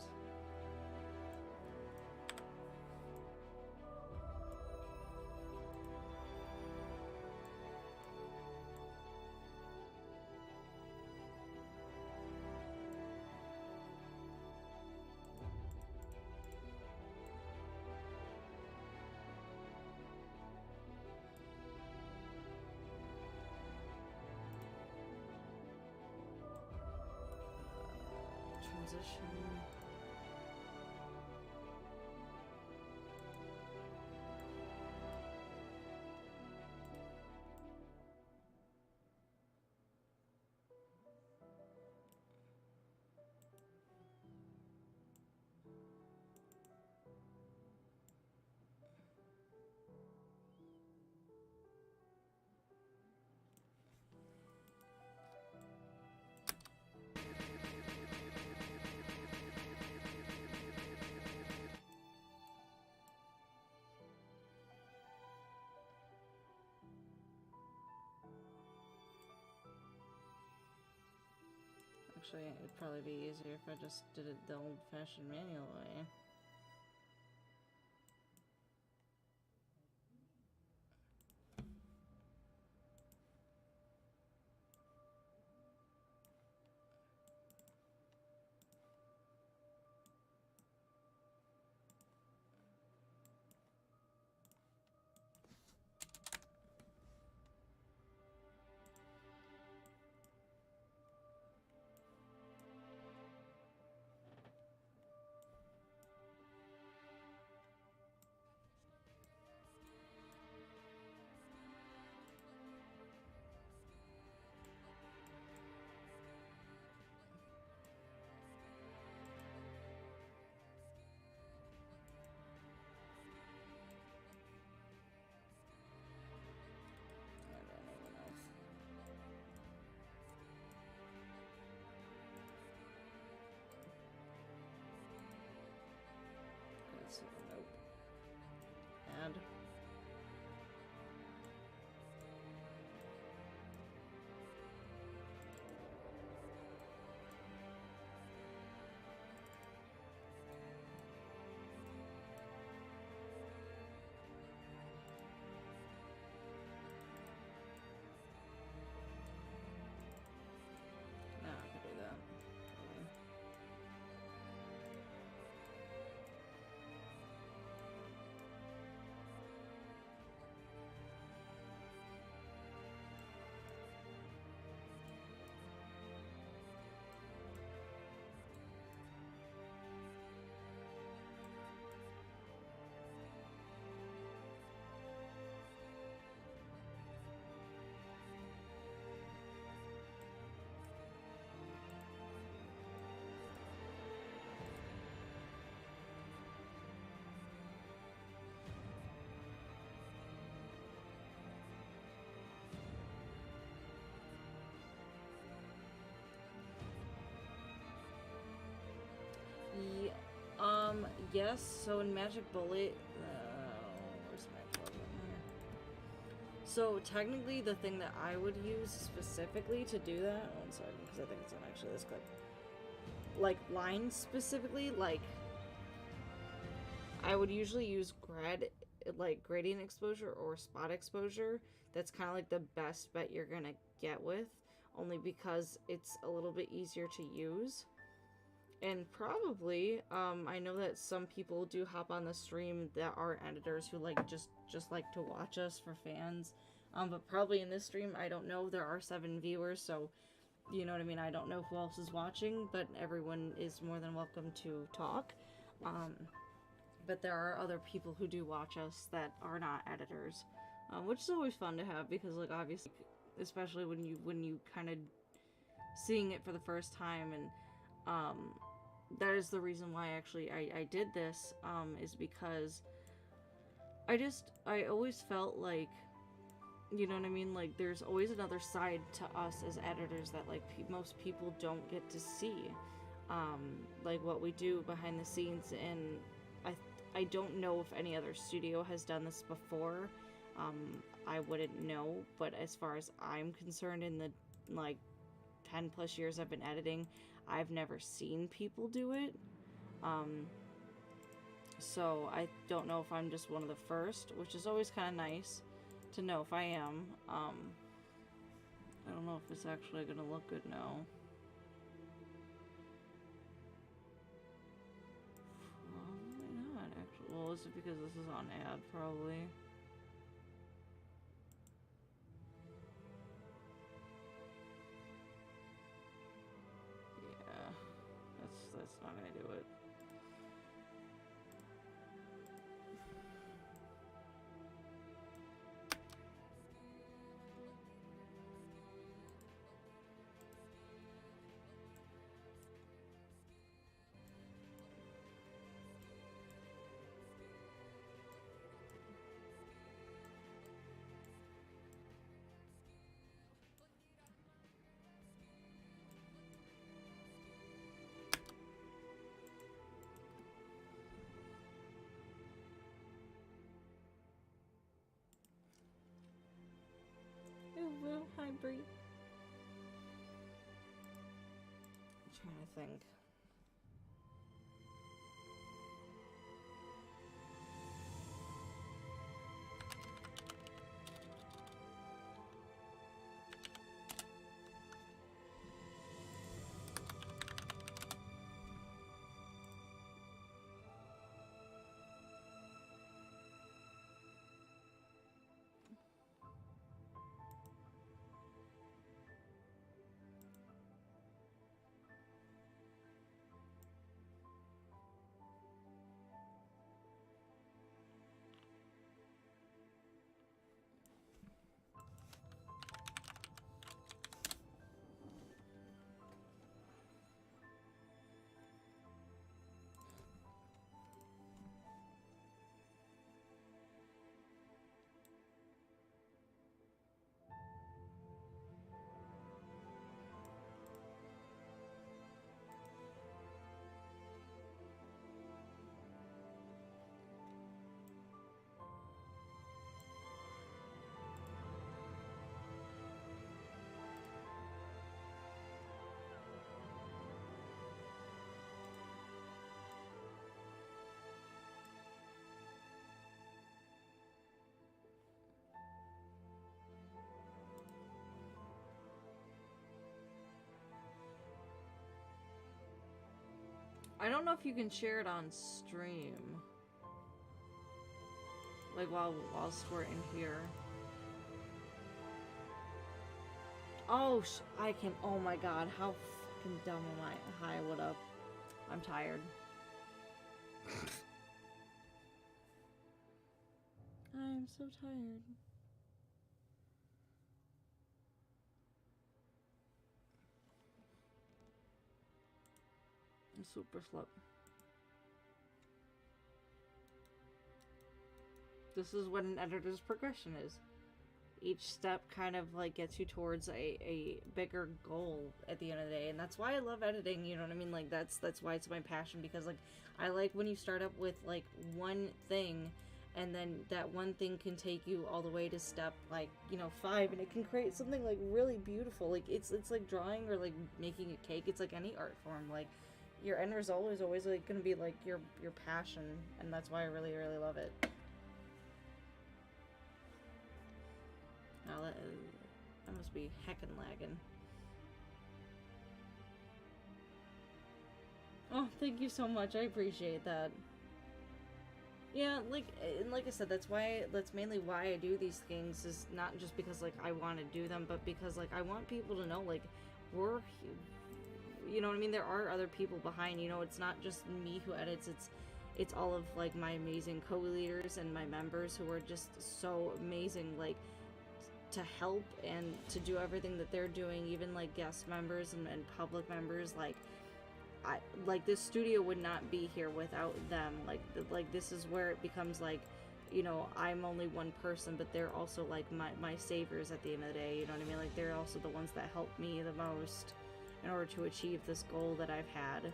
transition. Actually, it'd probably be easier if I just did it the old-fashioned manual way. So, nope. Add. Now I can do that. Yes, so in Magic Bullet, where's my program here? So technically the thing that I would use specifically to do that, one second, because I think it's on actually this clip. Like lines specifically, like I would usually use gradient exposure or spot exposure. That's kind of like the best bet you're gonna get with, only because it's a little bit easier to use. And probably, I know that some people do hop on the stream that are editors who like just like to watch us for fans. But probably in this stream, I don't know, there are 7 viewers, so you know what I mean? I don't know who else is watching, but everyone is more than welcome to talk. But there are other people who do watch us that are not editors, which is always fun to have, because like obviously, especially when you kind of seeing it for the first time, and that is the reason why actually I did this, is because I always felt like, you know what I mean, like there's always another side to us as editors that like most people don't get to see, like what we do behind the scenes. And I don't know if any other studio has done this before. I wouldn't know, but as far as I'm concerned, in the like 10 plus years I've been editing, I've never seen people do it. So I don't know if I'm just one of the first, which is always kind of nice to know if I am. I don't know if it's actually gonna look good now. Probably not, actually. Well, is it because this is on ad, probably? Yeah, that's not gonna do it. Oh, hi, Brie. I'm trying to think. I don't know if you can share it on stream. Like whilst we're in here. Oh, I can. Oh my god, how fucking dumb am I? Hi, what up? I'm tired. I'm so tired. I'm super slow. This is what an editor's progression is. Each step kind of like gets you towards a bigger goal at the end of the day, and that's why I love editing, you know what I mean? Like that's why it's my passion, because like I like when you start up with like one thing, and then that one thing can take you all the way to step like, you know, 5, and it can create something like really beautiful. Like it's like drawing or like making a cake. It's like any art form. Like your end result is always like gonna be like your passion, and that's why I really love it. Now that must be heckin' lagging. Oh, thank you so much. I appreciate that. Yeah, like I said, that's mainly why I do these things, is not just because like I want to do them, but because like I want people to know like we're, you know what I mean? There are other people behind, you know, it's not just me who edits, it's all of, like, my amazing co-leaders and my members who are just so amazing, like, to help and to do everything that they're doing, even, like, guest members and public members, like, this studio would not be here without them, like, this is where it becomes, like, you know, I'm only one person, but they're also, like, my saviors at the end of the day, you know what I mean? Like, they're also the ones that help me the most in order to achieve this goal that I've had.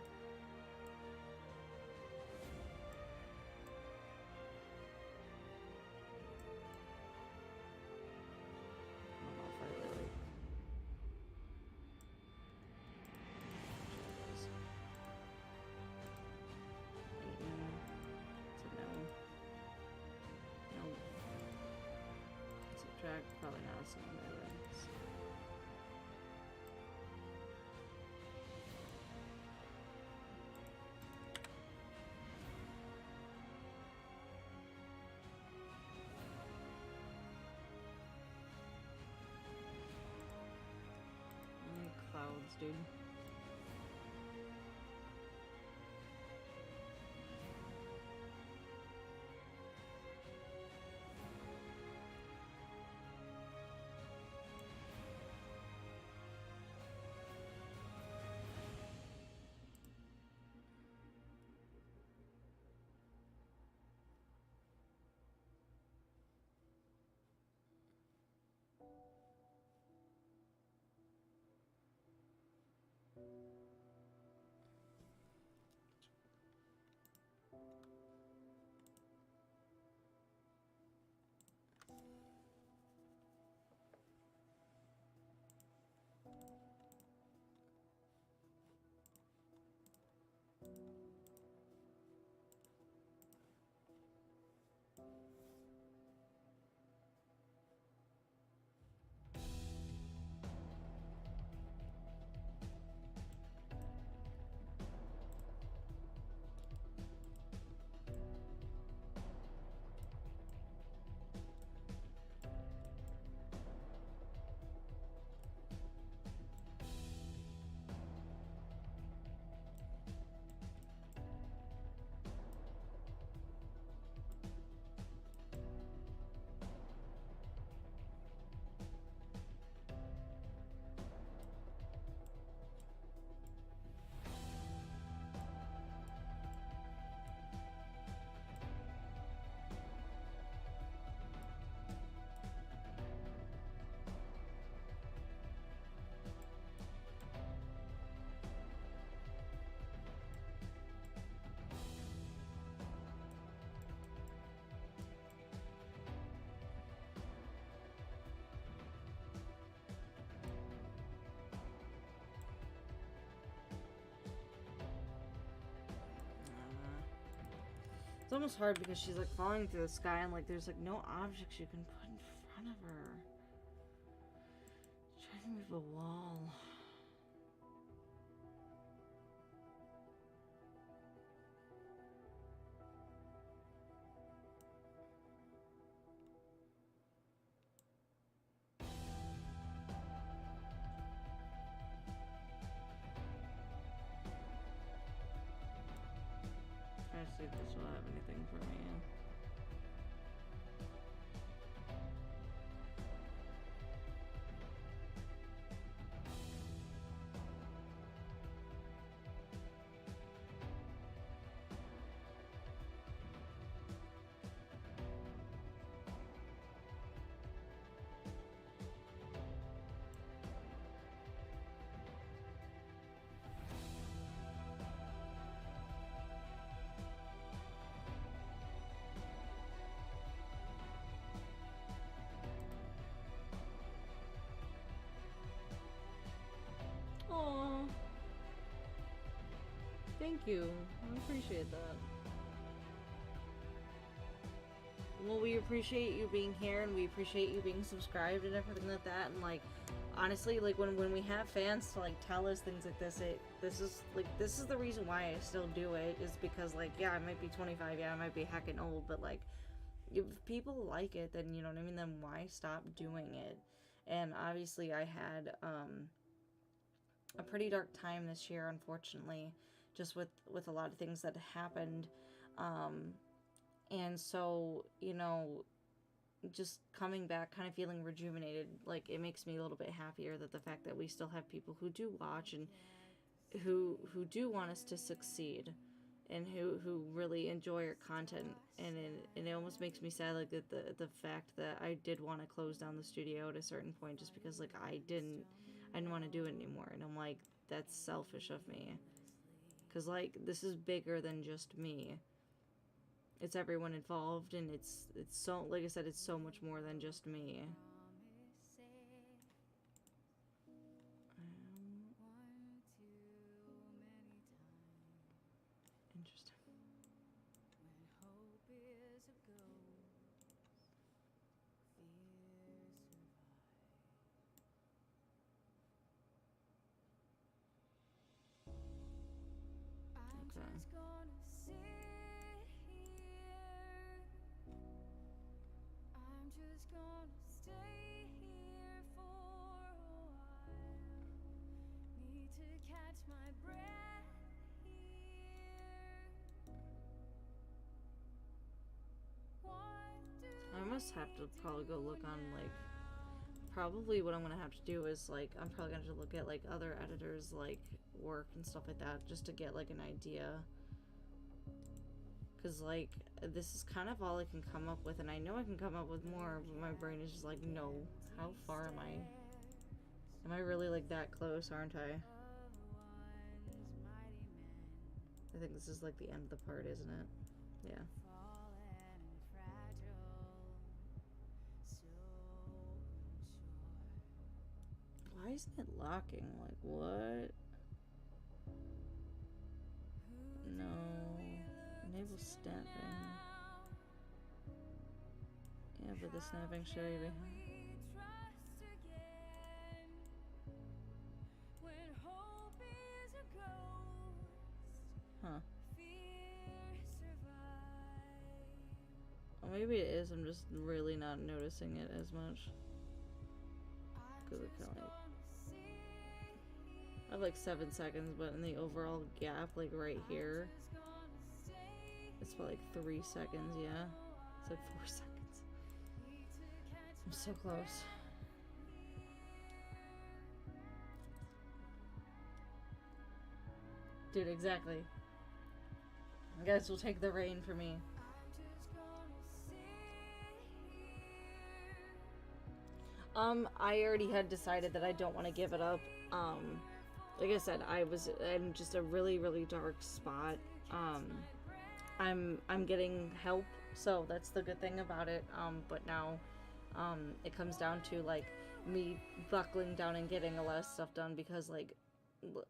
Probably not some of my rings. Clouds, dude. It's almost hard because she's like falling through the sky and like there's like no objects you can put in front of her. Try to move a wall. Trying to see if this will have anything for me. Aww. Thank you. I appreciate that. Well, we appreciate you being here, and we appreciate you being subscribed and everything like that. And like, honestly, like when we have fans to like tell us things like this, this is the reason why I still do it, is because like, yeah, I might be 25, yeah, I might be heckin' old, but like, if people like it, then you know what I mean. Then why stop doing it? And obviously, I had a pretty dark time this year, unfortunately, just with a lot of things that happened. And so, you know, just coming back, kind of feeling rejuvenated, like, it makes me a little bit happier that the fact that we still have people who do watch and who do want us to succeed, and who really enjoy our content. And it almost makes me sad, like, that the fact that I did want to close down the studio at a certain point, just because, like, I didn't want to do it anymore. And I'm like, that's selfish of me, because, like, this is bigger than just me. It's everyone involved, and it's so, like I said, it's so much more than just me. Interesting. Okay. I'm just gonna stay here for a while. Need to catch my breath here. I must have to probably go look on, like, probably what I'm gonna have to do is, like, I'm probably gonna have to look at, like, other editors, like, work and stuff like that, just to get, like, an idea. Because, like, this is kind of all I can come up with, and I know I can come up with more, but my brain is just like, no, how far am I? Am I really, like, that close, aren't I? I think this is, like, the end of the part, isn't it? Yeah. Why isn't it locking? Like, what? No. Enable snapping. Yeah, but the snapping should be behind. Huh. Well, maybe it is. I'm just really not noticing it as much. Because it kind of like... I have like 7 seconds, but in the overall gap, like right here, it's about like 3 seconds, yeah. It's like 4 seconds. I'm so close. Dude, exactly. I guess we'll take the rain for me. I already had decided that I don't want to give it up. Like I said, I'm just a really, really dark spot. I'm getting help, so that's the good thing about it. But now, it comes down to, like, me buckling down and getting a lot of stuff done, because, like,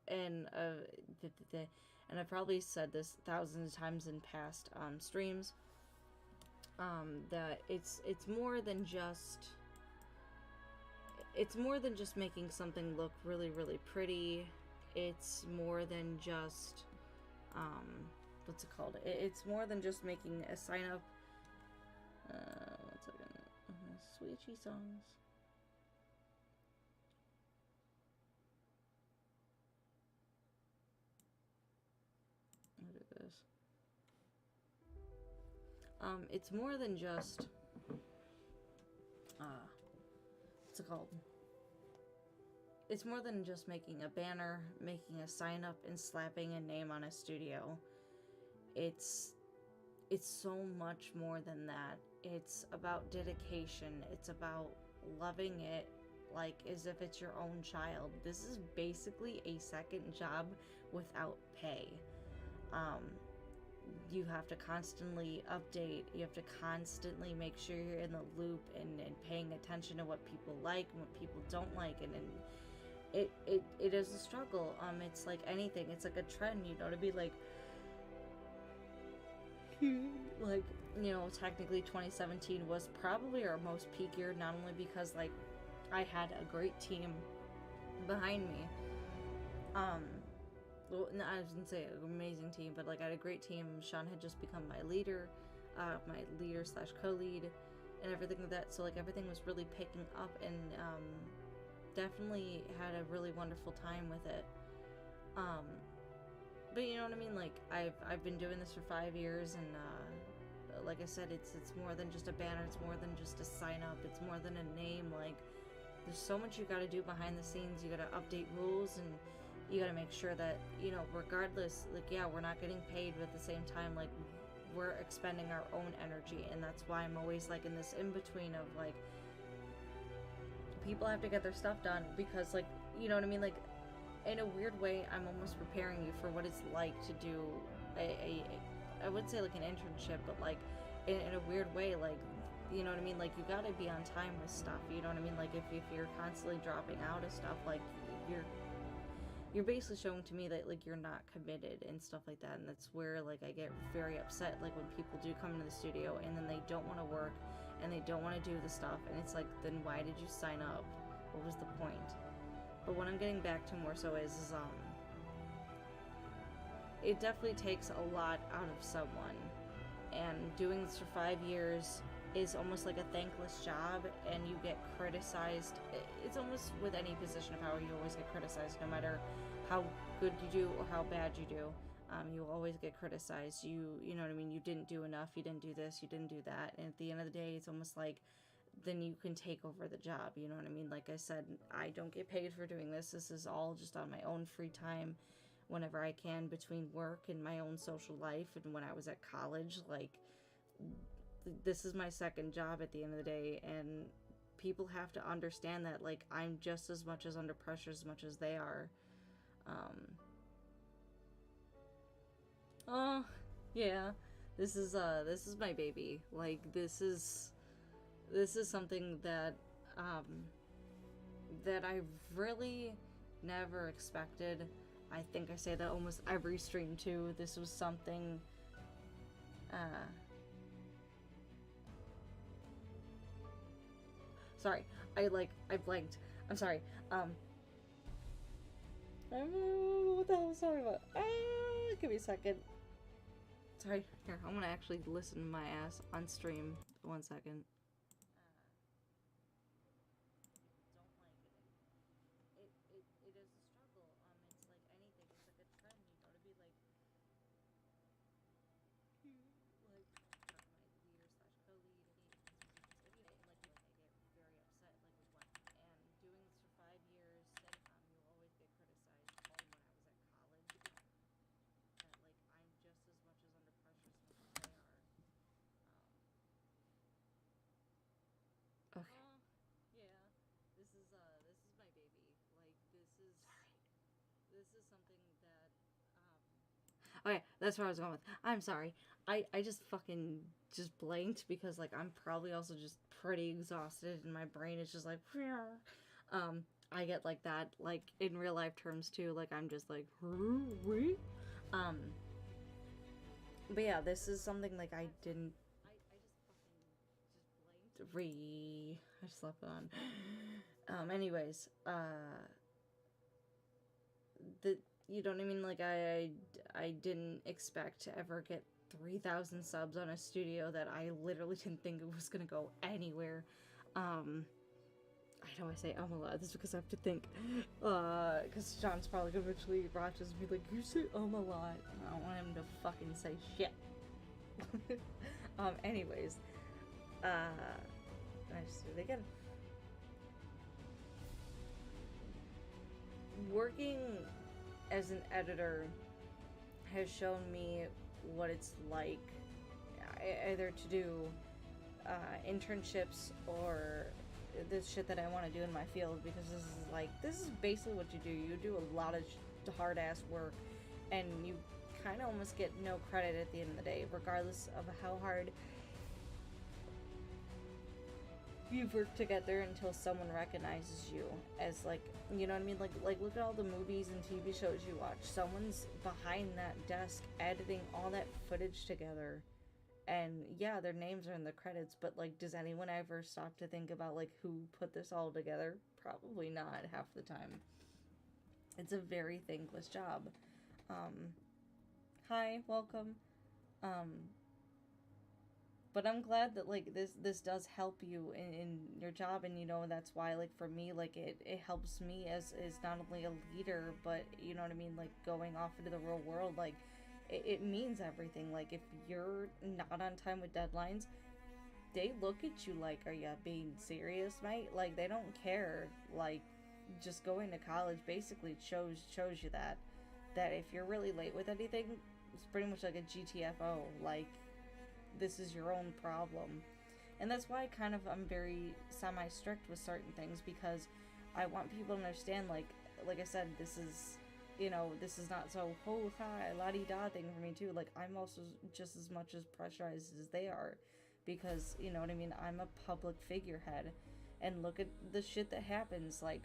and I've probably said this thousands of times in past, streams, that it's more than just... It's more than just making something look really, really pretty. It's more than just, what's it called? It's more than just making a sign up. 1 second. Sweetie songs. Look at this. It's more than just, what's it called? It's more than just making a banner, making a sign up, and slapping a name on a studio. It's so much more than that. It's about dedication. It's about loving it like as if it's your own child. This is basically a second job without pay. You have to constantly update. You have to constantly make sure you're in the loop and paying attention to what people like and what people don't like. And it is a struggle. It's like anything. It's like a trend, you know, to be like, technically 2017 was probably our most peak year, not only because, like, I had a great team behind me. Well, no, I didn't say an amazing team, but, like, I had a great team. Sean had just become my leader / co-lead, and everything like that. So, like, everything was really picking up, and definitely had a really wonderful time with it. But you know what I mean? Like, I've been doing this for 5 years, and like I said, it's more than just a banner. It's more than just a sign up. It's more than a name. Like, there's so much you got to do behind the scenes. You got to update rules, and you got to make sure that, you know, regardless, like, yeah, we're not getting paid, but at the same time, like, we're expending our own energy. And that's why I'm always like in this in between of like, people have to get their stuff done, because, like, you know what I mean? Like, in a weird way, I'm almost preparing you for what it's like to do I wouldn't say like an internship, but like in a weird way, like, you know what I mean? Like, you gotta be on time with stuff, you know what I mean? Like, if you're constantly dropping out of stuff, like, you're basically showing to me that, like, you're not committed and stuff like that. And that's where, like, I get very upset, like, when people do come into the studio and then they don't want to work and they don't want to do the stuff, and it's like, then why did you sign up? What was the point? But what I'm getting back to more so is it definitely takes a lot out of someone, and doing this for 5 years is almost like a thankless job, and you get criticized. It's almost with any position of power, you always get criticized, no matter how good you do or how bad you do. You always get criticized. You know what I mean? You didn't do enough, you didn't do this, you didn't do that, and at the end of the day, it's almost like, then you can take over the job, you know what I mean? Like I said, I don't get paid for doing this. This is all just on my own free time, whenever I can, between work and my own social life. And when I was at college, like, this is my second job at the end of the day, and people have to understand that, like, I'm just as much as under pressure as much as they are. Oh, yeah, this is my baby. Like, this is something that that I really never expected. I think I say that almost every stream too. This was something sorry, I blanked. I'm sorry. I don't know what the hell I was talking about. Give me a second. Sorry, here, I'm gonna actually listen to my ass on stream. 1 second. Don't like it. It is a struggle. It's like anything. It's like a trend. You gotta be like my leader slash co-lead. Like I get very upset, like, with what. And doing this for 5 years, you'll always get criticized. When I was at college, that, like, I'm just as much as under pressure as much as they are. Okay. Yeah, this is my baby. Like, this is something that okay, that's where I was going with. I'm sorry. I just fucking just blanked because, like, I'm probably also just pretty exhausted, and my brain is just like I get like that, like, in real life terms too. Like, I'm just like but yeah, this is something, like, I didn't I just fucking just blanked. I just left it on. Anyways, you know what I mean? Like, I didn't expect to ever get 3,000 subs on a studio that I literally didn't think it was gonna go anywhere. I know I say a lot. This is because I have to think. Because John's probably gonna eventually watch this and be like, you say a lot. I don't want him to fucking say shit. Anyways. I just did it again. Working as an editor has shown me what it's like either to do internships or this shit that I want to do in my field, because this is basically what you do. You do a lot of hard ass work, and you kind of almost get no credit at the end of the day, regardless of how hard you've worked to get there, until someone recognizes you as, like, you know what I mean? Like look at all the movies and TV shows you watch. Someone's behind that desk editing all that footage together. And yeah, their names are in the credits, but, like, does anyone ever stop to think about, like, who put this all together? Probably not half the time. It's a very thankless job. Hi, welcome. but I'm glad that, like, this does help you in your job, and, you know, that's why, like, for me, like, it helps me as not only a leader, but, you know what I mean, like, going off into the real world, like, it means everything. Like, if you're not on time with deadlines, they look at you like, are you being serious, mate? Like, they don't care. Like, just going to college basically shows you that if you're really late with anything, it's pretty much like a GTFO. Like, this is your own problem. And that's why I'm very semi-strict with certain things, because I want people to understand, like I said, this is, you know, this is not so ho ha la-di-da thing for me too. Like, I'm also just as much as pressurized as they are, because, you know what I mean, I'm a public figurehead, and look at the shit that happens, like,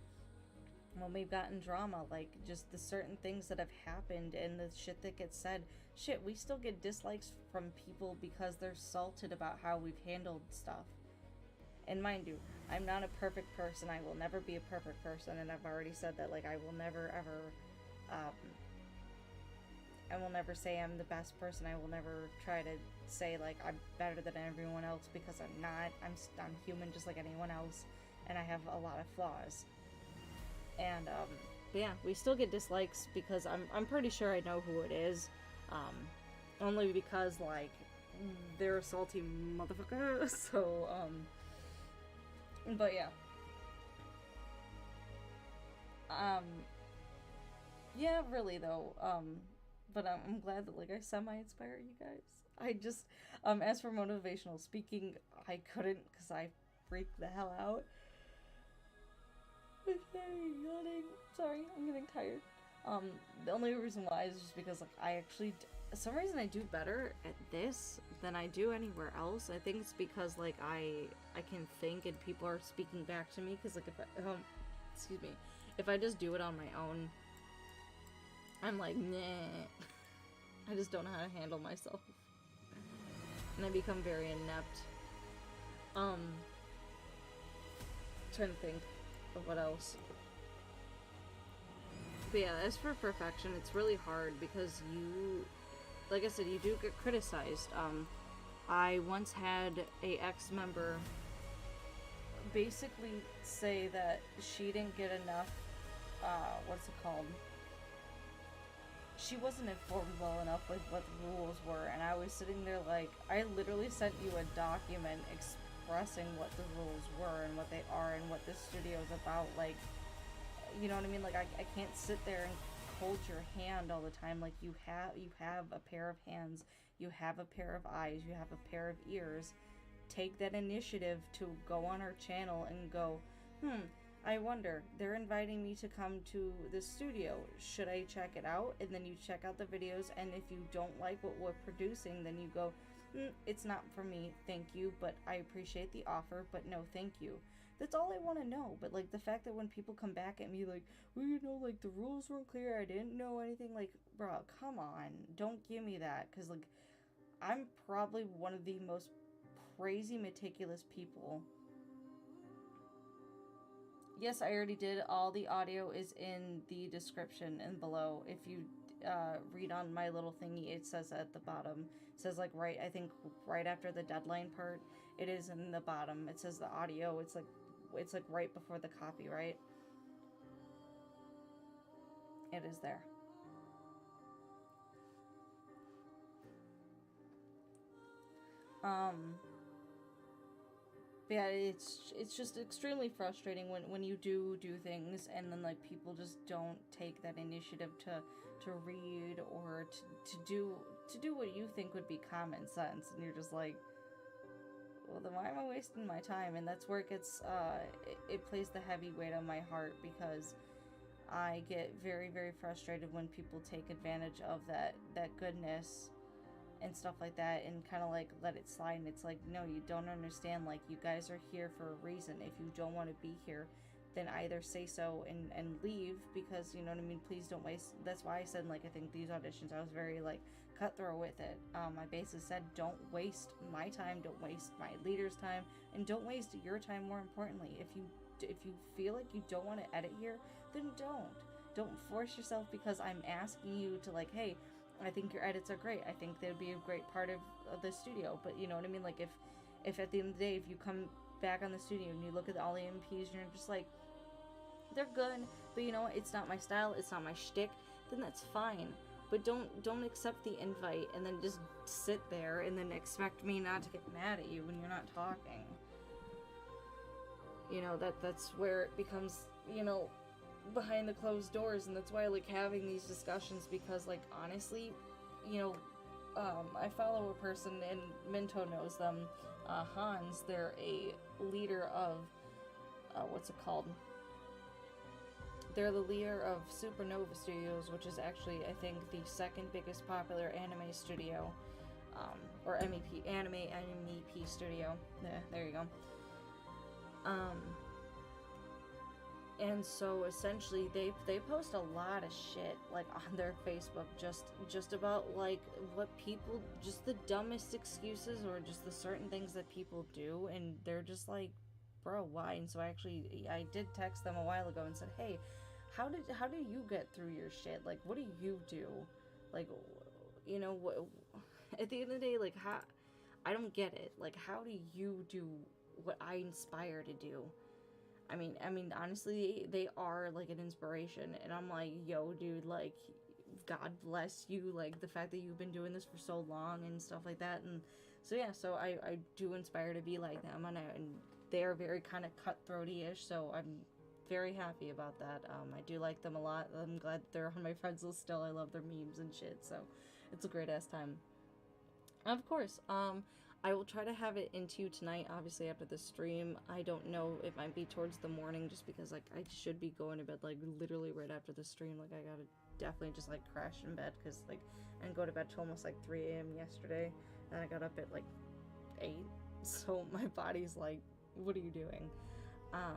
when we've gotten drama, like, just the certain things that have happened and the shit that gets said. Shit, we still get dislikes from people because they're salted about how we've handled stuff. And mind you, I'm not a perfect person. I will never be a perfect person, and I've already said that. Like, I will never ever I will never say I'm the best person. I will never try to say, like, I'm better than everyone else, because I'm not. I'm human just like anyone else, and I have a lot of flaws. And, but yeah, we still get dislikes because I'm pretty sure I know who it is. Only because, like, they're a salty motherfucker, so, but yeah. Yeah, really, though, but I'm glad that, like, I semi-inspire you guys. I just, as for motivational speaking, I couldn't, because I freaked the hell out. I'm yawning. Sorry, I'm getting tired. The only reason why is just because, like, I actually, for some reason I do better at this than I do anywhere else. I think it's because, like, I can think and people are speaking back to me, because, like, if I, excuse me, if I just do it on my own, I'm like, nah. I just don't know how to handle myself. And I become very inept. Trying to think of what else. But yeah, as for perfection, it's really hard because you, like I said, you do get criticized. I once had a ex-member basically say that she didn't get enough, what's it called? She wasn't informed well enough with what the rules were, and I was sitting there like, I literally sent you a document expressing what the rules were and what they are and what this studio is about. Like, you know what I mean? Like, I can't sit there and hold your hand all the time. Like, you have a pair of hands, you have a pair of eyes, you have a pair of ears. Take that initiative to go on our channel and go, I wonder, they're inviting me to come to the studio. Should I check it out? And then you check out the videos, and if you don't like what we're producing, then you go, it's not for me, thank you, but I appreciate the offer, but no thank you. That's all I want to know. But, like, the fact that when people come back at me like, well, you know, like, the rules weren't clear, I didn't know anything, like, bro, come on, don't give me that, because, like, I'm probably one of the most crazy meticulous people. Yes, I already did. All the audio is in the description and below. If you read on my little thingy, it says at the bottom. It says, like, I think right after the deadline part, it is in the bottom. It says the audio. It's like right before the copyright. It is there. But yeah, it's just extremely frustrating when you do things and then, like, people just don't take that initiative to read or to do what you think would be common sense, and you're just like, well, then why am I wasting my time? And that's where it gets it plays the heavy weight on my heart, because I get very, very frustrated when people take advantage of that goodness and stuff like that, and kind of, like, let it slide. And it's like, no, you don't understand. Like, you guys are here for a reason. If you don't want to be here, then either say so and leave, because, you know what I mean, please don't waste. That's why I said, like, I think these auditions, I was very, like, cutthroat with it. I basically said, don't waste my time, don't waste my leader's time, and don't waste your time. More importantly, if you feel like you don't want to edit here, then don't force yourself, because I'm asking you to, like, hey, I think your edits are great. I think they'd be a great part of the studio. But you know what I mean? Like, if at the end of the day, if you come back on the studio and you look at all the MPs and you're just like, they're good, but you know what? It's not my style. It's not my shtick. Then that's fine. But don't accept the invite and then just sit there and then expect me not to get mad at you when you're not talking. You know, that's where it becomes, you know, behind the closed doors, and that's why I like having these discussions, because like honestly, you know, I follow a person and Minto knows them, Hans. They're a leader of what's it called? They're the leader of ᴒᵃᵈ, which is actually, I think, the second biggest popular anime studio, or MEP, anime MEP studio. There you go. And so essentially they post a lot of shit like on their Facebook just about like what people, just the dumbest excuses or just the certain things that people do, and they're just like, bro, why? And so I did text them a while ago and said, hey, how do you get through your shit? Like, what do you do? Like, you know, what, at the end of the day, like, how, I don't get it. Like, how do you do what I inspire to do? I mean, honestly, they are, like, an inspiration, and I'm like, yo, dude, like, God bless you, like, the fact that you've been doing this for so long and stuff like that, and so, yeah, so I do inspire to be like them, and they're very kind of cutthroaty-ish, so I'm very happy about that. I do like them a lot. I'm glad they're on my friends list still. I love their memes and shit, so it's a great-ass time. Of course, I will try to have it into tonight, obviously, after the stream. I don't know, it might be towards the morning, just because, like, I should be going to bed, like, literally right after the stream. Like, I gotta definitely just, like, crash in bed, because, like, I didn't go to bed till almost, like, 3 a.m. yesterday, and I got up at, like, 8, so my body's like, what are you doing? Trying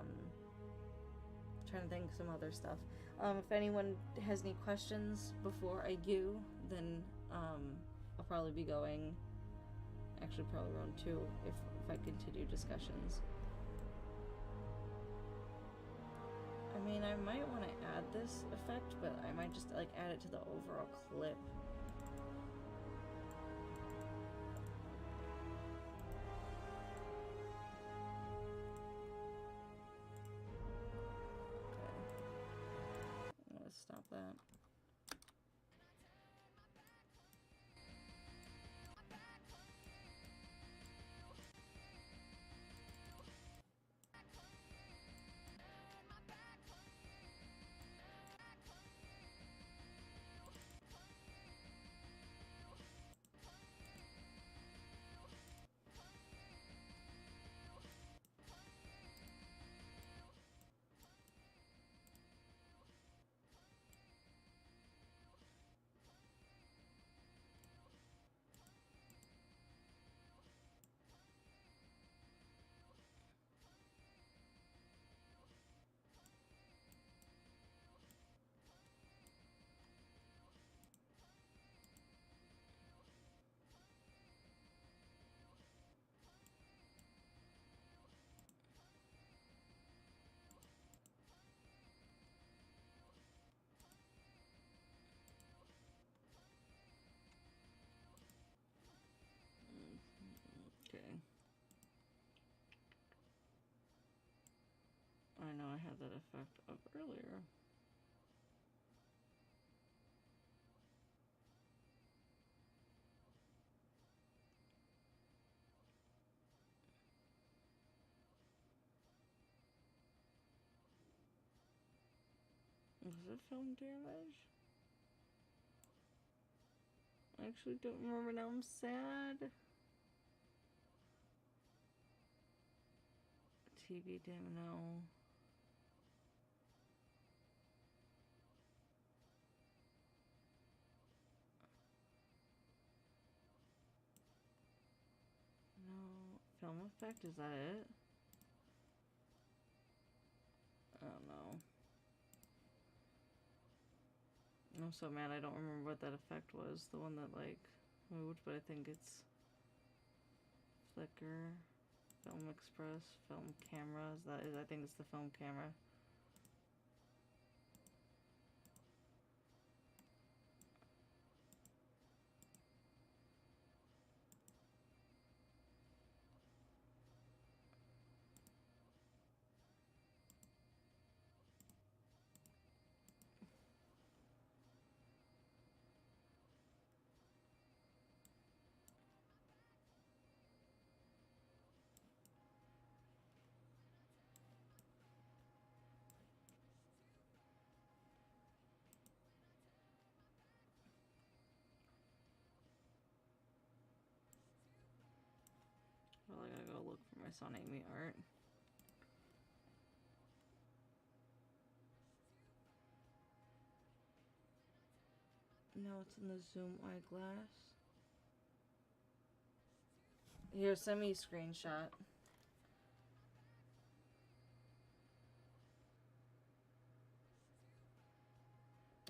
to think of some other stuff. If anyone has any questions before I go, then, I'll probably be going, actually probably around 2 if I continue discussions. I mean, I might want to add this effect, but I might just like add it to the overall clip. Okay. Let's stop that. Okay. I know I had that effect up earlier. Was it film damage? I actually don't remember now, I'm sad. TV damage, no. No. Film effect, is that it? I don't know. I'm so mad I don't remember what that effect was. The one that like moved, but I think it's flicker, film express, film camera. Is that is I think it's the film camera. ᴠᵃᵈ art. No, it's in the Zoom eyeglass. Here, send me a screenshot.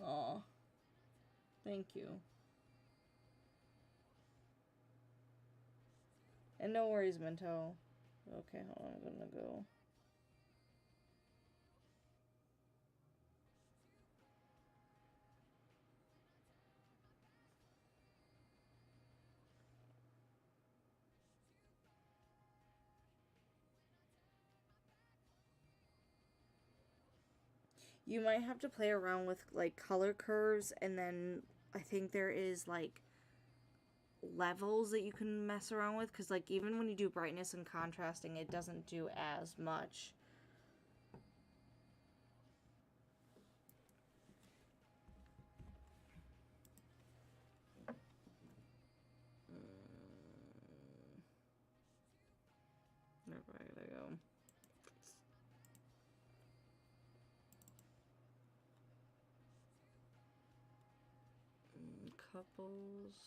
Aw. Thank you. And no worries, Minto. Okay, hold on, I'm gonna go. You might have to play around with, like, color curves, and then I think there is, like, levels that you can mess around with, because, like, even when you do brightness and contrasting, it doesn't do as much. Where I gotta go? Couples.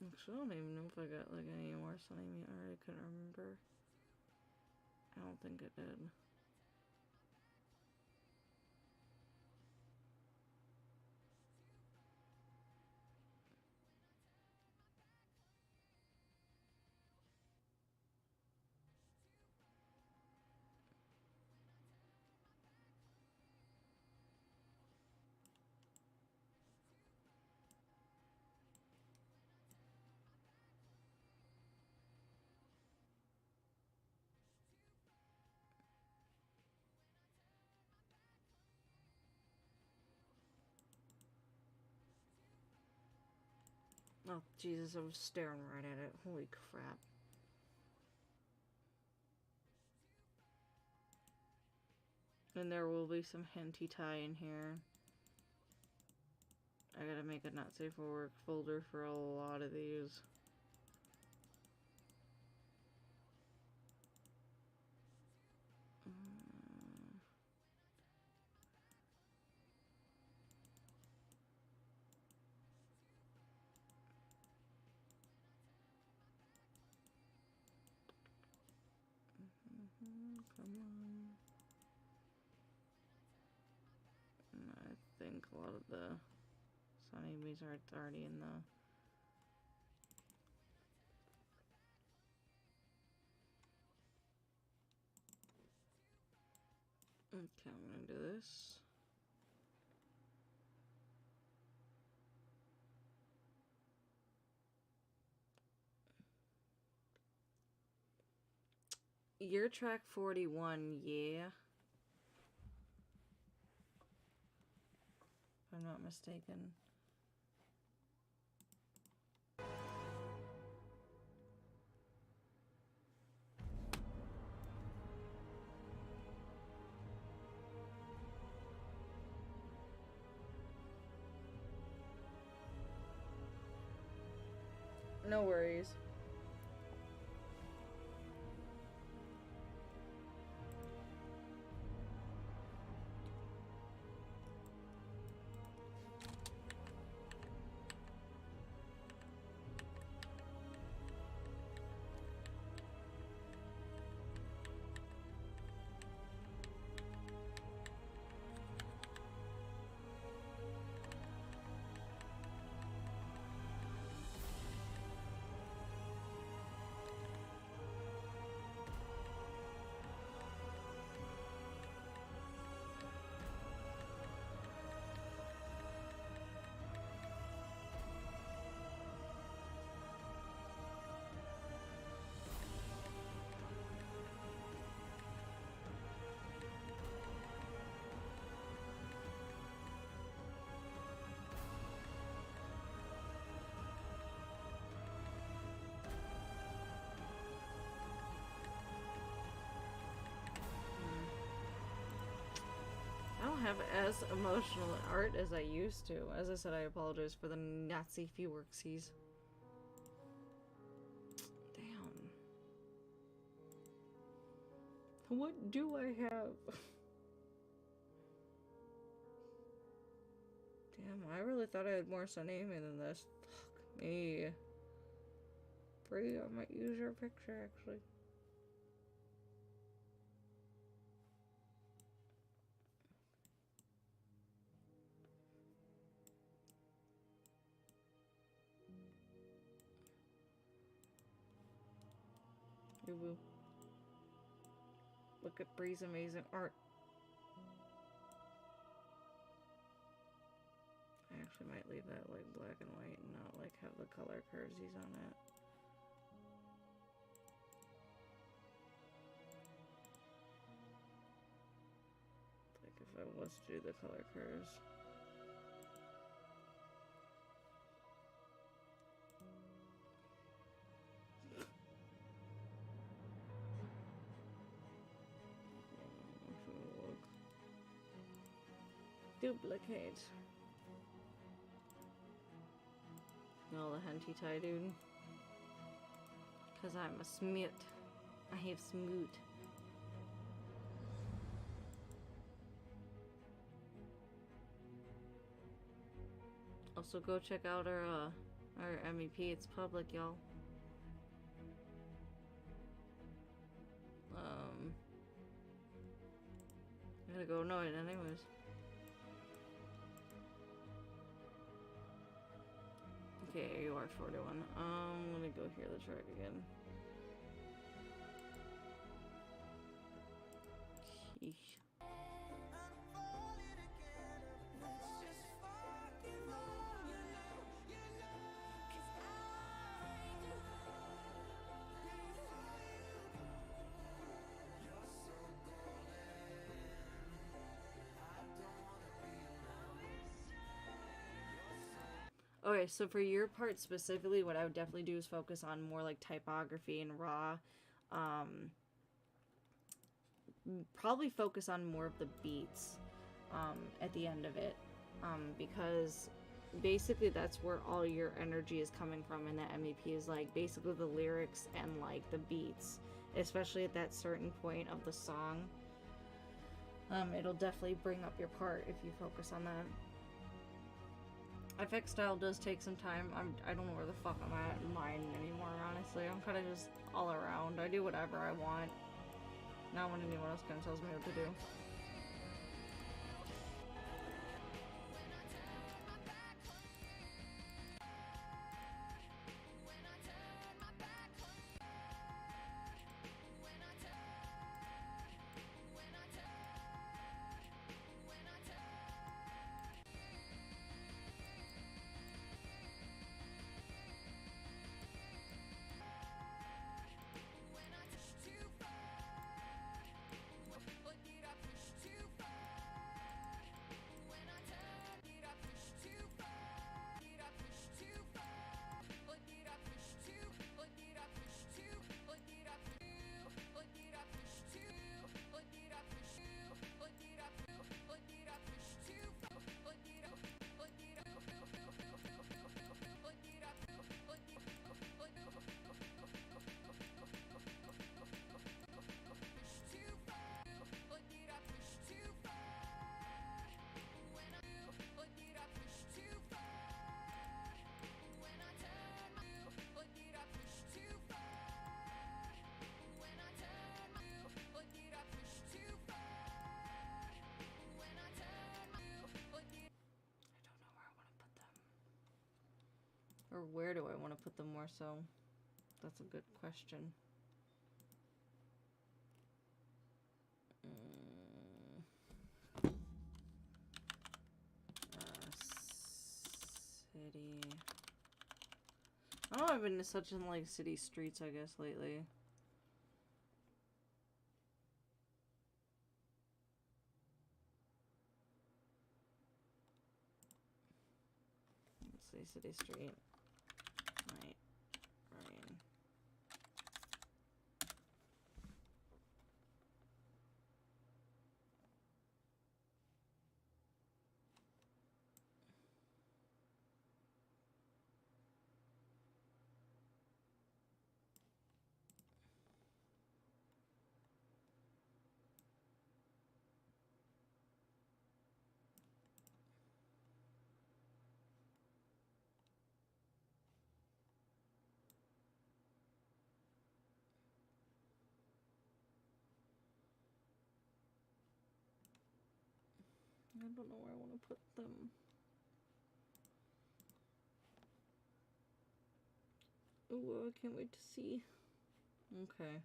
Actually, I don't even know if I got, like, any more ᴠᵃᵈ art. I couldn't remember. I don't think I did. Oh, Jesus, I was staring right at it. Holy crap. And there will be some hentai in here. I gotta make a not safe for work folder for a lot of these. Come on. I think a lot of the ᴠᵃᵈs are already in the... Okay, I'm gonna do this. You're track 41, yeah. If I'm not mistaken. No worries. don't have as emotional art as I used to. As I said, I apologize for the Nazi fewerksies. Damn. What do I have? Damn, I really thought I had more ᴶᵃᵈ than this. Fuck me. Brie, I might use your picture, actually. Boo. Look at Brie's amazing art. I actually might leave that like black and white and not like have the color cursies on it. Like if I was to do the color curves. Duplicate. No, the ᴒᵃᵈ, dude. Cause I'm a ᴨᵃ. I have ᴨᵃ. Also, go check out our MEP. It's public, y'all. I'm gonna go annoy it anyways. Okay, you are 41. I'm gonna go hear the track again. Sheesh. Okay, so for your part specifically, what I would definitely do is focus on more like typography and raw. Probably focus on more of the beats at the end of it, because basically that's where all your energy is coming from in that MEP, is like basically the lyrics and like the beats, especially at that certain point of the song. It'll definitely bring up your part if you focus on that. FX style does take some time. I don't know where the fuck I'm at in mine anymore, honestly. I'm kind of just all around. I do whatever I want. Not when anyone else kind of tells me what to do. Or where do I want to put them more so? That's a good question. City. I don't know, I've been such in like city streets, I guess, lately. Let's see, city street. Night. Rain. I don't know where I want to put them. Ooh, I can't wait to see. Okay.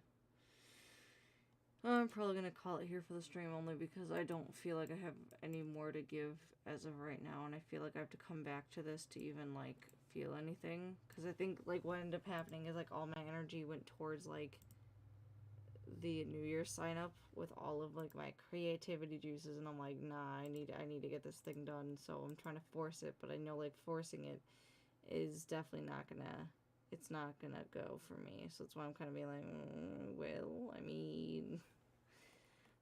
I'm probably going to call it here for the stream only because I don't feel like I have any more to give as of right now, and I feel like I have to come back to this to even, like, feel anything. Because I think, like, what ended up happening is, like, all my energy went towards, like, the New Year's sign up with all of, like, my creativity juices, and I'm like, nah, I need to get this thing done, so I'm trying to force it, but I know, like, forcing it is definitely not gonna... It's not gonna go for me, so that's why I'm kind of being like, well, I mean...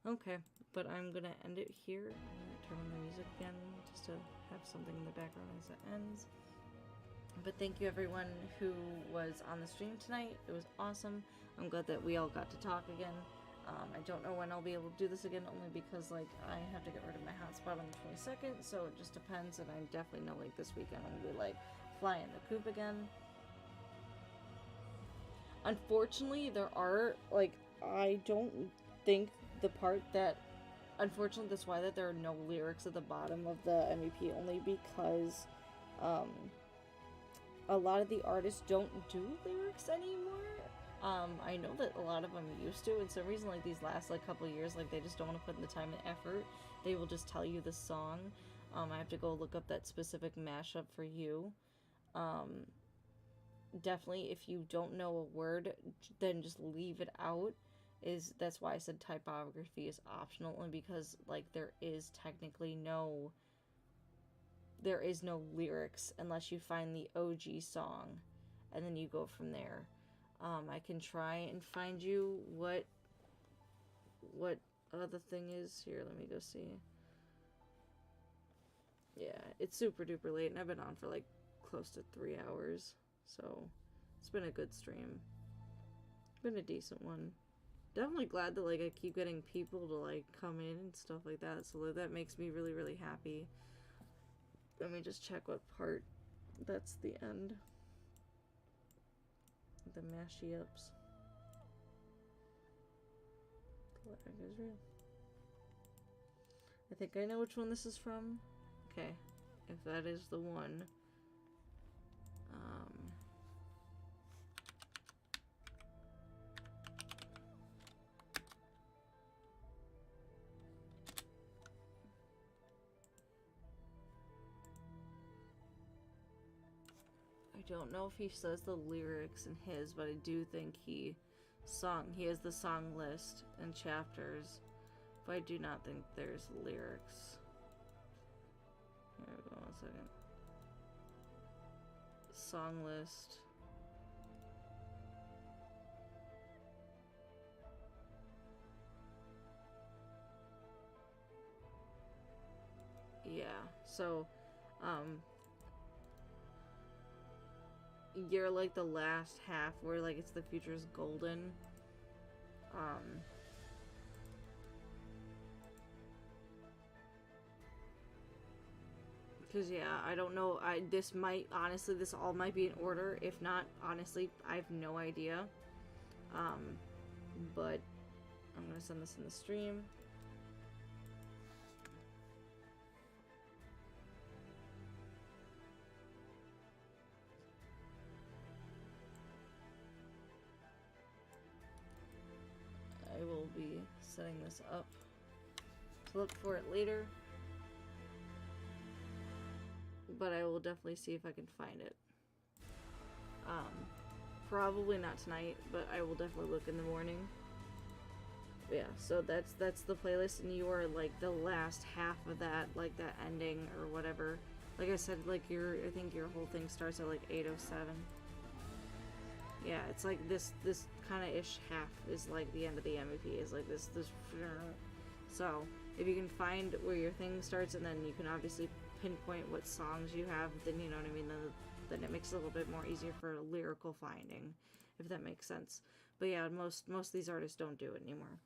Okay, but I'm gonna end it here. I'm gonna turn on the music again just to have something in the background as it ends. But thank you everyone who was on the stream tonight. It was awesome. I'm glad that we all got to talk again. I don't know when I'll be able to do this again, only because, like, I have to get rid of my hotspot on the 22nd, so it just depends, and I definitely know, like, this weekend I'm gonna be, like, flying the coop again. Unfortunately, there are, like, I don't think the part that, unfortunately, that's why that there are no lyrics at the bottom of the MEP, only because, a lot of the artists don't do lyrics anymore. I know that a lot of them used to, and some reason, like, these last, like, couple of years, like, they just don't want to put in the time and effort. They will just tell you the song. I have to go look up that specific mashup for you. Definitely, if you don't know a word, then just leave it out. That's why I said typography is optional, only because, like, there is no lyrics unless you find the OG song, and then you go from there. I can try and find you what the thing is. Here, let me go see. Yeah, it's super duper late, and I've been on for, like, close to 3 hours, so it's been a good stream. Been a decent one. Definitely glad that, like, I keep getting people to, like, come in and stuff like that, so that makes me really, really happy. Let me just check what part that's the end. The mashy ups. I think I know which one this is from. Okay, if that is the one. I don't know if he says the lyrics in his, but I do think he has the song list and chapters, but I do not think there's lyrics. Here we go, 1 second. Song list. Yeah, so, you're, like, the last half where, like, it's the future's golden. Because, yeah, I don't know, this all might be in order. If not, honestly, I have no idea. But I'm gonna send this in the stream. I will be setting this up to look for it later, but I will definitely see if I can find it. Probably not tonight, but I will definitely look in the morning. Yeah, so that's the playlist, and you are, like, the last half of that, like, that ending or whatever. Like I said, like, I think your whole thing starts at, like, 8:07. Yeah, it's like this kind of ish half is like the end of the MEP, is like this. So if you can find where your thing starts, and then you can obviously pinpoint what songs you have, then, you know what I mean, then it makes it a little bit more easier for lyrical finding, if that makes sense. But yeah, most of these artists don't do it anymore.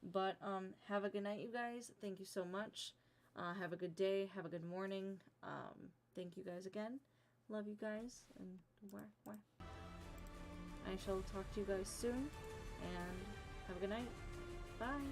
But have a good night, you guys. Thank you so much. Have a good day. Have a good morning. Thank you guys again. Love you guys, and wah. I shall talk to you guys soon, and have a good night. Bye.